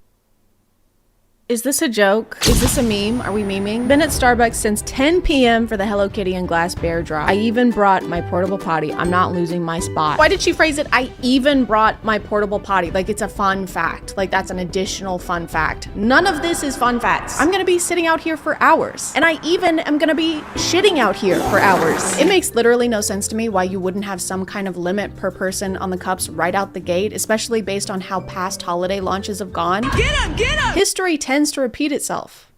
Is this a joke? Is this a meme? Are we memeing? Been at Starbucks since 10 p.m. for the Hello Kitty and glass bear drop. I even brought my portable potty. I'm not losing my spot. Why did she phrase it? I even brought my portable potty. Like it's a fun fact. Like that's an additional fun fact. None of this is fun facts. I'm gonna be sitting out here for hours. And I even am gonna be shitting out here for hours. It makes literally no sense to me why you wouldn't have some kind of limit per person on the cups right out the gate, especially based on how past holiday launches have gone. Get him! Get him! History tends to repeat itself.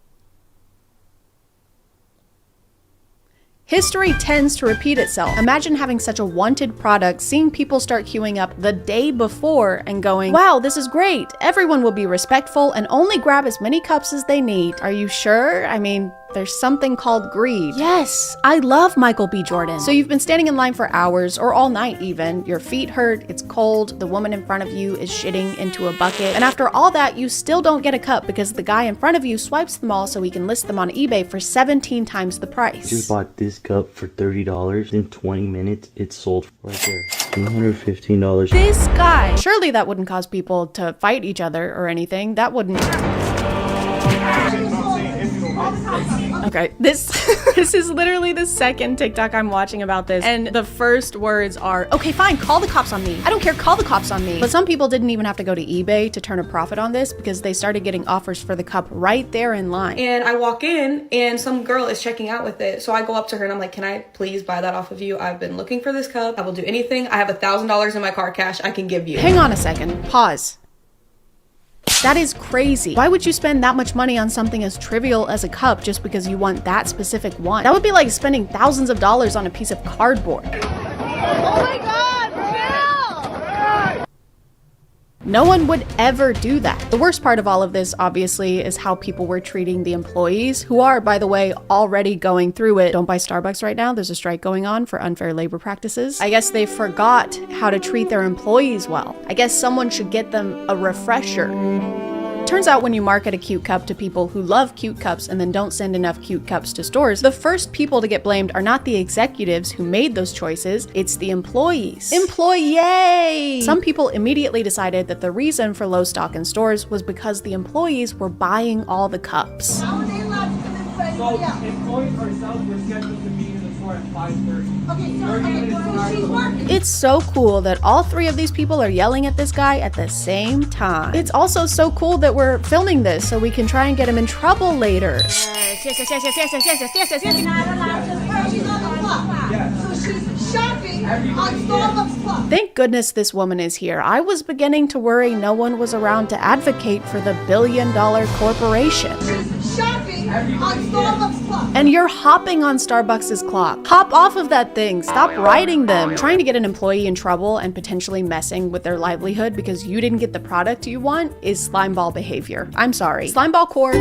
History tends to repeat itself. Imagine having such a wanted product, seeing people start queuing up the day before and going, wow, this is great. Everyone will be respectful and only grab as many cups as they need. Are you sure? I mean, there's something called greed. Yes, I love Michael B. Jordan. So you've been standing in line for hours or all night even. Your feet hurt, it's cold, the woman in front of you is shitting into a bucket. And after all that, you still don't get a cup because the guy in front of you swipes them all so he can list them on eBay for 17 times the price. Just bought this cup for $30. In 20 minutes, it's sold right there. $215. This guy. Surely that wouldn't cause people to fight each other or anything. That wouldn't. Okay, this is literally the second TikTok I'm watching about this, and the first words are, okay, fine, call the cops on me. I don't care, call the cops on me. But some people didn't even have to go to eBay to turn a profit on this because they started getting offers for the cup right there in line. And I walk in and some girl is checking out with it. So I go up to her and I'm like, can I please buy that off of you? I've been looking for this cup. I will do anything. I have $1,000 in my car cash I can give you. Hang on a second, pause. That is crazy. Why would you spend that much money on something as trivial as a cup just because you want that specific one? That would be like spending thousands of dollars on a piece of cardboard. Oh my God, Bill! No one would ever do that. The worst part of all of this, obviously, is how people were treating the employees, who are, by the way, already going through it. Don't buy Starbucks right now. There's a strike going on for unfair labor practices. I guess they forgot how to treat their employees well. I guess someone should get them a refresher. Turns out when you market a cute cup to people who love cute cups and then don't send enough cute cups to stores, the first people to get blamed are not the executives who made those choices, it's the employees. Employees! Some people immediately decided that the reason for low stock in stores was because the employees were buying all the cups. So, employees ourselves were scheduled to be in the store at 5:30. It's so cool that all three of these people are yelling at this guy at the same time. It's also so cool that we're filming this so we can try and get him in trouble later. Thank goodness this woman is here. I was beginning to worry no one was around to advocate for the billion-dollar corporation. Shopping on Starbucks Plus. And you're hopping on Starbucks' clock. Hop off of that thing. Stop riding them. Trying to get an employee in trouble and potentially messing with their livelihood because you didn't get the product you want is slimeball behavior. I'm sorry. Slimeball core.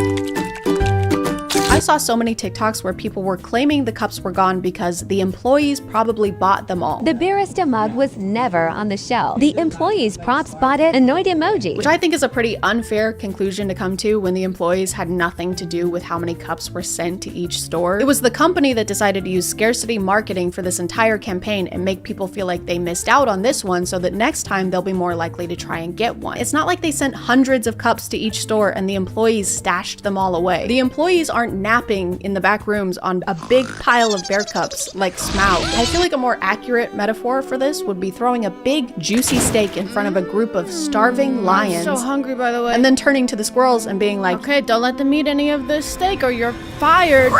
I saw so many TikToks where people were claiming the cups were gone because the employees probably bought them all. The barista mug was never on the shelf. The employees' props bought it, annoyed emoji. Which I think is a pretty unfair conclusion to come to when the employees had nothing to do with how many cups were sent to each store. It was the company that decided to use scarcity marketing for this entire campaign and make people feel like they missed out on this one so that next time they'll be more likely to try and get one. It's not like they sent hundreds of cups to each store and the employees stashed them all away. The employees aren't napping in the back rooms on a big pile of bear cups like Smaug. I feel like a more accurate metaphor for this would be throwing a big juicy steak in front of a group of starving lions. I'm so hungry, by the way. And then turning to the squirrels and being like, okay, don't let them eat any of this steak or you're fired.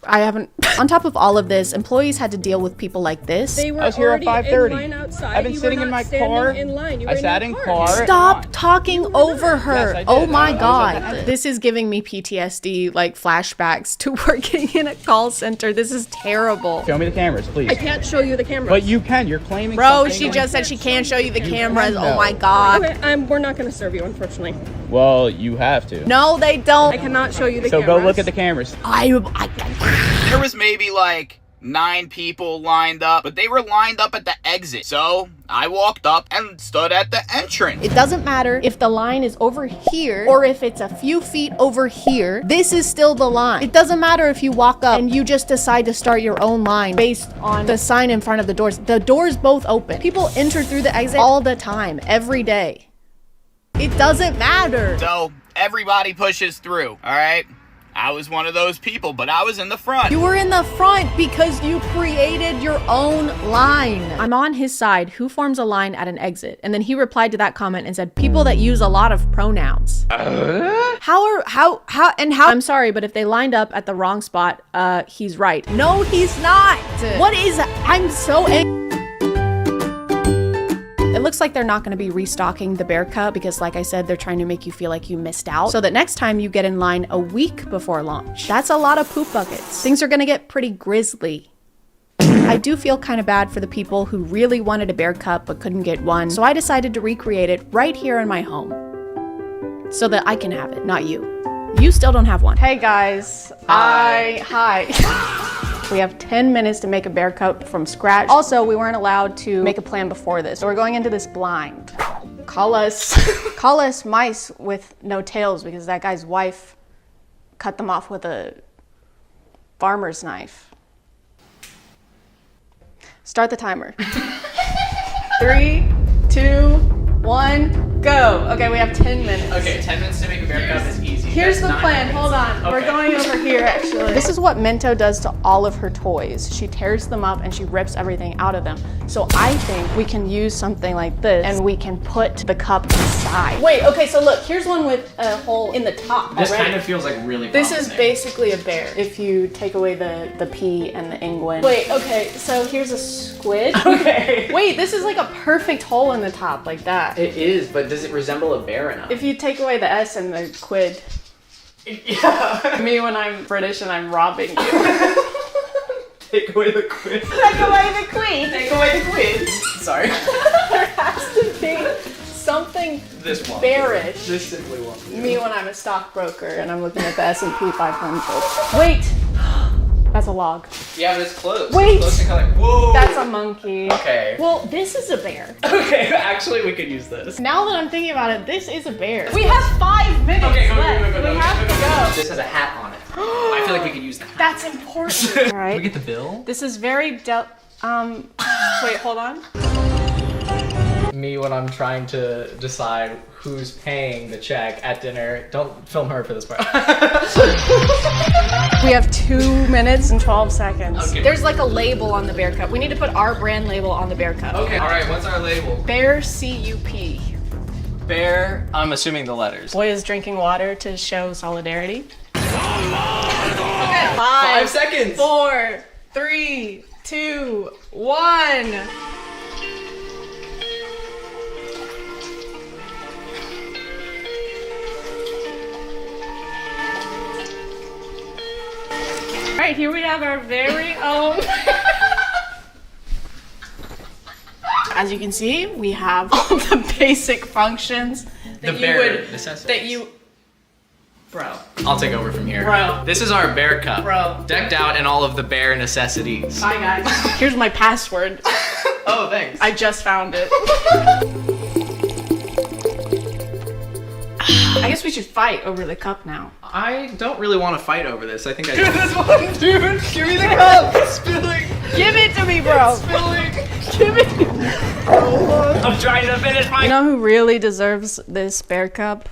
I haven't. On top of all of this, employees had to deal with people like this. I was here at 5:30. I've been sitting in my car. I sat in car. Stop talking over her. Yes, oh my god. This is giving me PTSD, like flashbacks to working in a call center. This is terrible. Show me the cameras, please. I can't show you the cameras. But you can. You're claiming. Bro, she just said she can't show you the cameras. Oh my god. Okay, we're not going to serve you, unfortunately. Well, you have to. No, they don't. I cannot show you the So cameras. go look at the cameras. There was maybe like 9 people lined up, but they were lined up at the exit. So I walked up and stood at the entrance. It doesn't matter if the line is over here or if it's a few feet over here. This is still the line. It doesn't matter if you walk up and you just decide to start your own line based on the sign in front of the doors. The doors both open. People enter through the exit all the time, every day. It doesn't matter. So everybody pushes through, all right? I was one of those people, but I was in the front. You were in the front because you created your own line. I'm on his side. Who forms a line at an exit? And then he replied to that comment and said, people that use a lot of pronouns. How? I'm sorry, but if they lined up at the wrong spot, he's right. No, he's not. What is, I'm so angry. It looks like they're not going to be restocking the bear cup because, like I said, they're trying to make you feel like you missed out so that next time you get in line a week before launch. That's a lot of poop buckets. Things are going to get pretty grisly. I do feel kind of bad for the people who really wanted a bear cup but couldn't get one, so I decided to recreate it right here in my home so that I can have it, not you. You still don't have one. Hey guys. Hi. We have 10 minutes to make a bear cup from scratch. Also, we weren't allowed to make a plan before this, so we're going into this blind. Call us mice with no tails because that guy's wife cut them off with a farmer's knife. Start the timer. 3, 2, 1, go. Okay, we have 10 minutes. Okay, 10 minutes to make a bear cup is easy. Here's the plan. Hold on. We're going over here, actually. This is what Minto does to all of her toys. She tears them up and she rips everything out of them. So I think we can use something like this and we can put the cup inside. Wait, okay, so look, here's one with a hole in the top. This kind of feels like really This promising. is basically a bear if you take away the P and the inguin. Wait, okay, so here's a squid. Okay. Wait, this is like a perfect hole in the top, like that. It is, but does it resemble a bear enough? If you take away the S and the quid. Yeah. Me when I'm British and I'm robbing you. Take away the quid. Take away the quid. Take away the quid. Sorry. There has to be something This one. bearish. This simply won't. Me when I'm a stockbroker and I'm looking at the S&P 500. Wait. That's a log. Yeah, but it's close. Wait. It's close to kind of like, whoa. That's a monkey. Okay. Well, this is a bear. Okay, actually we could use this. Now that I'm thinking about it, this is a bear. We have 5 minutes left. We have to go. This has a hat on it. I feel like we could use that. That's important. All right. Can we get the bill? This is very wait, hold on. Me when I'm trying to decide who's paying the check at dinner. Don't film her for this part. We have 2 minutes and 12 seconds. Okay. There's like a label on the bear cup. We need to put our brand label on the bear cup. Okay, alright, what's our label? Bear CUP. Bear, I'm assuming the letters. Boy is drinking water to show solidarity. Okay. 5 seconds. 4, 3, 2, 1. Alright, here we have our very own. As you can see, we have all the basic functions that Bro. I'll take over from here. Bro. This is our bear cup. Bro. Decked out in all of the bear necessities. Hi guys. Here's my password. Oh, thanks. I just found it. I guess we should fight over the cup now. I don't really want to fight over this. I think I Give this one, dude. Give me the cup. It's spilling. Give it to me, bro. It's spilling. Give it. I'm trying to finish my. You know who really deserves this bear cup?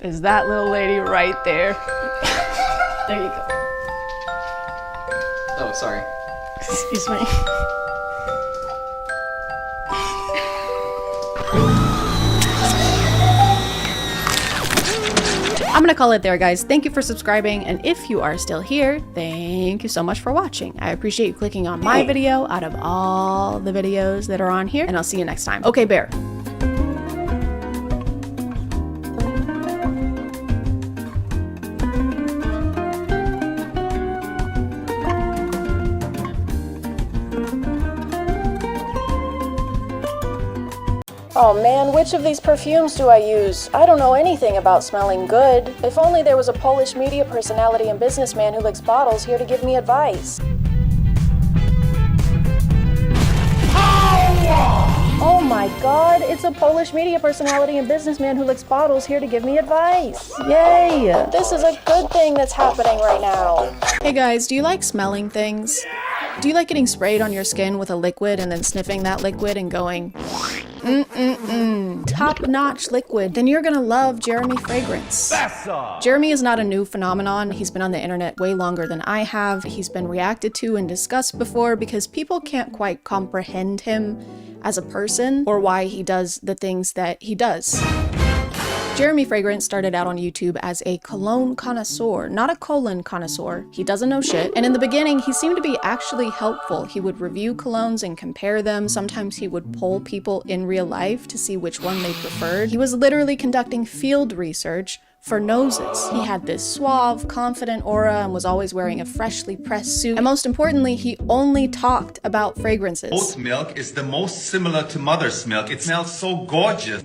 Is that little lady right there. There you go. Oh, sorry. Excuse me. I'm gonna call it there, guys. Thank you for subscribing, and if you are still here, thank you so much for watching. I appreciate you clicking on my video out of all the videos that are on here, and I'll see you next time. Okay, bear. Oh man, which of these perfumes do I use? I don't know anything about smelling good. If only there was a Polish media personality and businessman who licks bottles here to give me advice. Oh my god, it's a Polish media personality and businessman who licks bottles here to give me advice. Yay! This is a good thing that's happening right now. Hey guys, do you like smelling things? Do you like getting sprayed on your skin with a liquid and then sniffing that liquid and going, top-notch liquid? Then you're gonna love Jeremy Fragrance. Jeremy is not a new phenomenon. He's been on the internet way longer than I have. He's been reacted to and discussed before because people can't quite comprehend him as a person or why he does the things that he does. Jeremy Fragrance started out on YouTube as a cologne connoisseur, not a colon connoisseur. He doesn't know shit. And in the beginning, he seemed to be actually helpful. He would review colognes and compare them. Sometimes he would poll people in real life to see which one they preferred. He was literally conducting field research for noses. He had this suave, confident aura and was always wearing a freshly pressed suit. And most importantly, he only talked about fragrances. Oat milk is the most similar to mother's milk. It smells so gorgeous.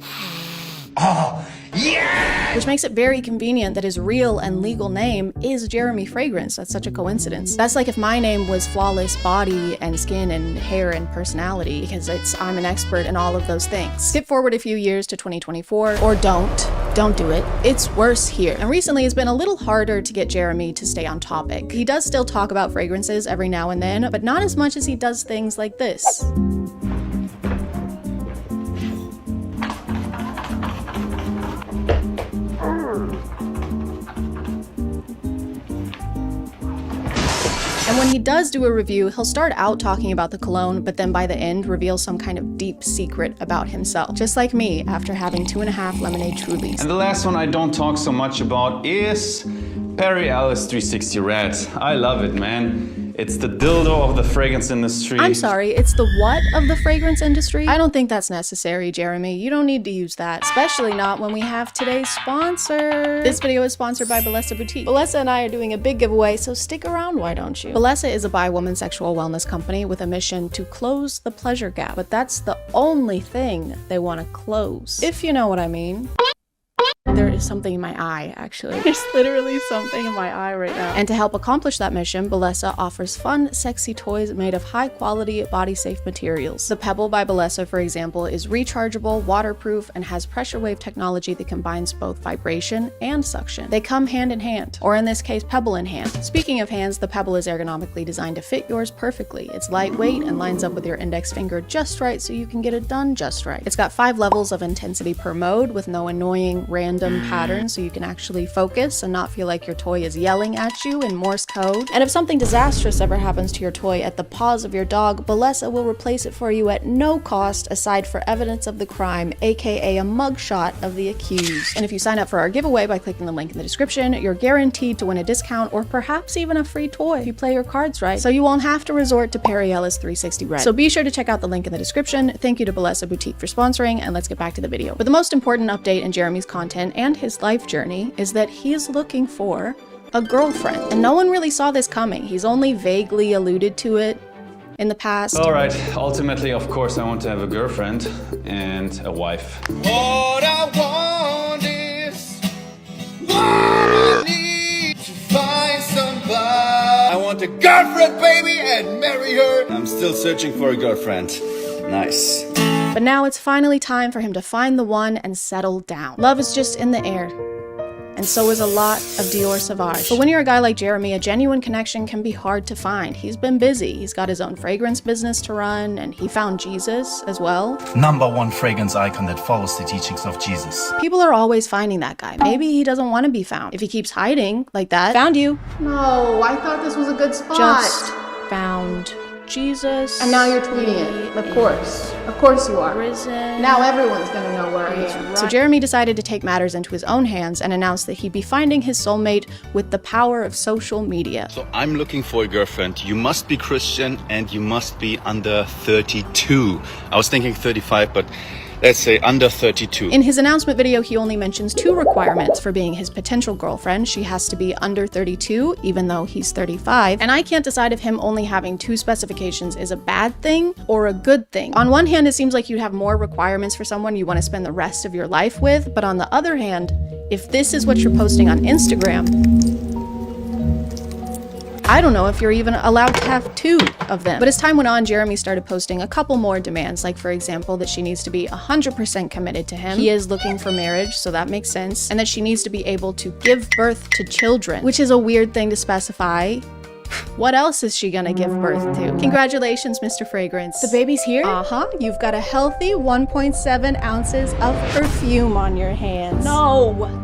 Oh, yeah! Which makes it very convenient that his real and legal name is Jeremy Fragrance. That's such a coincidence. That's like if my name was Flawless Body and Skin and Hair and Personality, because I'm an expert in all of those things. Skip forward a few years to 2024, or don't do it. It's worse here. And recently it's been a little harder to get Jeremy to stay on topic. He does still talk about fragrances every now and then, but not as much as he does things like this. And when he does do a review, he'll start out talking about the cologne, but then by the end reveal some kind of deep secret about himself. Just like me after having 2.5 lemonade Trulies. And the last one I don't talk so much about is Perry Ellis 360 Red. I love it, man. It's the dildo of the fragrance industry. I'm sorry, it's the what of the fragrance industry? I don't think that's necessary, Jeremy. You don't need to use that, especially not when we have today's sponsor. This video is sponsored by Bellesa Boutique. Bellesa and I are doing a big giveaway, so stick around, why don't you? Bellesa is a bi-woman sexual wellness company with a mission to close the pleasure gap, but that's the only thing they want to close, if you know what I mean. There is something in my eye, actually. There's literally something in my eye right now. And to help accomplish that mission, Bellesa offers fun, sexy toys made of high-quality, body-safe materials. The Pebble by Bellesa, for example, is rechargeable, waterproof, and has pressure wave technology that combines both vibration and suction. They come hand in hand, or in this case, Pebble in hand. Speaking of hands, the Pebble is ergonomically designed to fit yours perfectly. It's lightweight and lines up with your index finger just right so you can get it done just right. It's got 5 levels of intensity per mode with no annoying random pattern, so you can actually focus and not feel like your toy is yelling at you in Morse code. And if something disastrous ever happens to your toy at the paws of your dog, Bellesa will replace it for you at no cost aside for evidence of the crime, aka a mugshot of the accused. And if you sign up for our giveaway by clicking the link in the description, you're guaranteed to win a discount or perhaps even a free toy if you play your cards right, so you won't have to resort to Perry Ellis 360 Red. So be sure to check out the link in the description. Thank you to Bellesa Boutique for sponsoring, and let's get back to the video. But the most important update in Jeremy's content and his life journey is that he is looking for a girlfriend. And no one really saw this coming. He's only vaguely alluded to it in the past. All right, ultimately, of course, I want to have a girlfriend and a wife. What I want is what I need to find somebody. I want a girlfriend, baby, and marry her. I'm still searching for a girlfriend. Nice. But now it's finally time for him to find the one and settle down. Love is just in the air. And so is a lot of Dior Sauvage. But when you're a guy like Jeremy, a genuine connection can be hard to find. He's been busy. He's got his own fragrance business to run, and he found Jesus as well. #1 fragrance icon that follows the teachings of Jesus. People are always finding that guy. Maybe he doesn't want to be found. If he keeps hiding like that, found you. No, I thought this was a good spot. Just found Jesus. And now you're tweeting it. Of course. Of course you are. Prison. Now everyone's gonna know where I am. So Jeremy decided to take matters into his own hands and announced that he'd be finding his soulmate with the power of social media. So I'm looking for a girlfriend. You must be Christian and you must be under 32. I was thinking 35, but let's say under 32. In his announcement video, he only mentions 2 requirements for being his potential girlfriend. She has to be under 32, even though he's 35. And I can't decide if him only having 2 specifications is a bad thing or a good thing. On one hand, it seems like you'd have more requirements for someone you want to spend the rest of your life with. But on the other hand, if this is what you're posting on Instagram, I don't know if you're even allowed to have 2 of them. But as time went on, Jeremy started posting a couple more demands, like for example, that she needs to be 100% committed to him. He is looking for marriage, so that makes sense. And that she needs to be able to give birth to children, which is a weird thing to specify. What else is she gonna give birth to? Congratulations, Mr. Fragrance. The baby's here? Uh-huh. You've got a healthy 1.7 ounces of perfume on your hands. No!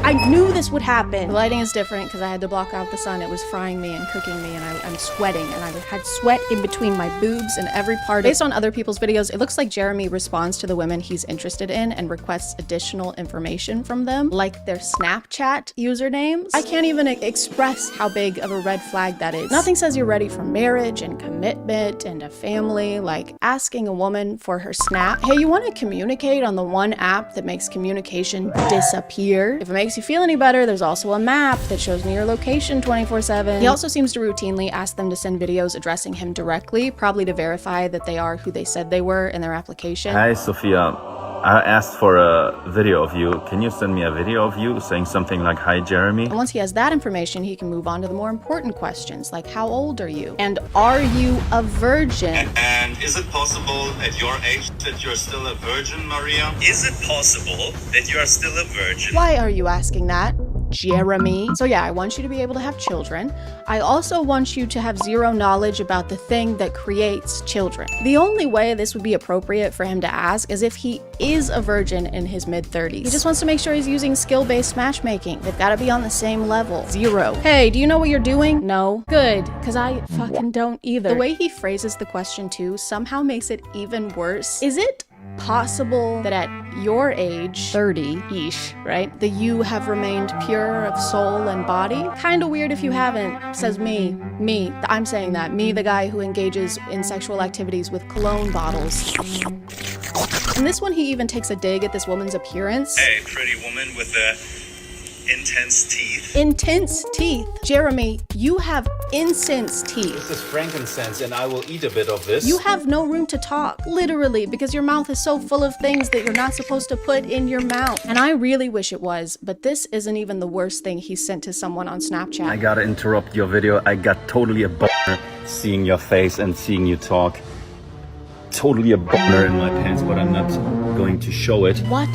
I knew this would happen. The lighting is different because I had to block out the sun. It was frying me and cooking me, and I'm sweating, and I had sweat in between my boobs and every part. Based on other people's videos, it looks like Jeremy responds to the women he's interested in and requests additional information from them, like their Snapchat usernames. I can't even express how big of a red flag that is. Nothing says you're ready for marriage and commitment and a family like asking a woman for her snap. Hey, you want to communicate on the one app that makes communication disappear? If it makes you feel any better, there's also a map that shows me your location 24/7. He also seems to routinely ask them to send videos addressing him directly, probably to verify that they are who they said they were in their application. Hi, Sophia. I asked for a video of you. Can you send me a video of you saying something like, "Hi, Jeremy"? And once he has that information, he can move on to the more important questions, like how old are you? And are you a virgin? And is it possible at your age that you're still a virgin, Maria? Is it possible that you are still a virgin? Why are you asking that, Jeremy? So yeah, I want you to be able to have children. I also want you to have 0 knowledge about the thing that creates children. The only way this would be appropriate for him to ask is if he is a virgin in his mid-30s. He just wants to make sure he's using skill-based matchmaking. They've got to be on the same level. 0. Hey, do you know what you're doing? No. Good, because I fucking don't either. The way he phrases the question too somehow makes it even worse. Is it possible that at your age, 30-ish, right, that you have remained pure of soul and body? Kinda weird if you haven't, says me, I'm saying that, me, the guy who engages in sexual activities with cologne bottles. In this one, he even takes a dig at this woman's appearance. Hey, pretty woman with the intense teeth. Intense teeth. Jeremy, you have incense teeth. This is frankincense, and I will eat a bit of this. You have no room to talk, literally, because your mouth is so full of things that you're not supposed to put in your mouth. And I really wish it was, but this isn't even the worst thing he sent to someone on Snapchat. I gotta interrupt your video. I got totally a boner seeing your face and seeing you talk. Totally a boner in my pants, but I'm not going to show it. What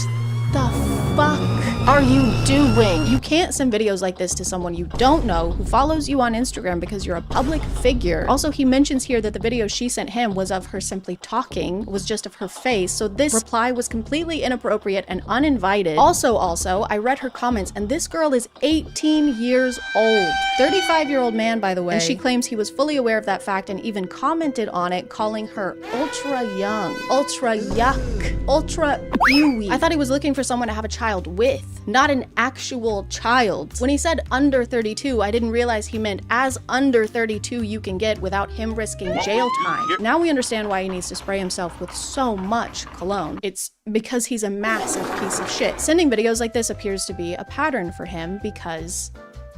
the fuck are you doing? You can't send videos like this to someone you don't know who follows you on Instagram because you're a public figure. Also, he mentions here that the video she sent him was of her simply talking, was just of her face, so this reply was completely inappropriate and uninvited. Also, I read her comments, and this girl is 18 years old. 35-year-old man, by the way. And she claims he was fully aware of that fact and even commented on it, calling her ultra young, ultra yuck, ultra ewy. I thought he was looking for someone to have a child with, not an actual child. When he said under 32, I didn't realize he meant as under 32 you can get without him risking jail time. Now we understand why he needs to spray himself with so much cologne. It's because he's a massive piece of shit. Sending videos like this appears to be a pattern for him because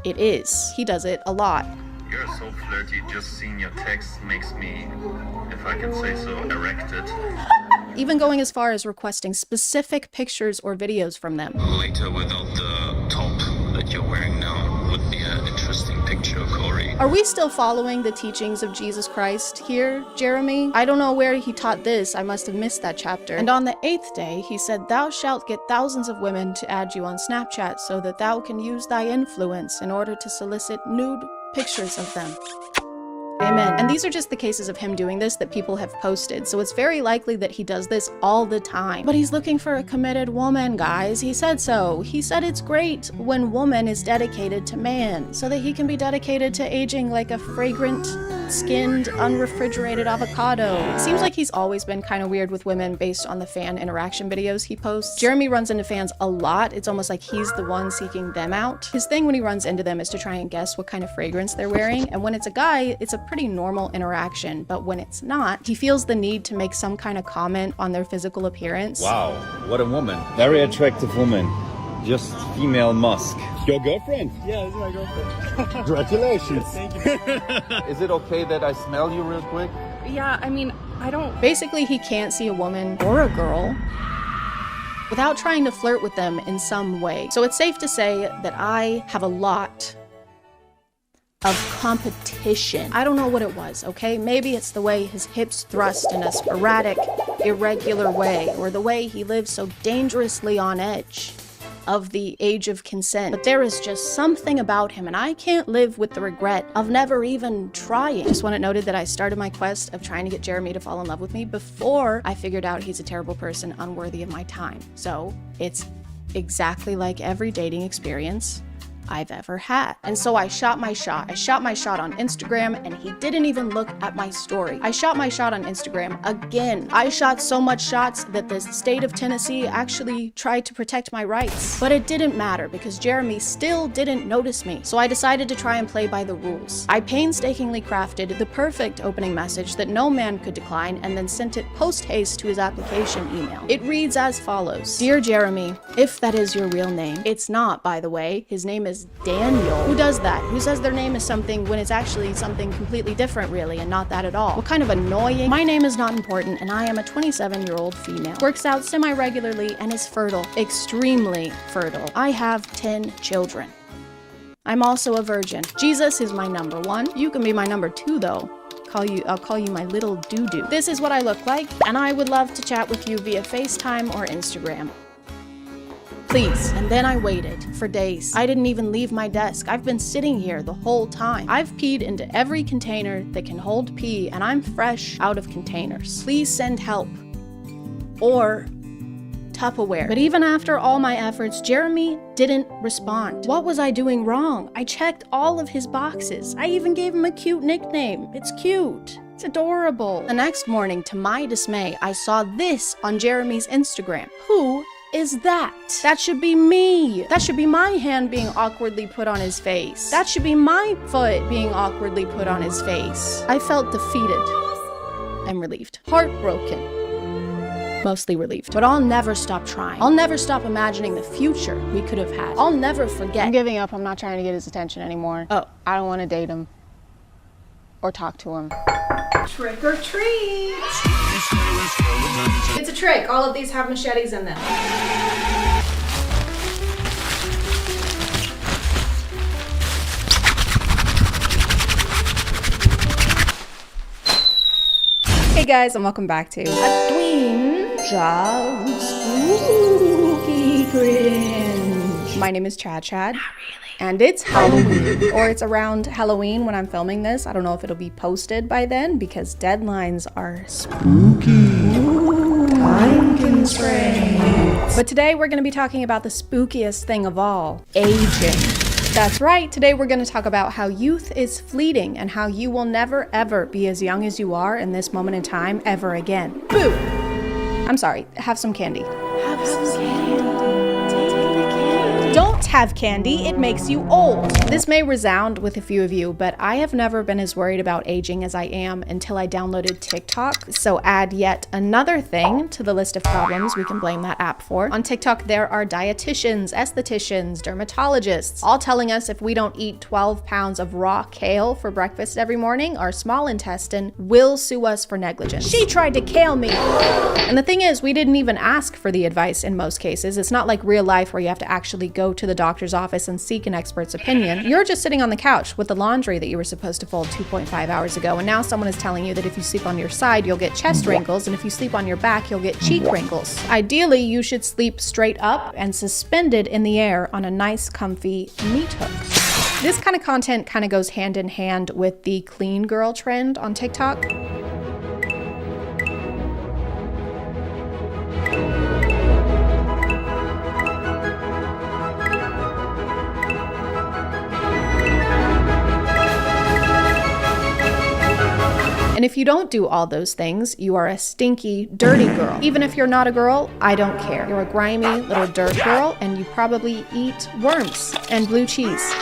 it is. He does it a lot. You're so flirty, just seeing your text makes me, if I can say so, erected. Even going as far as requesting specific pictures or videos from them. Later, without the top that you're wearing now, would be an interesting picture, Corey. Are we still following the teachings of Jesus Christ here, Jeremy? I don't know where he taught this. I must have missed that chapter. And on the 8th day, he said, "Thou shalt get thousands of women to add you on Snapchat so that thou can use thy influence in order to solicit nude pictures of them." Amen. And these are just the cases of him doing this that people have posted, so it's very likely that he does this all the time. But he's looking for a committed woman, guys. He said so. He said it's great when woman is dedicated to man, so that he can be dedicated to aging like a fragrant, skinned, unrefrigerated avocado. It seems like he's always been kind of weird with women based on the fan interaction videos he posts. Jeremy runs into fans a lot. It's almost like he's the one seeking them out. His thing when he runs into them is to try and guess what kind of fragrance they're wearing, and when it's a guy, it's a pretty normal interaction, but when it's not, he feels the need to make some kind of comment on their physical appearance. Wow, what a woman. Very attractive woman. Just female Musk. Your girlfriend? Yeah, this is my girlfriend. Congratulations. Thank you. Is it okay that I smell you real quick? Yeah, I mean, I don't... Basically, he can't see a woman or a girl without trying to flirt with them in some way. So it's safe to say that I have a lot of competition. I don't know what it was, okay? Maybe it's the way his hips thrust in a sporadic, irregular way, or the way he lives so dangerously on edge of the age of consent. But there is just something about him, and I can't live with the regret of never even trying. Just want it noted that I started my quest of trying to get Jeremy to fall in love with me before I figured out he's a terrible person, unworthy of my time. So it's exactly like every dating experience I've ever had. And so I shot my shot. I shot my shot on Instagram, and he didn't even look at my story. I shot my shot on Instagram again. I shot so much shots that the state of Tennessee actually tried to protect my rights. But it didn't matter because Jeremy still didn't notice me. So I decided to try and play by the rules. I painstakingly crafted the perfect opening message that no man could decline, and then sent it post-haste to his application email. It reads as follows: "Dear Jeremy," if that is your real name. It's not, by the way. His name is Daniel. Who does that? Who says their name is something when it's actually something completely different, really, and not that at all? What kind of annoying? My name is not important, and I am a 27-year-old female. Works out semi-regularly and is fertile. Extremely fertile. I have 10 children. I'm also a virgin. Jesus is my number 1. You can be my number 2, though. I'll call you my little doo-doo. This is what I look like, and I would love to chat with you via FaceTime or Instagram. Please. And then I waited for days. I didn't even leave my desk. I've been sitting here the whole time. I've peed into every container that can hold pee, and I'm fresh out of containers. Please send help. Or Tupperware. But even after all my efforts, Jeremy didn't respond. What was I doing wrong? I checked all of his boxes. I even gave him a cute nickname. It's cute. It's adorable. The next morning, to my dismay, I saw this on Jeremy's Instagram. Who is that? That should be me. That should be my hand being awkwardly put on his face. That should be my foot being awkwardly put on his face. I felt defeated and relieved. Heartbroken. Mostly relieved. But I'll never stop trying. I'll never stop imagining the future we could have had. I'll never forget. I'm giving up. I'm not trying to get his attention anymore. Oh, I don't want to date him or talk to him. Trick or treat! It's a trick. All of these have machetes in them. Hey guys, and welcome back to A Tween Job Spooky Cringe. My name is ChadChad. And it's Halloween, or it's around Halloween when I'm filming this. I don't know if it'll be posted by then because deadlines are spooky. Time constraints. But today we're going to be talking about the spookiest thing of all, aging. That's right, today we're going to talk about how youth is fleeting and how you will never ever be as young as you are in this moment in time ever again. Boo! I'm sorry, have some candy. Have some candy. Take the candy. Don't have candy, it makes you old. This may resound with a few of you, but I have never been as worried about aging as I am until I downloaded TikTok. So add yet another thing to the list of problems we can blame that app for. On TikTok, there are dietitians, estheticians, dermatologists, all telling us if we don't eat 12 pounds of raw kale for breakfast every morning, our small intestine will sue us for negligence. She tried to kale me. And the thing is, we didn't even ask for the advice in most cases. It's not like real life where you have to actually go to the doctor's office and seek an expert's opinion. You're just sitting on the couch with the laundry that you were supposed to fold 2.5 hours ago, and now someone is telling you that if you sleep on your side, you'll get chest wrinkles, and if you sleep on your back, you'll get cheek wrinkles. Ideally, you should sleep straight up and suspended in the air on a nice, comfy meat hook. This kind of content kind of goes hand in hand with the clean girl trend on TikTok. And if you don't do all those things, you are a stinky, dirty girl. Even if you're not a girl, I don't care. You're a grimy little dirt girl, and you probably eat worms and blue cheese.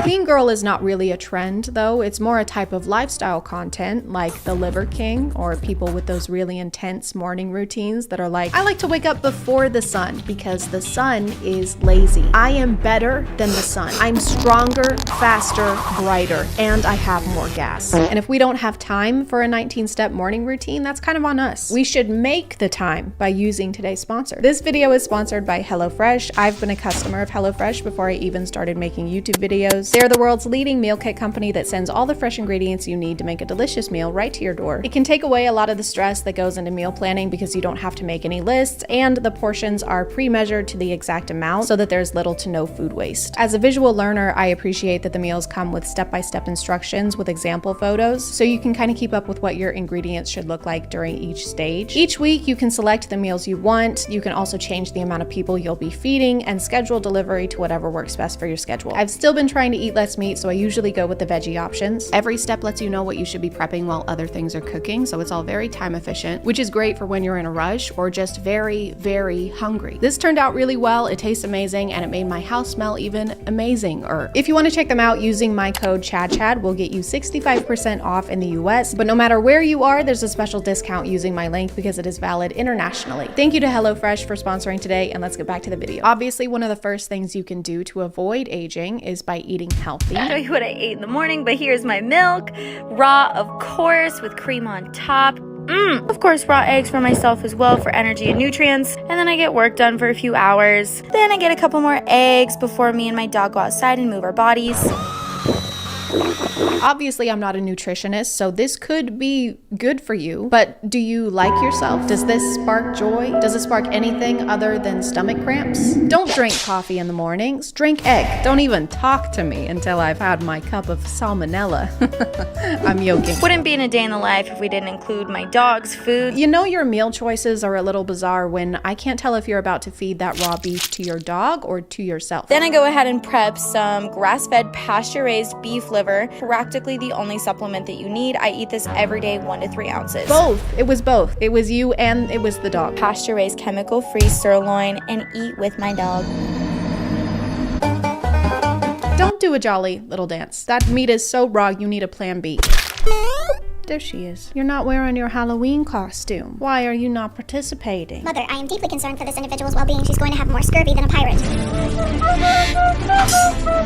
Clean girl is not really a trend, though. It's more a type of lifestyle content, like the Liver King, or people with those really intense morning routines that are like, I like to wake up before the sun because the sun is lazy. I am better than the sun. I'm stronger, faster, brighter, and I have more gas. And if we don't have time for a 19-step morning routine, that's kind of on us. We should make the time by using today's sponsor. This video is sponsored by HelloFresh. I've been a customer of HelloFresh before I even started making YouTube videos. They're the world's leading meal kit company that sends all the fresh ingredients you need to make a delicious meal right to your door. It can take away a lot of the stress that goes into meal planning because you don't have to make any lists, and the portions are pre-measured to the exact amount so that there's little to no food waste. As a visual learner, I appreciate that the meals come with step-by-step instructions with example photos, so you can kind of keep up with what your ingredients should look like during each stage. Each week, you can select the meals you want. You can also change the amount of people you'll be feeding and schedule delivery to whatever works best for your schedule. I've still been trying to eat less meat, so I usually go with the veggie options. Every step lets you know what you should be prepping while other things are cooking, so it's all very time efficient, which is great for when you're in a rush or just very, very hungry. This turned out really well. It tastes amazing, and it made my house smell even amazinger. If you want to check them out, using my code ChadChad will get you 65% off in the US, but no matter where you are, there's a special discount using my link because it is valid internationally. Thank you to HelloFresh for sponsoring today, and let's get back to the video. Obviously, one of the first things you can do to avoid aging is by eating healthy. I'll show you what I ate in the morning, but here's my milk. Raw, of course, with cream on top. Of course, raw eggs for myself as well for energy and nutrients. And then I get work done for a few hours. Then I get a couple more eggs before me and my dog go outside and move our bodies. Obviously, I'm not a nutritionist, so this could be good for you, but do you like yourself? Does this spark joy? Does it spark anything other than stomach cramps? Don't drink coffee in the mornings, drink egg. Don't even talk to me until I've had my cup of salmonella. I'm joking. Wouldn't be in a day in the life if we didn't include my dog's food. You know your meal choices are a little bizarre when I can't tell if you're about to feed that raw beef to your dog or to yourself. Then I go ahead and prep some grass-fed pasture-raised beef liver, practically the only supplement that you need. I eat this every day, 1 to 3 ounces. Both. It was both. It was you and it was the dog. Pasture-raised, chemical-free sirloin, and eat with my dog. Don't do a jolly little dance. That meat is so raw, you need a plan B. There she is. You're not wearing your Halloween costume. Why are you not participating? Mother, I am deeply concerned for this individual's well-being. She's going to have more scurvy than a pirate.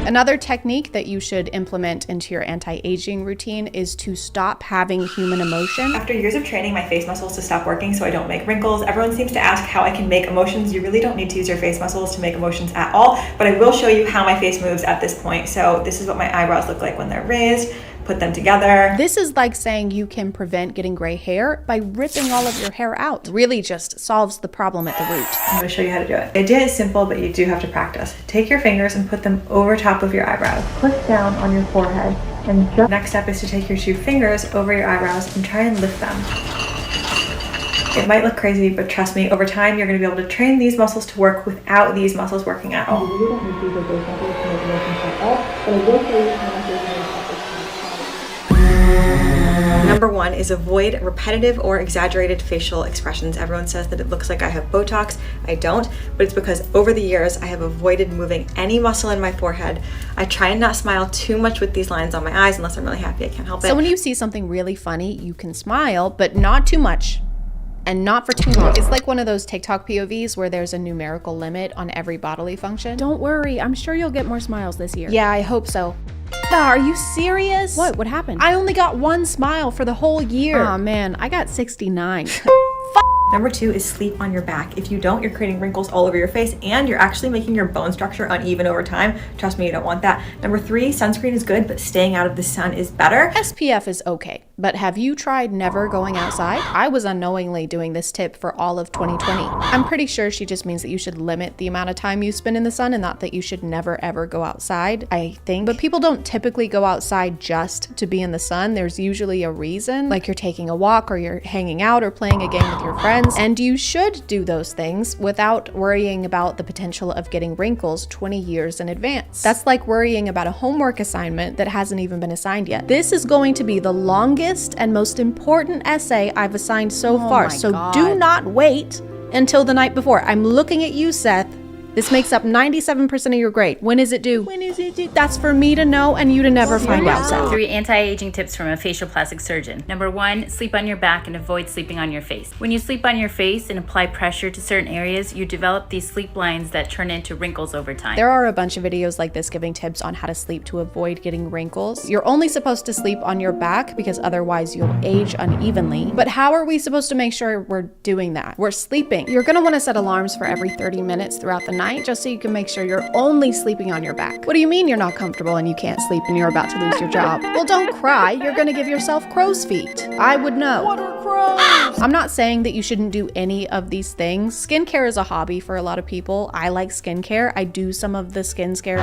Another technique that you should implement into your anti-aging routine is to stop having human emotion. After years of training my face muscles to stop working so I don't make wrinkles, everyone seems to ask how I can make emotions. You really don't need to use your face muscles to make emotions at all, but I will show you how my face moves at this point. So this is what my eyebrows look like when they're raised. Put them together. This is like saying you can prevent getting gray hair by ripping all of your hair out. Really just solves the problem at the root. I'm going to show you how to do it. The idea is simple, but you do have to practice. Take your fingers and put them over top of your eyebrows. Push down on your forehead. And just next step is to take your 2 fingers over your eyebrows and try and lift them. It might look crazy, but trust me, over time you're going to be able to train these muscles to work without these muscles working at all. You really don't need to use your face muscles to make emotions at all, but I will show you how to Number 1 is avoid repetitive or exaggerated facial expressions. Everyone says that it looks like I have Botox. I don't, but it's because over the years I have avoided moving any muscle in my forehead. I try and not smile too much with these lines on my eyes unless I'm really happy. I can't help it. So when you see something really funny, you can smile, but not too much. And not for too long. It's like one of those TikTok POVs where there's a numerical limit on every bodily function. Don't worry, I'm sure you'll get more smiles this year. Yeah, I hope so. Are you serious? What happened? I only got 1 smile for the whole year. Oh man, I got 69. Number 2 is sleep on your back. If you don't, you're creating wrinkles all over your face and you're actually making your bone structure uneven over time. Trust me, you don't want that. Number 3, sunscreen is good, but staying out of the sun is better. SPF is okay, but have you tried never going outside? I was unknowingly doing this tip for all of 2020. I'm pretty sure she just means that you should limit the amount of time you spend in the sun and not that you should never ever go outside, I think. But people don't typically go outside just to be in the sun. There's usually a reason, like you're taking a walk or you're hanging out or playing a game with your friends. And you should do those things without worrying about the potential of getting wrinkles 20 years in advance. That's like worrying about a homework assignment that hasn't even been assigned yet. This is going to be the longest and most important essay I've assigned so far, so do not wait until the night before. I'm looking at you, Seth. This makes up 97% of your grade. When is it due? When is it due? That's for me to know and you to never find out, Seth. 3 anti-aging tips from a facial plastic surgeon. Number 1, sleep on your back and avoid sleeping on your face. When you sleep on your face and apply pressure to certain areas, you develop these sleep lines that turn into wrinkles over time. There are a bunch of videos like this giving tips on how to sleep to avoid getting wrinkles. You're only supposed to sleep on your back because otherwise you'll age unevenly. But how are we supposed to make sure we're doing that? We're sleeping. You're gonna wanna set alarms for every 30 minutes throughout the night just so you can make sure you're only sleeping on your back. What do you mean you're not comfortable and you can't sleep and you're about to lose your job? Well, don't cry. You're gonna give yourself crow's feet. I would know. What are crows? I'm not saying that you shouldn't do any of these things. Skincare is a hobby for a lot of people. I like skincare. I do some of the skincare.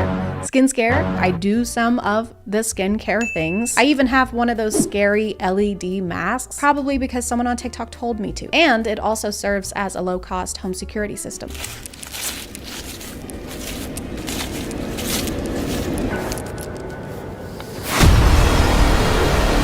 I do some of the skincare things. I even have one of those scary LED masks, probably because someone on TikTok told me to. And it also serves as a low-cost home security system.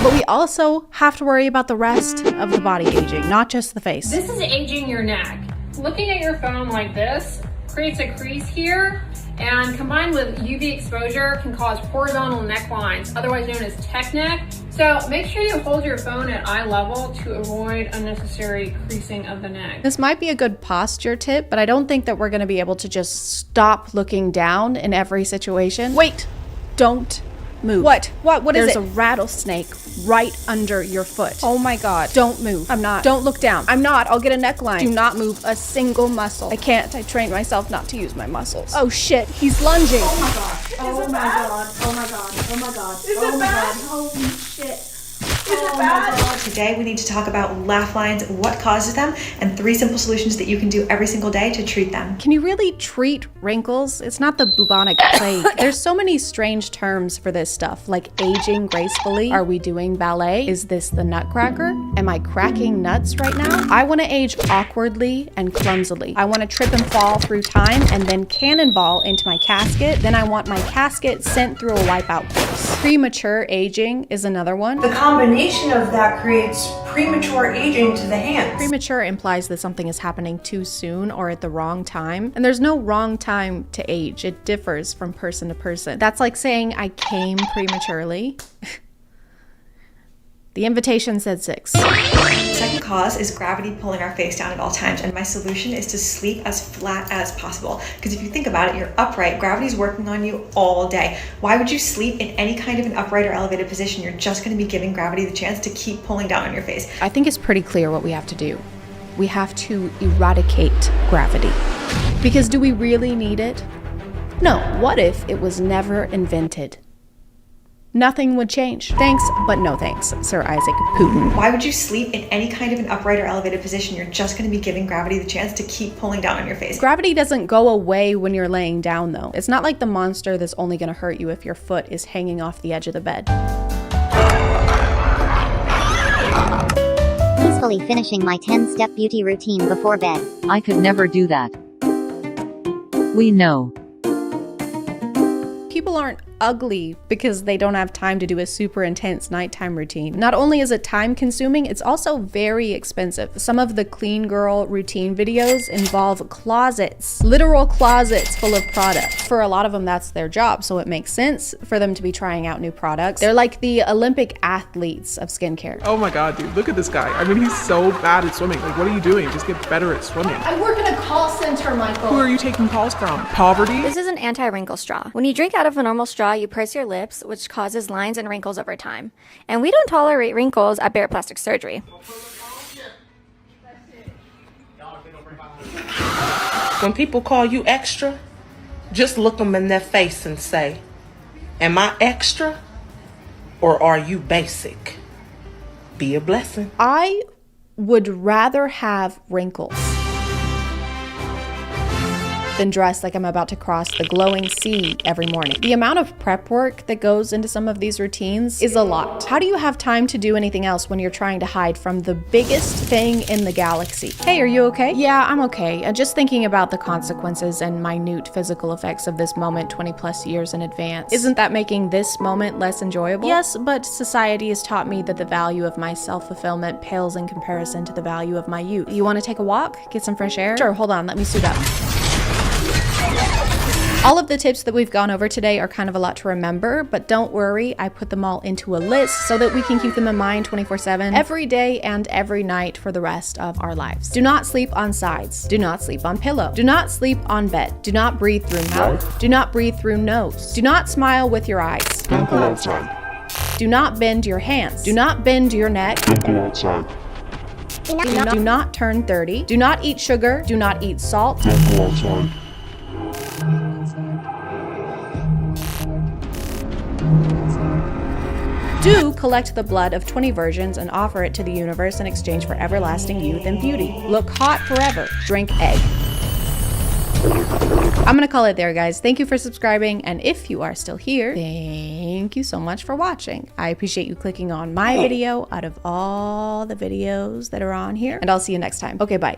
But we also have to worry about the rest of the body aging, not just the face. This is aging your neck. Looking at your phone like this creates a crease here, and combined with UV exposure can cause horizontal necklines, otherwise known as tech neck. So make sure you hold your phone at eye level to avoid unnecessary creasing of the neck. This might be a good posture tip, but I don't think that we're gonna be able to just stop looking down in every situation. Wait, don't move. What is it? There's a rattlesnake right under your foot. Oh my God. Don't move. I'm not. Don't look down. I'm not. I'll get a neckline. Do not move a single muscle. I can't. I trained myself not to use my muscles. Oh shit. He's lunging. Oh my gosh. Oh my God. Oh my God. Oh my God. Is it bad? Holy shit. Is it bad? Today we need to talk about laugh lines, what causes them, and 3 simple solutions that you can do every single day to treat them. Can you really treat wrinkles? It's not the bubonic plague. There's so many strange terms for this stuff, like aging gracefully. Are we doing ballet? Is this the nutcracker? Am I cracking nuts right now? I want to age awkwardly and clumsily. I want to trip and fall through time and then cannonball into my casket. Then I want my casket sent through a wipeout course. Premature aging is another one. The combination of that creates premature aging to the hands. Premature implies that something is happening too soon or at the wrong time. And there's no wrong time to age. It differs from person to person. That's like saying I came prematurely. The invitation said 6. Second cause is gravity pulling our face down at all times, and my solution is to sleep as flat as possible. Because if you think about it, you're upright, gravity's working on you all day. Why would you sleep in any kind of an upright or elevated position? You're just going to be giving gravity the chance to keep pulling down on your face. I think it's pretty clear what we have to do. We have to eradicate gravity. Because do we really need it? No, what if it was never invented? Nothing would change. Thanks, but no thanks, Sir Isaac Putin. Why would you sleep in any kind of an upright or elevated position? You're just going to be giving gravity the chance to keep pulling down on your face. Gravity doesn't go away when you're laying down, though. It's not like the monster that's only going to hurt you if your foot is hanging off the edge of the bed. Peacefully finishing my 10-step beauty routine before bed. I could never do that. We know. People aren't ugly because they don't have time to do a super intense nighttime routine. Not only is it time consuming, it's also very expensive. Some of the clean girl routine videos involve closets, literal closets full of products. For a lot of them, that's their job, so it makes sense for them to be trying out new products. They're like the Olympic athletes of skincare. Oh my god, dude, look at this guy. I mean, he's so bad at swimming. Like, what are you doing? Just get better at swimming. I work in a call center, Michael. Who are you taking calls from? Poverty? This is an anti-wrinkle straw. When you drink out of a normal straw, you purse your lips, which causes lines and wrinkles over time. And we don't tolerate wrinkles at Bear Plastic Surgery. When people call you extra, just look them in their face and say, am I extra or are you basic? Be a blessing. I would rather have wrinkles than dress like I'm about to cross the glowing sea every morning. The amount of prep work that goes into some of these routines is a lot. How do you have time to do anything else when you're trying to hide from the biggest thing in the galaxy? Hey, are you okay? Yeah, I'm okay. Just thinking about the consequences and minute physical effects of this moment 20 plus years in advance. Isn't that making this moment less enjoyable? Yes, but society has taught me that the value of my self-fulfillment pales in comparison to the value of my youth. You want to take a walk? Get some fresh air? Sure, hold on, let me suit up. All of the tips that we've gone over today are kind of a lot to remember, but don't worry, I put them all into a list so that we can keep them in mind 24/7, every day and every night for the rest of our lives. Do not sleep on sides. Do not sleep on pillow. Do not sleep on bed. Do not breathe through mouth. Do not breathe through nose. Do not smile with your eyes. Don't go outside. Do not bend your hands. Do not bend your neck. Don't go outside. Do not turn 30. Do not eat sugar. Do not eat salt. Don't go outside. Do collect the blood of 20 virgins and offer it to the universe in exchange for everlasting youth and beauty. Look hot forever. Drink egg. I'm gonna call it there, guys. Thank you for subscribing, and if you are still here, thank you so much for watching. I appreciate you clicking on my video out of all the videos that are on here, and I'll see you next time. Okay, bye.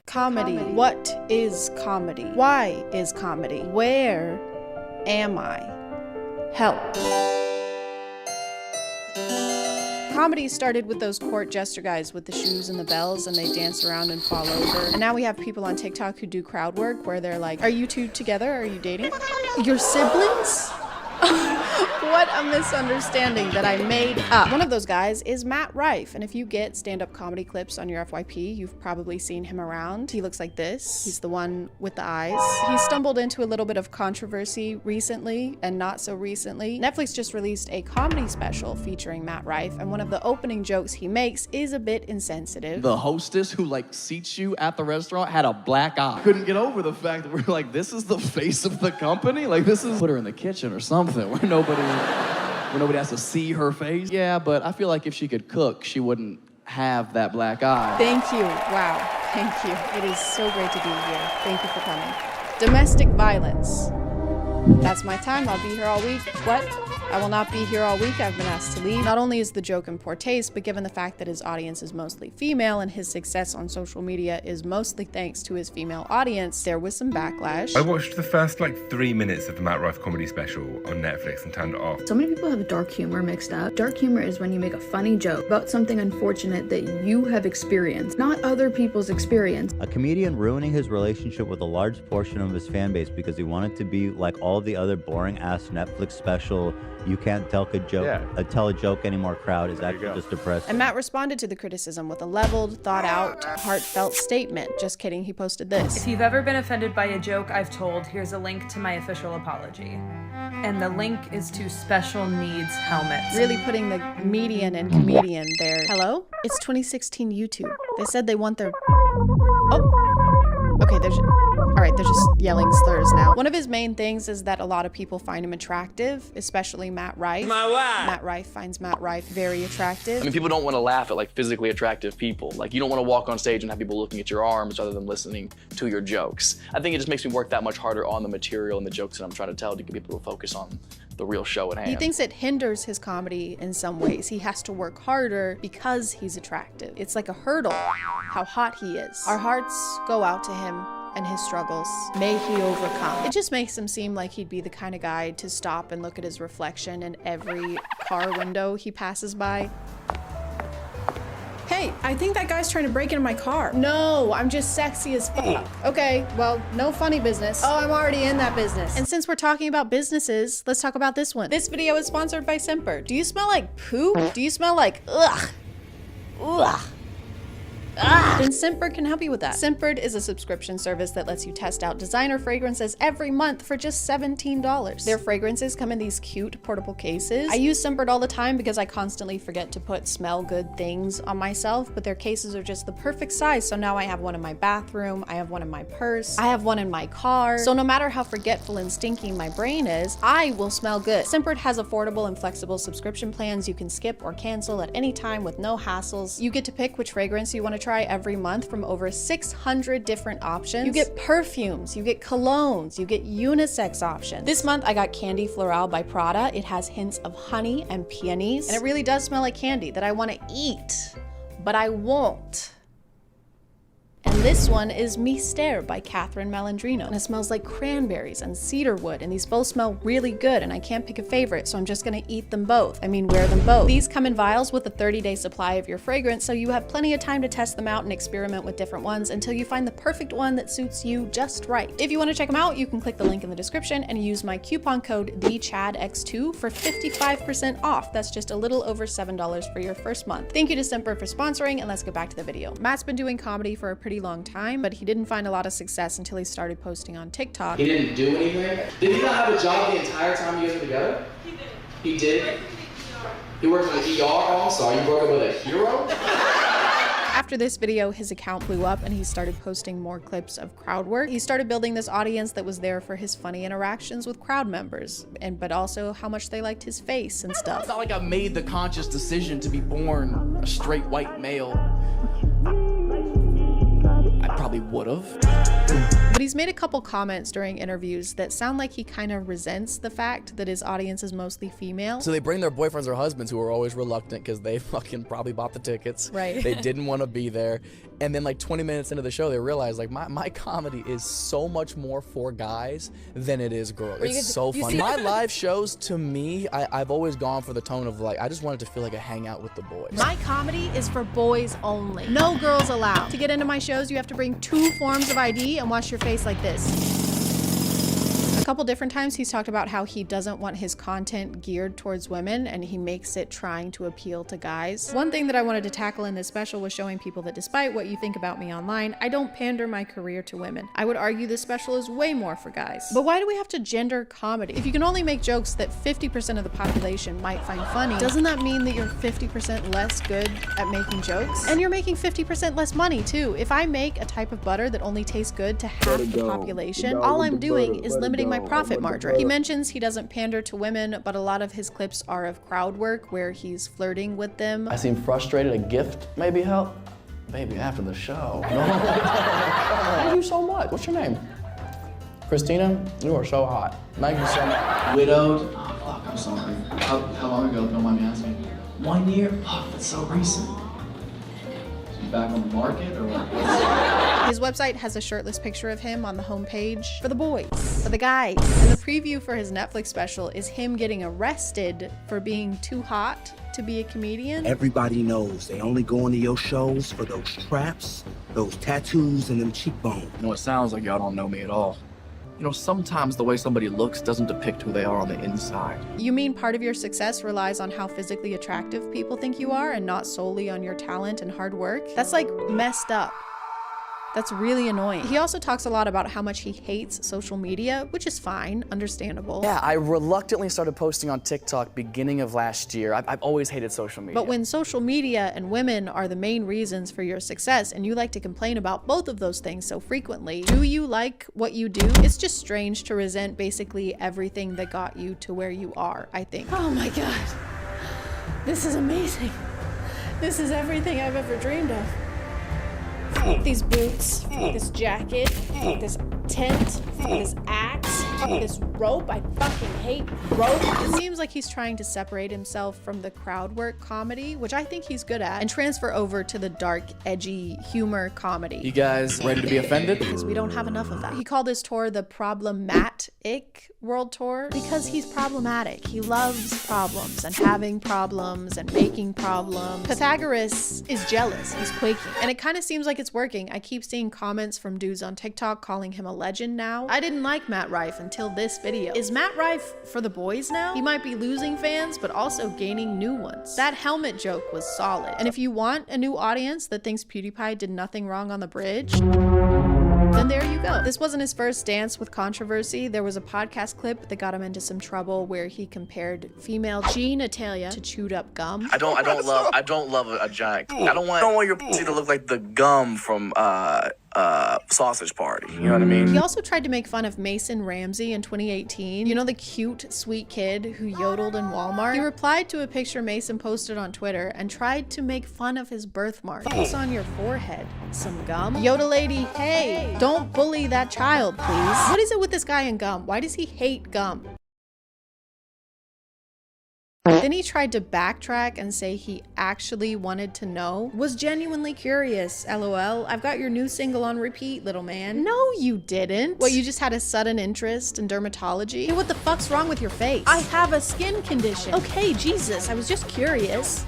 Comedy. What is comedy? Why is comedy? Where am I? Help. Comedy started with those court jester guys with the shoes and the bells, and they dance around and fall over. And now we have people on TikTok who do crowd work where they're like, are you two together? Are you dating? Your siblings? What a misunderstanding that I made up. One of those guys is Matt Rife, and if you get stand-up comedy clips on your FYP, you've probably seen him around. He looks like this. He's the one with the eyes. He stumbled into a little bit of controversy recently, and not so recently. Netflix just released a comedy special featuring Matt Rife, and one of the opening jokes he makes is a bit insensitive. The hostess who seats you at the restaurant had a black eye. Couldn't get over the fact that we're like, this is the face of the company? Like, this is, put her in the kitchen or something where nobody has to see her face. Yeah, but I feel like if she could cook, she wouldn't have that black eye. Thank you. Wow. Thank you. It is so great to be here. Thank you for coming. Domestic violence. That's my time. I'll be here all week. What? I will not be here all week. I've been asked to leave. Not only is the joke in poor taste, but given the fact that his audience is mostly female and his success on social media is mostly thanks to his female audience, there was some backlash. I watched the first 3 minutes of the Matt Rife comedy special on Netflix and turned it off. So many people have dark humor mixed up. Dark humor is when you make a funny joke about something unfortunate that you have experienced, not other people's experience. A comedian ruining his relationship with a large portion of his fan base because he wanted to be like all the other boring ass Netflix special you can't tell a joke anymore crowd is actually just depressing. And Matt responded to the criticism with a leveled, thought out, heartfelt statement. Just kidding, he posted this. If you've ever been offended by a joke I've told, here's a link to my official apology. And the link is to special needs helmets. Really putting the median and comedian there. Hello? It's 2016 YouTube. They said they want their... Oh. Okay, they're just yelling slurs now. One of his main things is that a lot of people find him attractive, especially Matt Rife. Matt Rife finds Matt Rife very attractive. I mean, people don't want to laugh at like physically attractive people. Like, you don't want to walk on stage and have people looking at your arms rather than listening to your jokes. I think it just makes me work that much harder on the material and the jokes that I'm trying to tell to get people to focus on the real show at hand. He thinks it hinders his comedy in some ways. He has to work harder because he's attractive. It's like a hurdle, how hot he is. Our hearts go out to him and his struggles. May he overcome. It just makes him seem like he'd be the kind of guy to stop and look at his reflection in every car window he passes by. Hey, I think that guy's trying to break into my car. No, I'm just sexy as fuck. Okay, well, no funny business. Oh, I'm already in that business. And since we're talking about businesses, let's talk about this one. This video is sponsored by Simper. Do you smell like poop? Do you smell like ugh? Ugh. Then Scentbird can help you with that. Scentbird is a subscription service that lets you test out designer fragrances every month for just $17. Their fragrances come in these cute portable cases. I use Scentbird all the time because I constantly forget to put smell good things on myself, but their cases are just the perfect size. So now I have one in my bathroom, I have one in my purse, I have one in my car. So no matter how forgetful and stinky my brain is, I will smell good. Scentbird has affordable and flexible subscription plans you can skip or cancel at any time with no hassles. You get to pick which fragrance you want to try every month from over 600 different options. You get perfumes, you get colognes, you get unisex options. This month I got Candy Floral by Prada. It has hints of honey and peonies, and it really does smell like candy that I want to eat, but I won't. And this one is Mystère by Catherine Malandrino, and it smells like cranberries and cedarwood, and these both smell really good, and I can't pick a favorite, so I'm just gonna eat them both. I mean, wear them both. These come in vials with a 30-day supply of your fragrance, so you have plenty of time to test them out and experiment with different ones until you find the perfect one that suits you just right. If you want to check them out, you can click the link in the description and use my coupon code TheChadX2 for 55% off. That's just a little over $7 for your first month. Thank you to Scentbird for sponsoring, and let's get back to the video. Matt's been doing comedy for a pretty long time, but he didn't find a lot of success until he started posting on TikTok. He didn't do anything? Did he not have a job the entire time you guys were together? He did. He did? He worked in the ER also? You broke up with a hero? After this video, his account blew up and he started posting more clips of crowd work. He started building this audience that was there for his funny interactions with crowd members, but also how much they liked his face and stuff. It's not like I made the conscious decision to be born a straight white male. I probably would've. But he's made a couple comments during interviews that sound like he kind of resents the fact that his audience is mostly female. So they bring their boyfriends or husbands who are always reluctant because they fucking probably bought the tickets. Right. They didn't want to be there. And then like 20 minutes into the show, they realize like my comedy is so much more for guys than it is girls. It's so funny. My live shows, to me, I've always gone for the tone of like, I just wanted to feel like a hangout with the boys. My comedy is for boys only. No girls allowed. To get into my shows, you have to bring 2 forms of ID and wash your face like this. A couple different times he's talked about how he doesn't want his content geared towards women and he makes it trying to appeal to guys. One thing that I wanted to tackle in this special was showing people that despite what you think about me online, I don't pander my career to women. I would argue this special is way more for guys. But why do we have to gender comedy? If you can only make jokes that 50% of the population might find funny, doesn't that mean that you're 50% less good at making jokes? And you're making 50% less money too. If I make a type of butter that only tastes good to half the population, all I'm doing is limiting my profit margin. He mentions he doesn't pander to women, but a lot of his clips are of crowd work where he's flirting with them. I seem frustrated. A gift maybe help? Maybe after the show. Thank you so much. What's your name? Christina? You are so hot. Thank you so much. Widowed? Oh, fuck, I'm sorry. How long ago, don't mind me asking? 1 year? Oh, that's so recent. Back on the market or what? His website has a shirtless picture of him on the homepage for the boys, for the guys. And the preview for his Netflix special is him getting arrested for being too hot to be a comedian. Everybody knows they only go into your shows for those traps, those tattoos, and them cheekbones. You know, it sounds like y'all don't know me at all. You know, sometimes the way somebody looks doesn't depict who they are on the inside. You mean part of your success relies on how physically attractive people think you are and not solely on your talent and hard work? That's like messed up. That's really annoying. He also talks a lot about how much he hates social media, which is fine, understandable. Yeah, I reluctantly started posting on TikTok beginning of last year. I've always hated social media. But when social media and women are the main reasons for your success and you like to complain about both of those things so frequently, do you like what you do? It's just strange to resent basically everything that got you to where you are, I think. Oh my God. This is amazing. This is everything I've ever dreamed of. These boots, this jacket, this tent, this axe, this rope. I fucking hate rope. It seems like he's trying to separate himself from the crowd work comedy, which I think he's good at, and transfer over to the dark, edgy humor comedy. You guys ready to be offended? Because we don't have enough of that. He called his tour the Problematic World Tour because he's problematic. He loves problems and having problems and making problems. Pythagoras is jealous. He's quaking. And it kind of seems like it's working. I keep seeing comments from dudes on TikTok calling him a legend now. I didn't like Matt Rife until this video. Is Matt Rife for the boys now? He might be losing fans, but also gaining new ones. That helmet joke was solid. And if you want a new audience that thinks PewDiePie did nothing wrong on the bridge, then there you go. This wasn't his first dance with controversy. There was a podcast clip that got him into some trouble where he compared female genitalia to chewed up gum. I don't love a giant. I don't want your pussy to look like the gum from Sausage Party. You know what I mean? He also tried to make fun of Mason Ramsey in 2018. You know, the cute, sweet kid who yodeled in Walmart? He replied to a picture Mason posted on Twitter and tried to make fun of his birthmark. Focus on your forehead. Some gum? Yoda lady, hey, don't bully that child, please. What is it with this guy and gum? Why does he hate gum? Then he tried to backtrack and say he actually wanted to know. Was genuinely curious, LOL. I've got your new single on repeat, little man. No, you didn't. What, you just had a sudden interest in dermatology? Hey, what the fuck's wrong with your face? I have a skin condition. Okay, Jesus, I was just curious.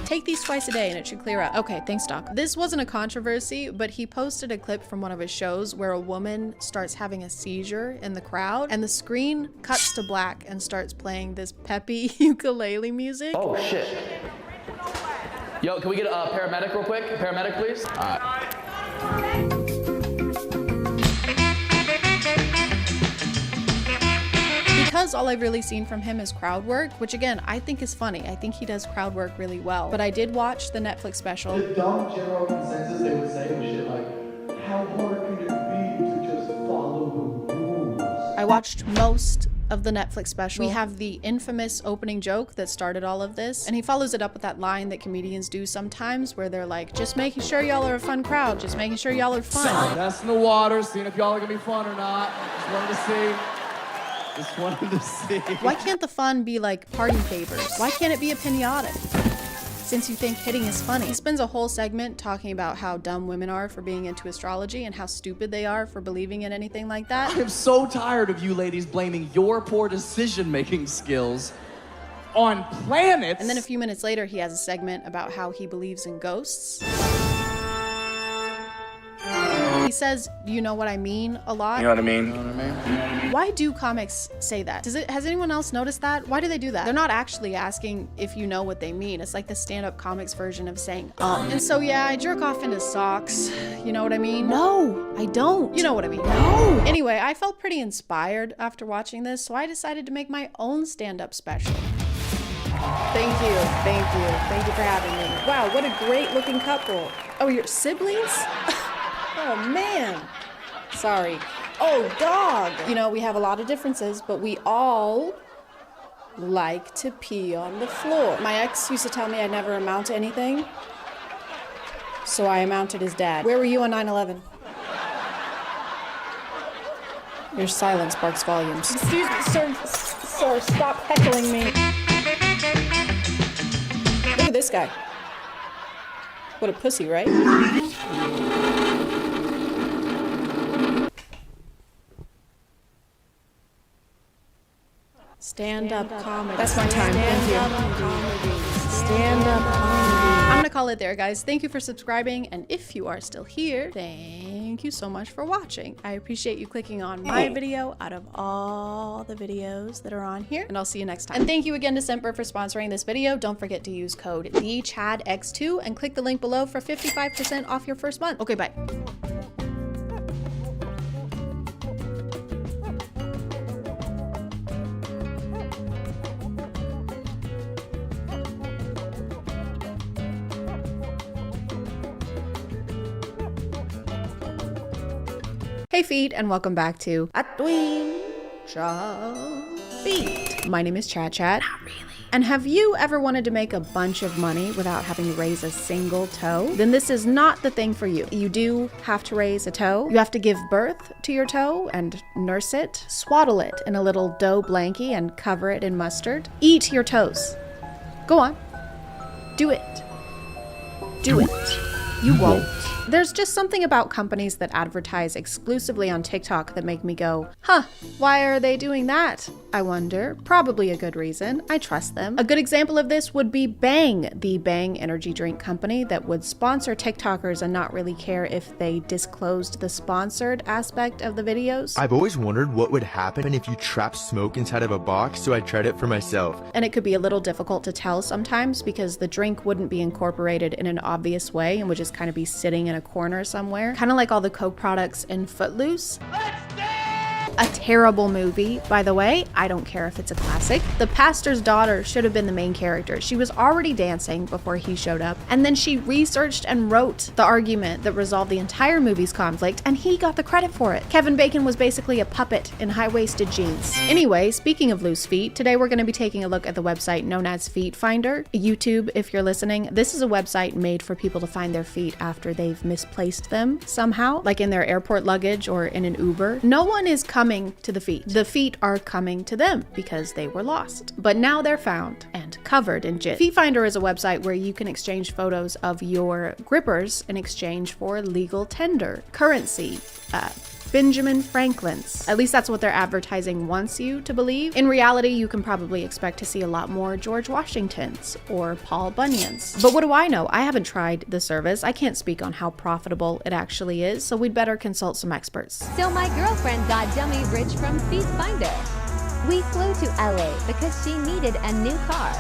Take these twice a day and it should clear up. Okay, thanks, Doc. This wasn't a controversy, but he posted a clip from one of his shows where a woman starts having a seizure in the crowd and the screen cuts to black and starts playing this peppy ukulele music. Oh, shit. Yo, can we get a paramedic real quick? Paramedic, please? All right. Because all I've really seen from him is crowd work, which again, I think is funny. I think he does crowd work really well. But I did watch the Netflix special. The dumb general consensus they would say was shit like, how hard could it be to just follow the rules? I watched most of the Netflix special. We have the infamous opening joke that started all of this, and he follows it up with that line that comedians do sometimes where they're like, just making sure y'all are a fun crowd, just making sure y'all are fun. Testing the water, seeing if y'all are gonna be fun or not. Just wanted to see. Why can't the fun be like party favors? Why can't it be a pinata? Since you think hitting is funny. He spends a whole segment talking about how dumb women are for being into astrology and how stupid they are for believing in anything like that. I'm so tired of you ladies blaming your poor decision-making skills on planets. And then a few minutes later, he has a segment about how he believes in ghosts. He says, "Do you know what I mean?" a lot. You know what I mean? You know what I mean? Why do comics say that? Has anyone else noticed that? Why do they do that? They're not actually asking if you know what they mean. It's like the stand-up comics version of saying, And so yeah, I jerk off into socks. You know what I mean? No, I don't. You know what I mean? No. Anyway, I felt pretty inspired after watching this, so I decided to make my own stand-up special. Thank you, thank you. Thank you for having me. Wow, what a great looking couple. Oh, you're siblings? Oh man, sorry. Oh, dog. You know, we have a lot of differences, but we all like to pee on the floor. My ex used to tell me I'd never amount to anything, so I amounted his dad. Where were you on 9/11? Your silence sparks volumes. Excuse me, sir, stop heckling me. Look at this guy. What a pussy, right? Stand-up comedy. That's my time. Thank you. Stand-up comedy. I'm gonna call it there, guys. Thank you for subscribing, and if you are still here, thank you so much for watching. I appreciate you clicking on my video out of all the videos that are on here, and I'll see you next time. And thank you again to Semper for sponsoring this video. Don't forget to use code TheChadX2 and click the link below for 55% off your first month. Okay, bye. Hey feet, and welcome back to Feet. My name is ChadChad. Not really. And have you ever wanted to make a bunch of money without having to raise a single toe? Then this is not the thing for you. You do have to raise a toe. You have to give birth to your toe and nurse it, swaddle it in a little dough blankie and cover it in mustard. Eat your toes. Go on. Do it. Do it. You won't. There's just something about companies that advertise exclusively on TikTok that make me go, huh, why are they doing that? I wonder. Probably a good reason. I trust them. A good example of this would be Bang, the Bang energy drink company that would sponsor TikTokers and not really care if they disclosed the sponsored aspect of the videos. I've always wondered what would happen if you trapped smoke inside of a box, so I tried it for myself. And it could be a little difficult to tell sometimes because the drink wouldn't be incorporated in an obvious way and would just kind of be sitting in a corner somewhere. Kind of like all the Coke products in Footloose. A terrible movie, by the way. I don't care if it's a classic. The pastor's daughter should have been the main character. She was already dancing before he showed up, and then she researched and wrote the argument that resolved the entire movie's conflict, and he got the credit for it. Kevin Bacon was basically a puppet in high-waisted jeans. Anyway, speaking of loose feet, today we're going to be taking a look at the website known as Feet Finder. YouTube, if you're listening, this is a website made for people to find their feet after they've misplaced them somehow, like in their airport luggage or in an Uber. No one is coming to the feet. The feet are coming to them because they were lost. But now they're found and covered in jizz. Feet Finder is a website where you can exchange photos of your grippers in exchange for legal tender, currency, Benjamin Franklin's. At least that's what their advertising wants you to believe. In reality, you can probably expect to see a lot more George Washingtons or Paul Bunyans. But what do I know? I haven't tried the service. I can't speak on how profitable it actually is, so we'd better consult some experts. So my girlfriend got dummy rich from Feet Finder. We flew to LA because she needed a new car.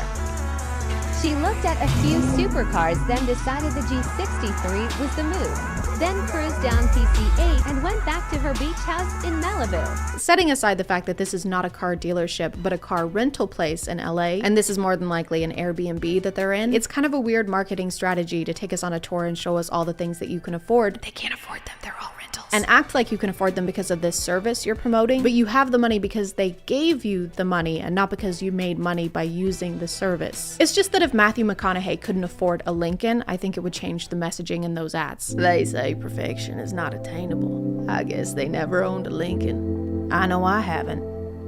She looked at a few supercars, then decided the G63 was the move. Then cruised down PC8 and went back to her beach house in Malibu. Setting aside the fact that this is not a car dealership, but a car rental place in LA, and this is more than likely an Airbnb that they're in, it's kind of a weird marketing strategy to take us on a tour and show us all the things that you can afford. They can't afford them, they're all rentals. And act like you can afford them because of this service you're promoting, but you have the money because they gave you the money and not because you made money by using the service. It's just that if Matthew McConaughey couldn't afford a Lincoln, I think it would change the messaging in those ads. They say perfection is not attainable. I guess they never owned a Lincoln. I know I haven't.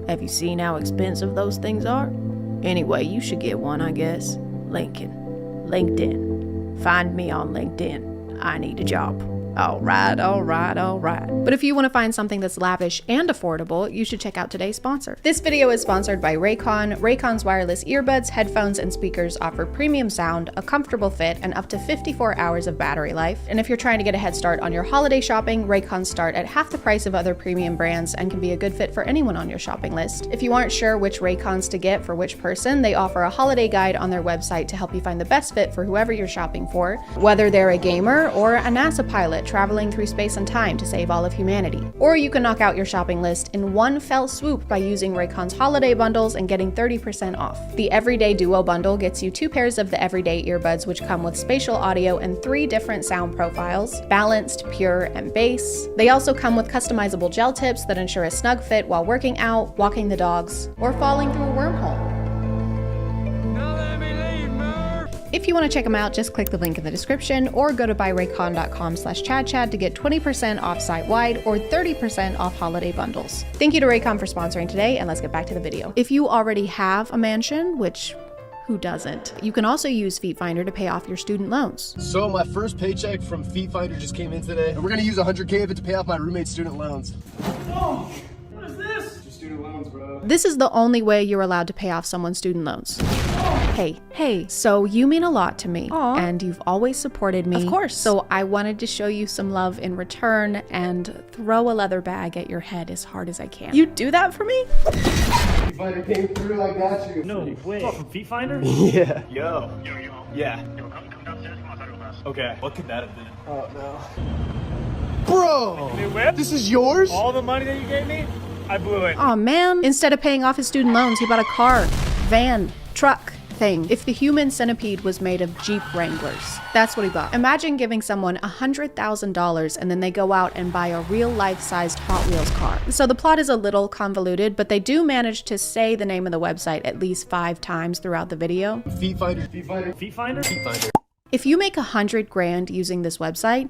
Have you seen how expensive those things are? Anyway, you should get one, I guess. Lincoln. LinkedIn. Find me on LinkedIn. I need a job. All right. But if you want to find something that's lavish and affordable, you should check out today's sponsor. This video is sponsored by Raycon. Raycon's wireless earbuds, headphones, and speakers offer premium sound, a comfortable fit, and up to 54 hours of battery life. And if you're trying to get a head start on your holiday shopping, Raycons start at half the price of other premium brands and can be a good fit for anyone on your shopping list. If you aren't sure which Raycons to get for which person, they offer a holiday guide on their website to help you find the best fit for whoever you're shopping for, whether they're a gamer or a NASA pilot traveling through space and time to save all of humanity. Or you can knock out your shopping list in one fell swoop by using Raycon's holiday bundles and getting 30% off. The Everyday Duo bundle gets you 2 pairs of the Everyday earbuds, which come with spatial audio and 3 different sound profiles: balanced, pure, and bass. They also come with customizable gel tips that ensure a snug fit while working out, walking the dogs, or falling through a wormhole. If you want to check them out, just click the link in the description or go to buyraycon.com/ChadChad to get 20% off site-wide or 30% off holiday bundles. Thank you to Raycon for sponsoring today, and let's get back to the video. If you already have a mansion, which who doesn't, you can also use Feet Finder to pay off your student loans. So my first paycheck from Feet Finder just came in today, and we're gonna use $100K of it to pay off my roommate's student loans. Oh, what is this? Just student loans, bro. This is the only way you're allowed to pay off someone's student loans. Hey, so you mean a lot to me. Aww. And you've always supported me. Of course. So I wanted to show you some love in return and throw a leather bag at your head as hard as I can. You do that for me? Feet Finder came through, I got you. No way. Oh, from Feet Finder? Yeah. Yo. Yeah. Come downstairs, come outside with us. Okay. What could that have been? Oh, no. Bro! New whip? This is yours? All the money that you gave me? I blew it. Aw, man. Instead of paying off his student loans, he bought a car, van, truck, thing. If the human centipede was made of Jeep Wranglers, that's what he bought. Imagine giving someone $100,000 and then they go out and buy a real life-sized Hot Wheels car. So the plot is a little convoluted, but they do manage to say the name of the website at least 5 times throughout the video. Feet finder, feet finder, feet finder, feet finder. If you make $100 grand using this website,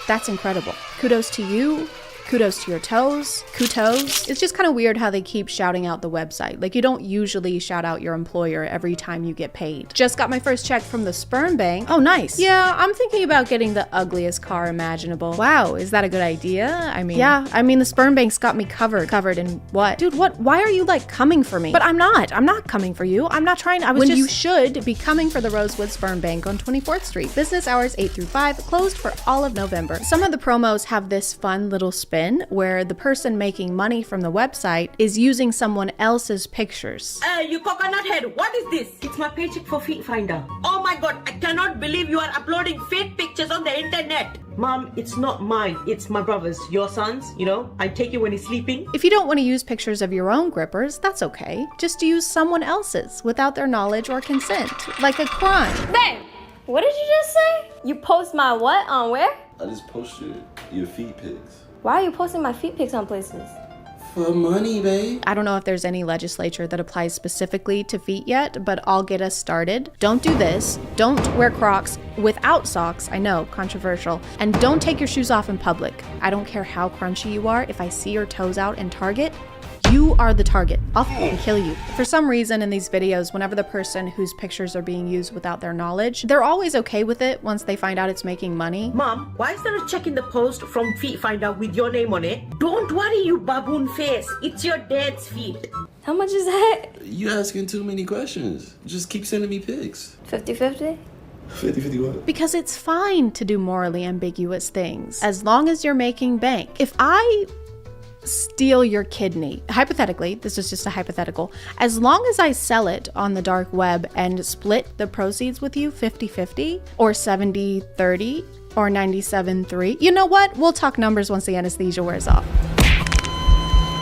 that's incredible. Kudos to you. Kudos to your toes. Kudos. It's just kind of weird how they keep shouting out the website. Like, you don't usually shout out your employer every time you get paid. Just got my first check from the sperm bank. Oh, nice. Yeah, I'm thinking about getting the ugliest car imaginable. Wow, is that a good idea? I mean, yeah, the sperm bank's got me covered. Covered in what? Dude, what? Why are you like coming for me? But I'm not coming for you. I'm not trying. You should be coming for the Rosewood Sperm Bank on 24th Street. Business hours 8 through 5, closed for all of November. Some of the promos have this fun little spin where the person making money from the website is using someone else's pictures. You coconut head, what is this? It's my paycheck for Feet Finder. Oh my god, I cannot believe you are uploading fake pictures on the internet. Mom, it's not mine, it's my brother's, your son's, I take it when he's sleeping. If you don't want to use pictures of your own grippers, that's okay. Just use someone else's without their knowledge or consent, like a crime. Babe, what did you just say? You post my what on where? I just posted your feet pics. Why are you posting my feet pics on places? For money, babe. I don't know if there's any legislature that applies specifically to feet yet, but I'll get us started. Don't do this. Don't wear Crocs without socks. I know, controversial. And don't take your shoes off in public. I don't care how crunchy you are. If I see your toes out in Target, you are the target. I'll fucking kill you. For some reason in these videos, whenever the person whose pictures are being used without their knowledge, they're always okay with it once they find out it's making money. Mom, why is there a check in the post from Feet Finder with your name on it? Don't worry, you baboon face. It's your dad's feet. How much is that? You asking too many questions. Just keep sending me pics. 50-50? 50-50 what? Because it's fine to do morally ambiguous things, as long as you're making bank. If I steal your kidney, hypothetically, this is just a hypothetical, as long as I sell it on the dark web and split the proceeds with you 50-50 or 70-30 or 97-3, you know what? We'll talk numbers once the anesthesia wears off.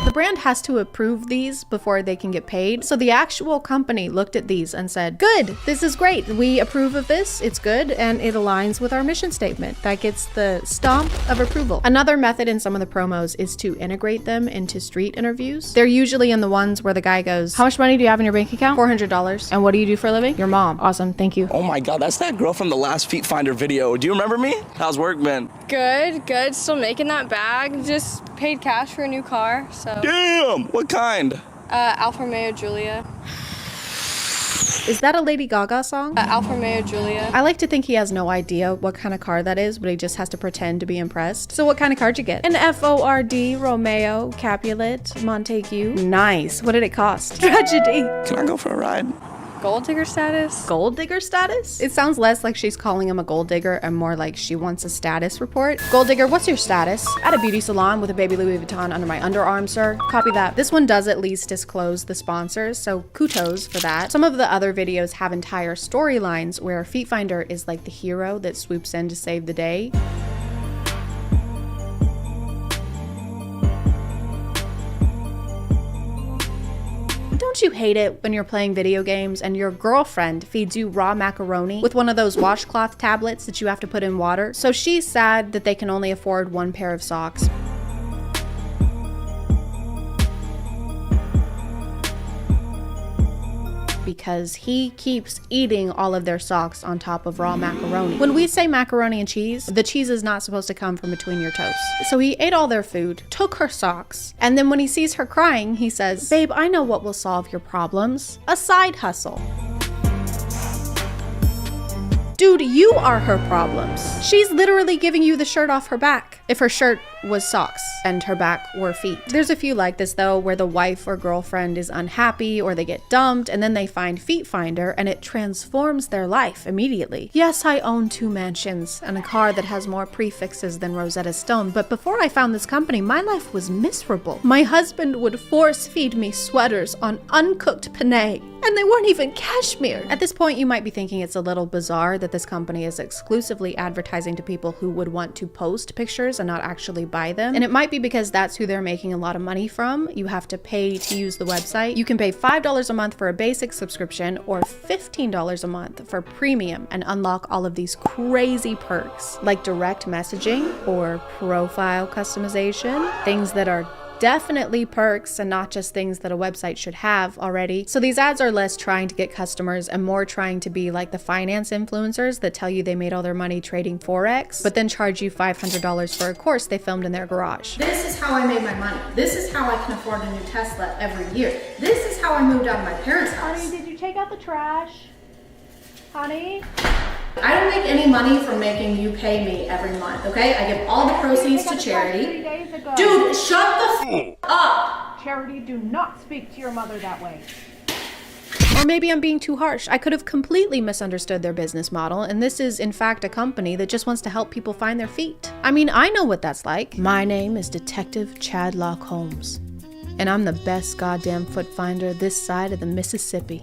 The brand has to approve these before they can get paid. So the actual company looked at these and said, good, this is great. We approve of this, it's good, and it aligns with our mission statement. That gets the stamp of approval. Another method in some of the promos is to integrate them into street interviews. They're usually in the ones where the guy goes, how much money do you have in your bank account? $400. And what do you do for a living? Your mom. Awesome, thank you. Oh my God, that's that girl from the last Feet Finder video. Do you remember me? How's work been? Good. Still making that bag. Just paid cash for a new car, so. Damn! What kind? Alfa Romeo Giulia. Is that a Lady Gaga song? Alfa Romeo Giulia. I like to think he has no idea what kind of car that is, but he just has to pretend to be impressed. So what kind of car'd you get? An Ford Romeo Capulet Montague. Nice. What did it cost? Tragedy. Can I go for a ride? Gold digger status? Gold digger status? It sounds less like she's calling him a gold digger and more like she wants a status report. Gold digger, what's your status? At a beauty salon with a baby Louis Vuitton under my underarm, sir. Copy that. This one does at least disclose the sponsors, so kudos for that. Some of the other videos have entire storylines where Feet Finder is like the hero that swoops in to save the day. Don't you hate it when you're playing video games and your girlfriend feeds you raw macaroni with one of those washcloth tablets that you have to put in water? So she's sad that they can only afford one pair of socks. Because he keeps eating all of their socks on top of raw macaroni. When we say macaroni and cheese, the cheese is not supposed to come from between your toes. So he ate all their food, took her socks, and then when he sees her crying, he says, babe, I know what will solve your problems. A side hustle. Dude, you are her problems. She's literally giving you the shirt off her back. If her shirt was socks and her back were feet. There's a few like this though, where the wife or girlfriend is unhappy or they get dumped and then they find Feet Finder and it transforms their life immediately. Yes, I own 2 mansions and a car that has more prefixes than Rosetta Stone, but before I found this company, my life was miserable. My husband would force feed me sweaters on uncooked penne, and they weren't even cashmere. At this point, you might be thinking it's a little bizarre that this company is exclusively advertising to people who would want to post pictures customers and not actually buy them. And it might be because that's who they're making a lot of money from. You have to pay to use the website. You can pay $5 a month for a basic subscription or $15 a month for premium and unlock all of these crazy perks like direct messaging or profile customization, things that are definitely perks and not just things that a website should have already. So these ads are less trying to get customers and more trying to be like the finance influencers that tell you they made all their money trading Forex, but then charge you $500 for a course they filmed in their garage. This is how I made my money. This is how I can afford a new Tesla every year. This is how I moved out of my parents' house. Honey, did you take out the trash? Honey? I don't make any money from making you pay me every month, okay? I give all the proceeds to charity. 3 days ago. Dude, shut the up! Charity, do not speak to your mother that way. Or maybe I'm being too harsh. I could have completely misunderstood their business model, and this is in fact a company that just wants to help people find their feet. I mean, I know what that's like. My name is Detective Chad Holmes, and I'm the best goddamn foot finder this side of the Mississippi.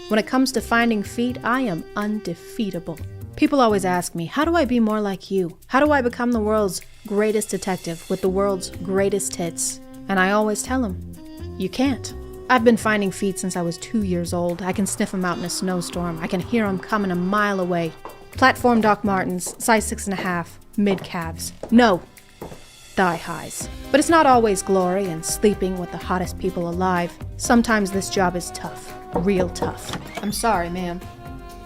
When it comes to finding feet, I am undefeatable. People always ask me, how do I be more like you? How do I become the world's greatest detective with the world's greatest hits? And I always tell them, you can't. I've been finding feet since I was 2 years old. I can sniff them out in a snowstorm. I can hear them coming a mile away. Platform Doc Martens, size 6.5, mid-calves. No, thigh highs. But it's not always glory and sleeping with the hottest people alive. Sometimes this job is tough, real tough. I'm sorry, ma'am.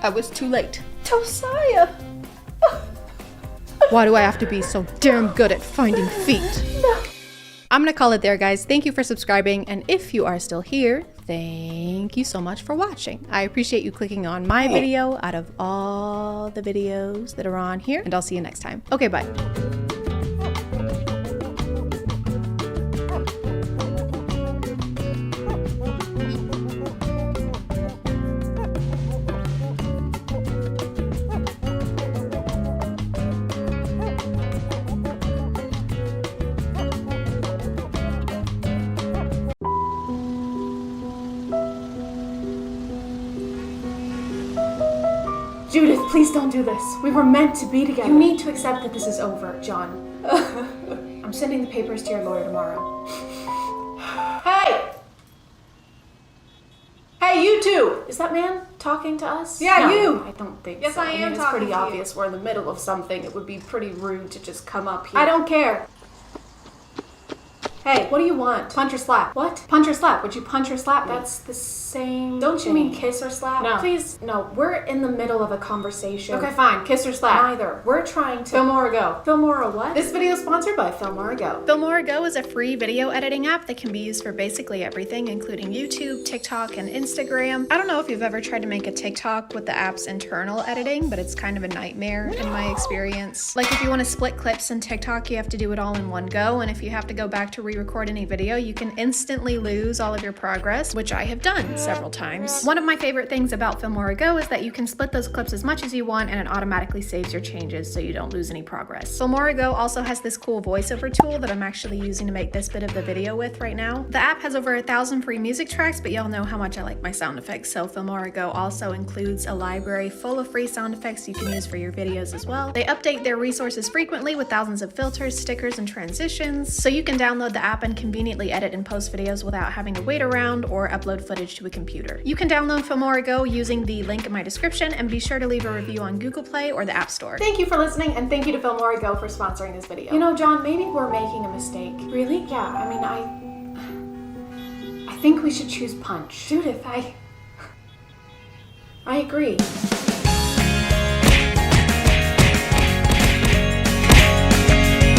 I was too late. Josiah! Why do I have to be so damn good at finding feet? No. I'm gonna call it there, guys. Thank you for subscribing, and if you are still here, thank you so much for watching. I appreciate you clicking on my video out of all the videos that are on here, and I'll see you next time. Okay, bye. Judith, please don't do this. We were meant to be together. You need to accept that this is over, John. I'm sending the papers to your lawyer tomorrow. Hey! Hey, you two! Is that man talking to us? Yeah, No, you! I don't think Yes, so. I am It's talking pretty to you. obvious we're in the middle of something. It would be pretty rude to just come up here. I don't care. Hey, what do you want? Punch or slap? What? Punch or slap? Would you punch or slap me? That's the same. Don't you mean kiss or slap? No. Please, no. We're in the middle of a conversation. Okay, fine. Kiss or slap? Neither. We're trying to. Filmora Go. Filmora what? This video is sponsored by Filmora Go. Filmora Go is a free video editing app that can be used for basically everything, including YouTube, TikTok, and Instagram. I don't know if you've ever tried to make a TikTok with the app's internal editing, but it's kind of a nightmare in my experience. Like if you want to split clips in TikTok, you have to do it all in one go, and if you have to go back to re-record any video, you can instantly lose all of your progress, which I have done several times. One of my favorite things about Filmora Go is that you can split those clips as much as you want, and it automatically saves your changes so you don't lose any progress. Filmora Go also has this cool voiceover tool that I'm actually using to make this bit of the video with right now. The app has over 1,000 free music tracks, but y'all know how much I like my sound effects, so Filmora Go also includes a library full of free sound effects you can use for your videos as well. They update their resources frequently with thousands of filters, stickers, and transitions, so you can download the app and conveniently edit and post videos without having to wait around or upload footage to a computer. You can download Filmora Go using the link in my description, and be sure to leave a review on Google Play or the App Store. Thank you for listening, and thank you to Filmora Go for sponsoring this video. You know, John, maybe we're making a mistake. Really? Yeah, I mean, I think we should choose punch. Judith, I agree.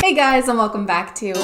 Hey guys, and welcome back to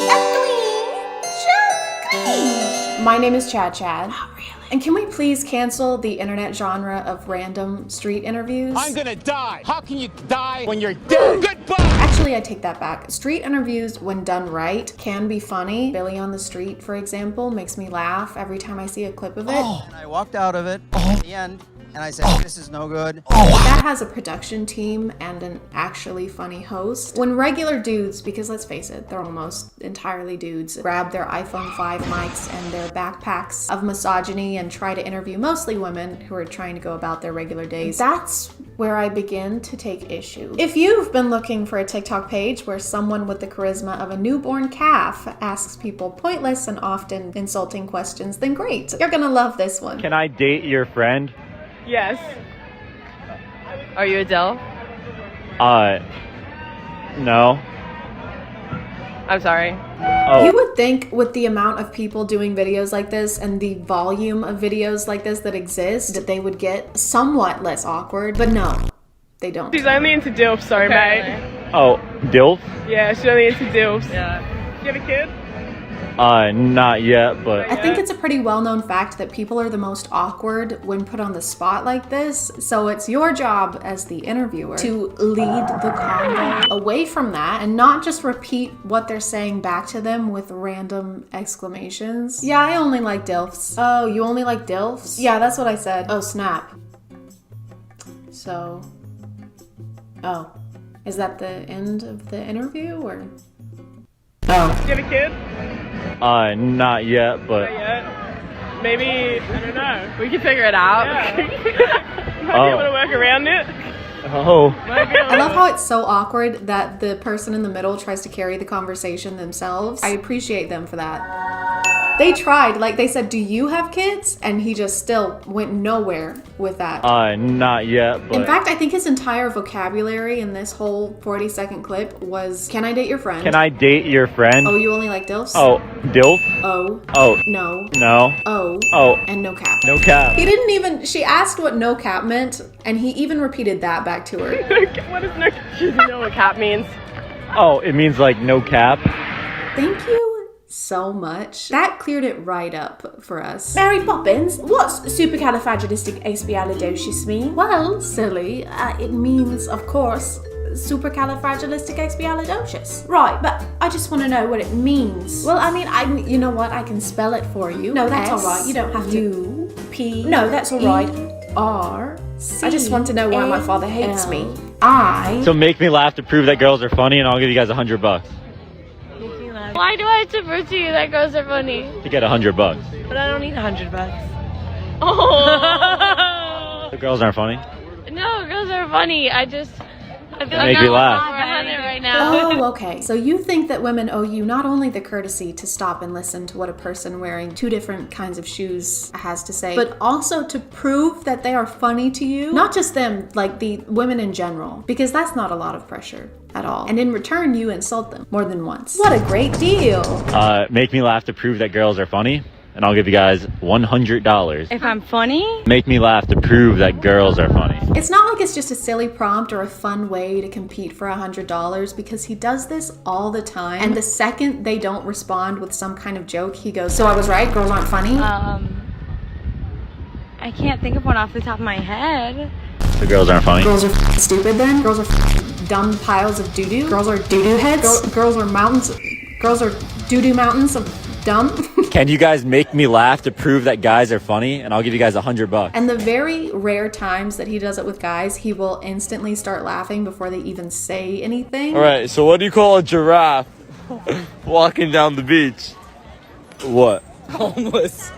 My name is ChadChad. Not really. And can we please cancel the internet genre of random street interviews? I'm gonna die. How can you die when you're dead? Goodbye! Actually, I take that back. Street interviews, when done right, can be funny. Billy on the Street, for example, makes me laugh every time I see a clip of it. And I walked out of it. At the end, and I said, this is no good. That has a production team and an actually funny host. When regular dudes, because let's face it, they're almost entirely dudes, grab their iPhone 5 mics and their backpacks of misogyny and try to interview mostly women who are trying to go about their regular days, that's where I begin to take issue. If you've been looking for a TikTok page where someone with the charisma of a newborn calf asks people pointless and often insulting questions, then great. You're gonna love this one. Can I date your friend? Yes. Are you Adele? No. I'm sorry. Oh. You would think with the amount of people doing videos like this and the volume of videos like this that exist, that they would get somewhat less awkward, but no, they don't. She's only into DILF, sorry, mate. Oh, DILF? Yeah, she's only into DILFs. Yeah. Do you have a kid? Not yet, but... I think it's a pretty well-known fact that people are the most awkward when put on the spot like this, so it's your job as the interviewer to lead the convo away from that and not just repeat what they're saying back to them with random exclamations. Yeah, I only like DILFs. Oh, you only like DILFs? Yeah, that's what I said. Oh, snap. So... Oh. Is that the end of the interview, or...? Oh. Do you have a kid? Not yet, but... Not yet? Maybe, I don't know. We can figure it out. Yeah. Might be able to work around it. Oh. I love how it's so awkward that the person in the middle tries to carry the conversation themselves. I appreciate them for that. They tried, like they said, do you have kids? And he just still went nowhere with that. Not yet, but... In fact, I think his entire vocabulary in this whole 40-second clip was, can I date your friend? Can I date your friend? Oh, you only like DILFs? Oh, DILF? Oh. Oh. No. No. Oh. Oh. And no cap. No cap. He didn't even, she asked what no cap meant, and he even repeated that back to her. What is no cap? She doesn't know what cap means. Oh, it means like no cap? Thank you so much. That cleared it right up for us. Mary Poppins, what's supercalifragilisticexpialidocious mean? Well, silly, it means, of course, supercalifragilisticexpialidocious. Right, but I just want to know what it means. Well, I mean, you know what? I can spell it for you. No, that's all right. You don't have to. U-P. No, that's all right. R-C. I just want to know why my father hates me. So make me laugh to prove that girls are funny, and I'll give you guys $100. Why do I have to prove to you that girls are funny? To get $100. But I don't need $100. Oh. The girls aren't funny? No, girls are funny. I feel like make me laugh. Right now. Oh, okay. So you think that women owe you not only the courtesy to stop and listen to what a person wearing two different kinds of shoes has to say, but also to prove that they are funny to you? Not just them, like the women in general, because that's not a lot of pressure at all. And in return, you insult them more than once. What a great deal. Make me laugh to prove that girls are funny, and I'll give you guys $100. If I'm funny? Make me laugh to prove that girls are funny. It's not like it's just a silly prompt or a fun way to compete for $100, because he does this all the time. And the second they don't respond with some kind of joke, he goes, so I was right, girls aren't funny? I can't think of one off the top of my head. The girls aren't funny? Girls are stupid then? Girls are dumb piles of doo-doo? Girls are doo-doo heads? Girls are mountains. Girls are doo-doo mountains of dumb? Can you guys make me laugh to prove that guys are funny? And I'll give you guys $100. And the very rare times that he does it with guys, he will instantly start laughing before they even say anything. All right, so what do you call a giraffe walking down the beach? What? Homeless.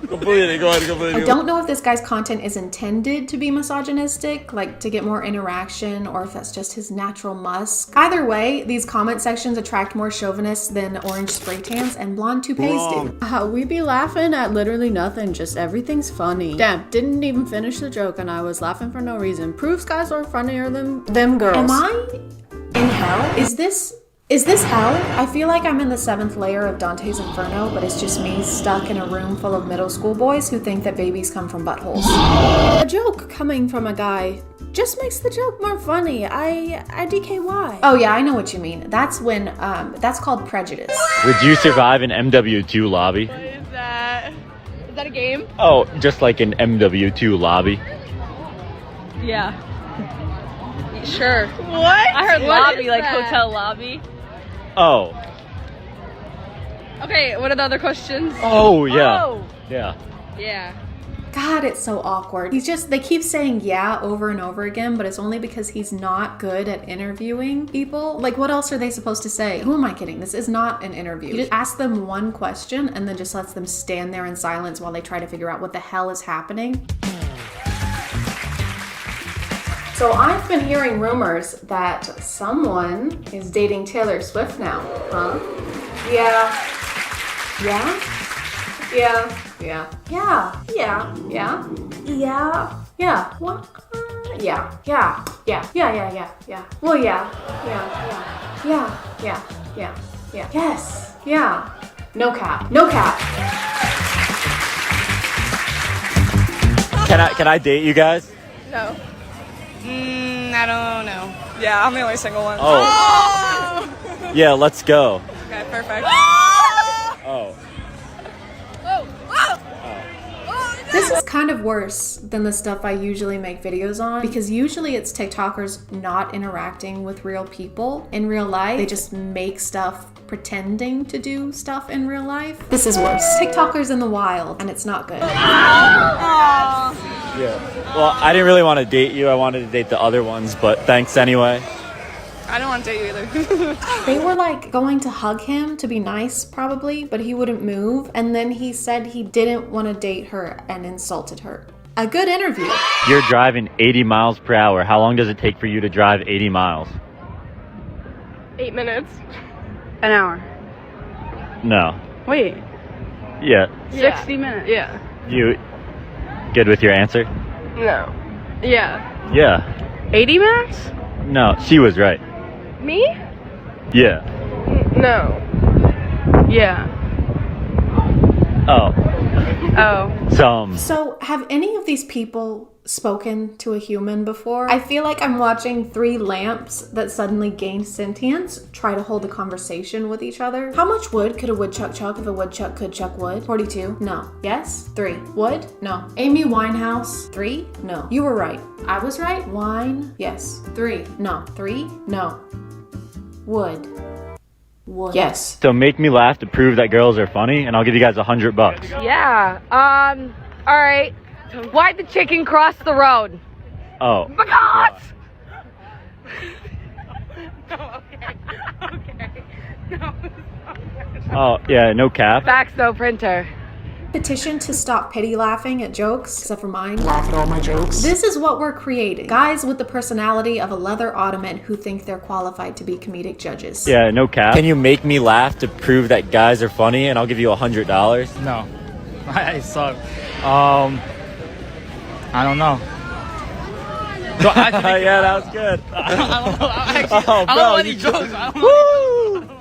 Completely, go ahead, completely. I don't know if this guy's content is intended to be misogynistic, like to get more interaction, or if that's just his natural musk. Either way, these comment sections attract more chauvinists than orange spray tans and blonde toupees do. We be laughing at literally nothing, just everything's funny. Damn, didn't even finish the joke and I was laughing for no reason. Proves guys are funnier than them girls. Am I in hell? Is this hell? I feel like I'm in the 7th layer of Dante's Inferno, but it's just me stuck in a room full of middle school boys who think that babies come from buttholes. A joke coming from a guy just makes the joke more funny. I DKY. Oh yeah, I know what you mean. That's when, that's called prejudice. Would you survive an MW2 lobby? What is that? Is that a game? Oh, just like an MW2 lobby. Yeah. Sure. What? I heard What lobby, is like that? hotel lobby. Oh. Okay, what are the other questions? Oh, yeah. Oh. Yeah. Yeah. God, it's so awkward. They keep saying yeah over and over again, but it's only because he's not good at interviewing people. Like, what else are they supposed to say? Who am I kidding? This is not an interview. He just asks them one question and then just lets them stand there in silence while they try to figure out what the hell is happening. So I've been hearing rumors that someone is dating Taylor Swift now, huh? Yeah. Yeah? Yeah. Yeah. Yeah. Yeah. Yeah. Yeah. Yeah. What? Yeah. Yeah. Yeah. Yeah. Yeah. Yeah. Yeah. Well, yeah. Yeah. Yeah. Yeah. Yeah. Yeah. Yeah. Yes. Yeah. No cap. No cap. Can I date you guys? No. I don't know. Yeah, I'm the only single one. Oh. Yeah, let's go. Okay, perfect. Oh. This is kind of worse than the stuff I usually make videos on, because usually it's TikTokers not interacting with real people in real life. They just make stuff pretending to do stuff in real life. This is worse. TikTokers in the wild, and it's not good. Yeah. Well, I didn't really want to date you. I wanted to date the other ones, but thanks anyway. I don't want to date you either. They were like going to hug him to be nice probably, but he wouldn't move. And then he said he didn't want to date her and insulted her. A good interview. You're driving 80 miles per hour. How long does it take for you to drive 80 miles? 8 minutes. An hour. No. Wait. Yeah. 60 minutes. Yeah. You good with your answer? No. Yeah. Yeah. 80 minutes? No, she was right. Me? Yeah. No. Yeah. Oh. Oh. So have any of these people spoken to a human before? I feel like I'm watching three lamps that suddenly gain sentience try to hold a conversation with each other. How much wood could a woodchuck chuck if a woodchuck could chuck wood? 42? No. Yes? 3. Wood? No. Amy Winehouse? 3? No. You were right. I was right. Wine? Yes. 3? No. 3? No. Wood? Wood? Yes. So make me laugh to prove that girls are funny, and I'll give you guys $100. Yeah. All right. Why'd the chicken cross the road? Oh. Because! No, okay. Okay. No. Oh, yeah, no cap. Fax no printer. Petition to stop pity laughing at jokes, except for mine. Laugh at all my jokes. This is what we're creating. Guys with the personality of a leather ottoman who think they're qualified to be comedic judges. Yeah, no cap. Can you make me laugh to prove that guys are funny, and I'll give you $100? No. I suck. I don't know. So yeah, that was good. I don't know. Actually, Oh, I don't bro, know any you jokes. I don't know.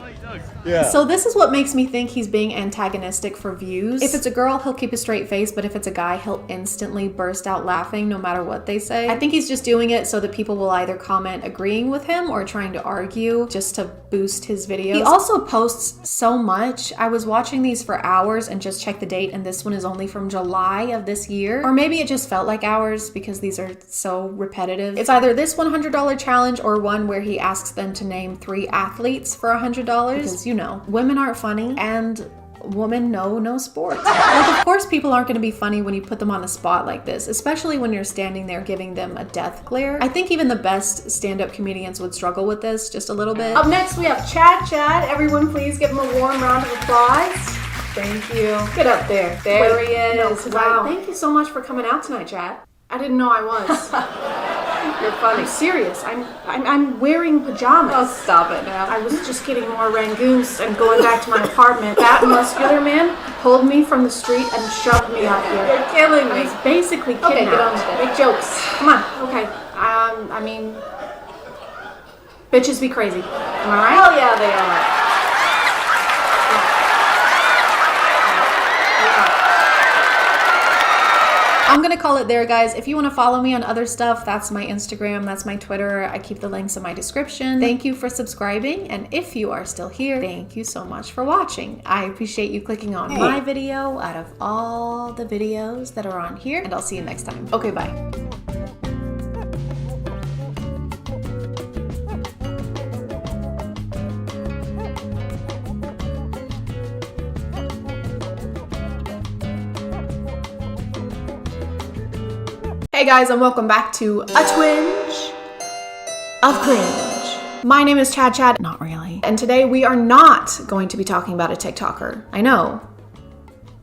Yeah. So this is what makes me think he's being antagonistic for views. If it's a girl, he'll keep a straight face, but if it's a guy, he'll instantly burst out laughing no matter what they say. I think he's just doing it so that people will either comment agreeing with him or trying to argue just to boost his videos. He also posts so much. I was watching these for hours and just checked the date, and this one is only from July of this year. Or maybe it just felt like hours because these are so repetitive. It's either this $100 challenge or one where he asks them to name 3 athletes for $100 because, you know, women aren't funny and women know no sports. Like, of course people aren't going to be funny when you put them on the spot like this, especially when you're standing there giving them a death glare. I think even the best stand-up comedians would struggle with this just a little bit. Up next we have ChadChad. Everyone please give him a warm round of applause. Thank you. Get up there. There he is. No, wow. Thank you so much for coming out tonight, Chad. I didn't know I was. You're funny. I'm serious. I'm wearing pajamas. Oh, stop it now. I was just getting more rangoons and going back to my apartment. That muscular man pulled me from the street and shoved me out here. You're killing me. He's basically kidnapped. Okay, get on with it. Make jokes. Come on. Okay. I mean, bitches be crazy. Am I right? Hell yeah, they are. I'm gonna call it there, guys. If you want to follow me on other stuff, that's my Instagram, that's my Twitter. I keep the links in my description. Thank you for subscribing, and if you are still here, thank you so much for watching. I appreciate you clicking on my video out of all the videos that are on here, and I'll see you next time. Okay, bye. Hey guys, and welcome back to A Twinge of Cringe. My name is ChadChad, not really. And today we are not going to be talking about a TikToker. I know.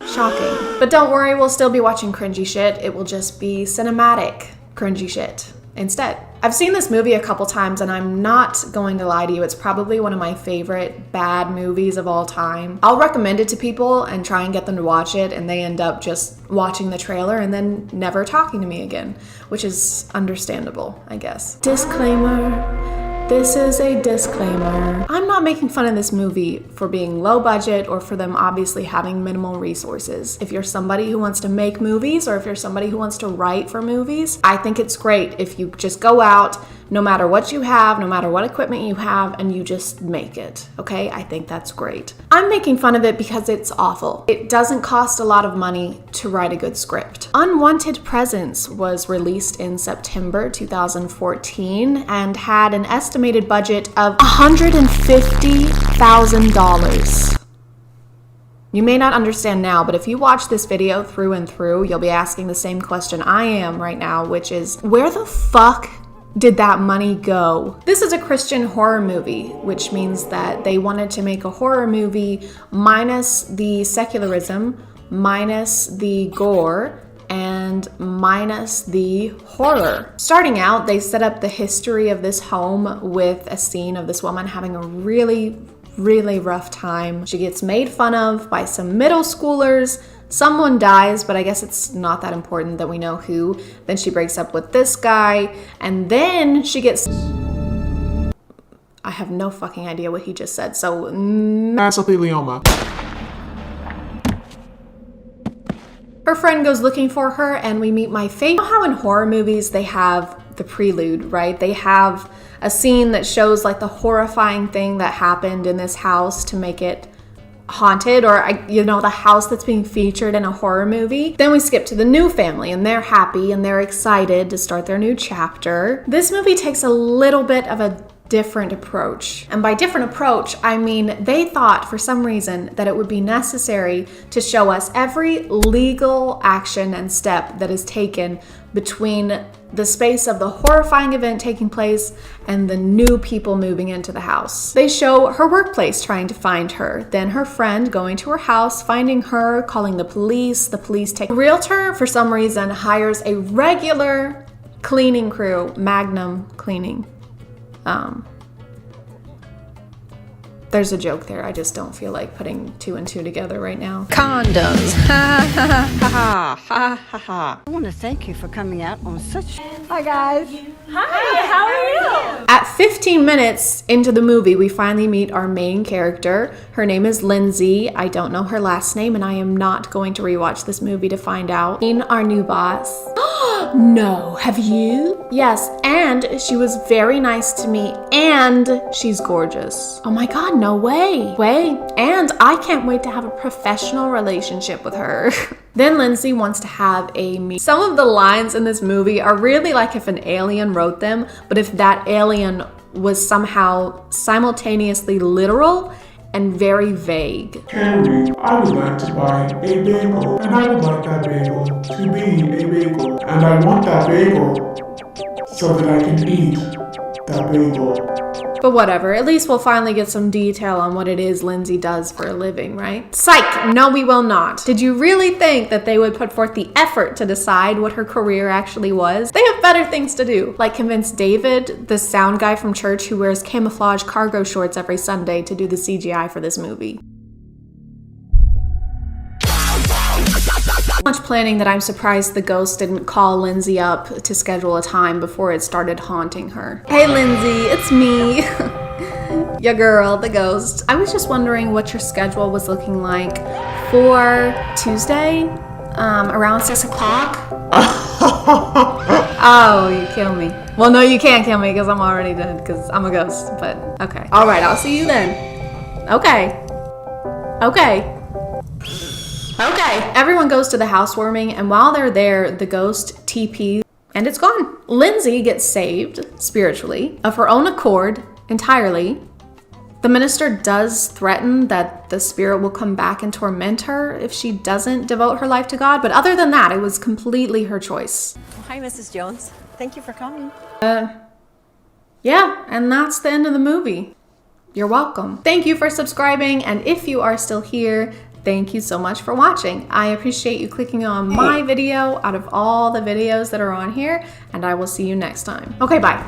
Shocking. But don't worry, we'll still be watching cringy shit. It will just be cinematic cringy shit instead. I've seen this movie a couple times and I'm not going to lie to you, it's probably one of my favorite bad movies of all time. I'll recommend it to people and try and get them to watch it and they end up just watching the trailer and then never talking to me again, which is understandable, I guess. Disclaimer. This is a disclaimer. I'm not making fun of this movie for being low budget or for them obviously having minimal resources. If you're somebody who wants to make movies or if you're somebody who wants to write for movies, I think it's great if you just go out, no matter what you have, no matter what equipment you have, and you just make it, okay? I think that's great. I'm making fun of it because it's awful. It doesn't cost a lot of money to write a good script. Unwanted Presence was released in September 2014 and had an estimated budget of $150,000. You may not understand now, but if you watch this video through and through, you'll be asking the same question I am right now, which is, where the fuck did that money go? This is a Christian horror movie, which means that they wanted to make a horror movie minus the secularism, minus the gore, and minus the horror. Starting out, they set up the history of this home with a scene of this woman having a really rough time. She gets made fun of by some middle schoolers. Someone dies, but I guess it's not that important that we know who. Then she breaks up with this guy, and then she gets... I have no fucking idea what he just said, so... Mesothelioma. Her friend goes looking for her, and we meet my fate. You know how in horror movies they have the prelude, right? They have a scene that shows like the horrifying thing that happened in this house to make it haunted, or you know, the house that's being featured in a horror movie. Then we skip to the new family and they're happy and they're excited to start their new chapter. This movie takes a little bit of a different approach. And by different approach, I mean they thought for some reason that it would be necessary to show us every legal action and step that is taken between the space of the horrifying event taking place and the new people moving into the house. They show her workplace trying to find her, then her friend going to her house, finding her, calling the police take... The realtor, for some reason, hires a regular cleaning crew, Magnum Cleaning. There's a joke there. I just don't feel like putting two and two together right now. Condoms. Ha ha ha ha ha ha ha. I want to thank you for coming out on such... Hi guys. Hi, how are you? At 15 minutes into the movie, we finally meet our main character. Her name is Lindsay. I don't know her last name, and I am not going to rewatch this movie to find out. Our new boss. No, have you? Yes, and she was very nice to me, and she's gorgeous. Oh my god, no way. And I can't wait to have a professional relationship with her. Then Lindsay wants to have a meet. Some of the lines in this movie are really like if an alien wrote them, but if that alien was somehow simultaneously literal and very vague. Henry, I would like to buy a bagel, and I would like that bagel to be a bagel, and I want that bagel so that I can eat that bagel. But whatever, at least we'll finally get some detail on what it is Lindsay does for a living, right? Psych! No, we will not. Did you really think that they would put forth the effort to decide what her career actually was? They have better things to do, like convince David, the sound guy from church who wears camouflage cargo shorts every Sunday, to do the CGI for this movie. So much planning that I'm surprised the ghost didn't call Lindsay up to schedule a time before it started haunting her. Hey Lindsay, it's me. Your girl, the ghost. I was just wondering what your schedule was looking like for Tuesday, around 6 o'clock. Oh, you kill me. Well, no, you can't kill me because I'm already dead because I'm a ghost, but okay. All right, I'll see you then. Okay. Everyone goes to the housewarming, and while they're there, the ghost TPs and it's gone. Lindsay gets saved spiritually of her own accord entirely The minister does threaten that the spirit will come back and torment her if she doesn't devote her life to God, but other than that, it was completely her choice. Hi, Mrs. Jones. Thank you for coming. Yeah, and that's the end of the movie. You're welcome. Thank you for subscribing, and if you are still here, thank you so much for watching. I appreciate you clicking on my video out of all the videos that are on here, and I will see you next time. Okay, bye.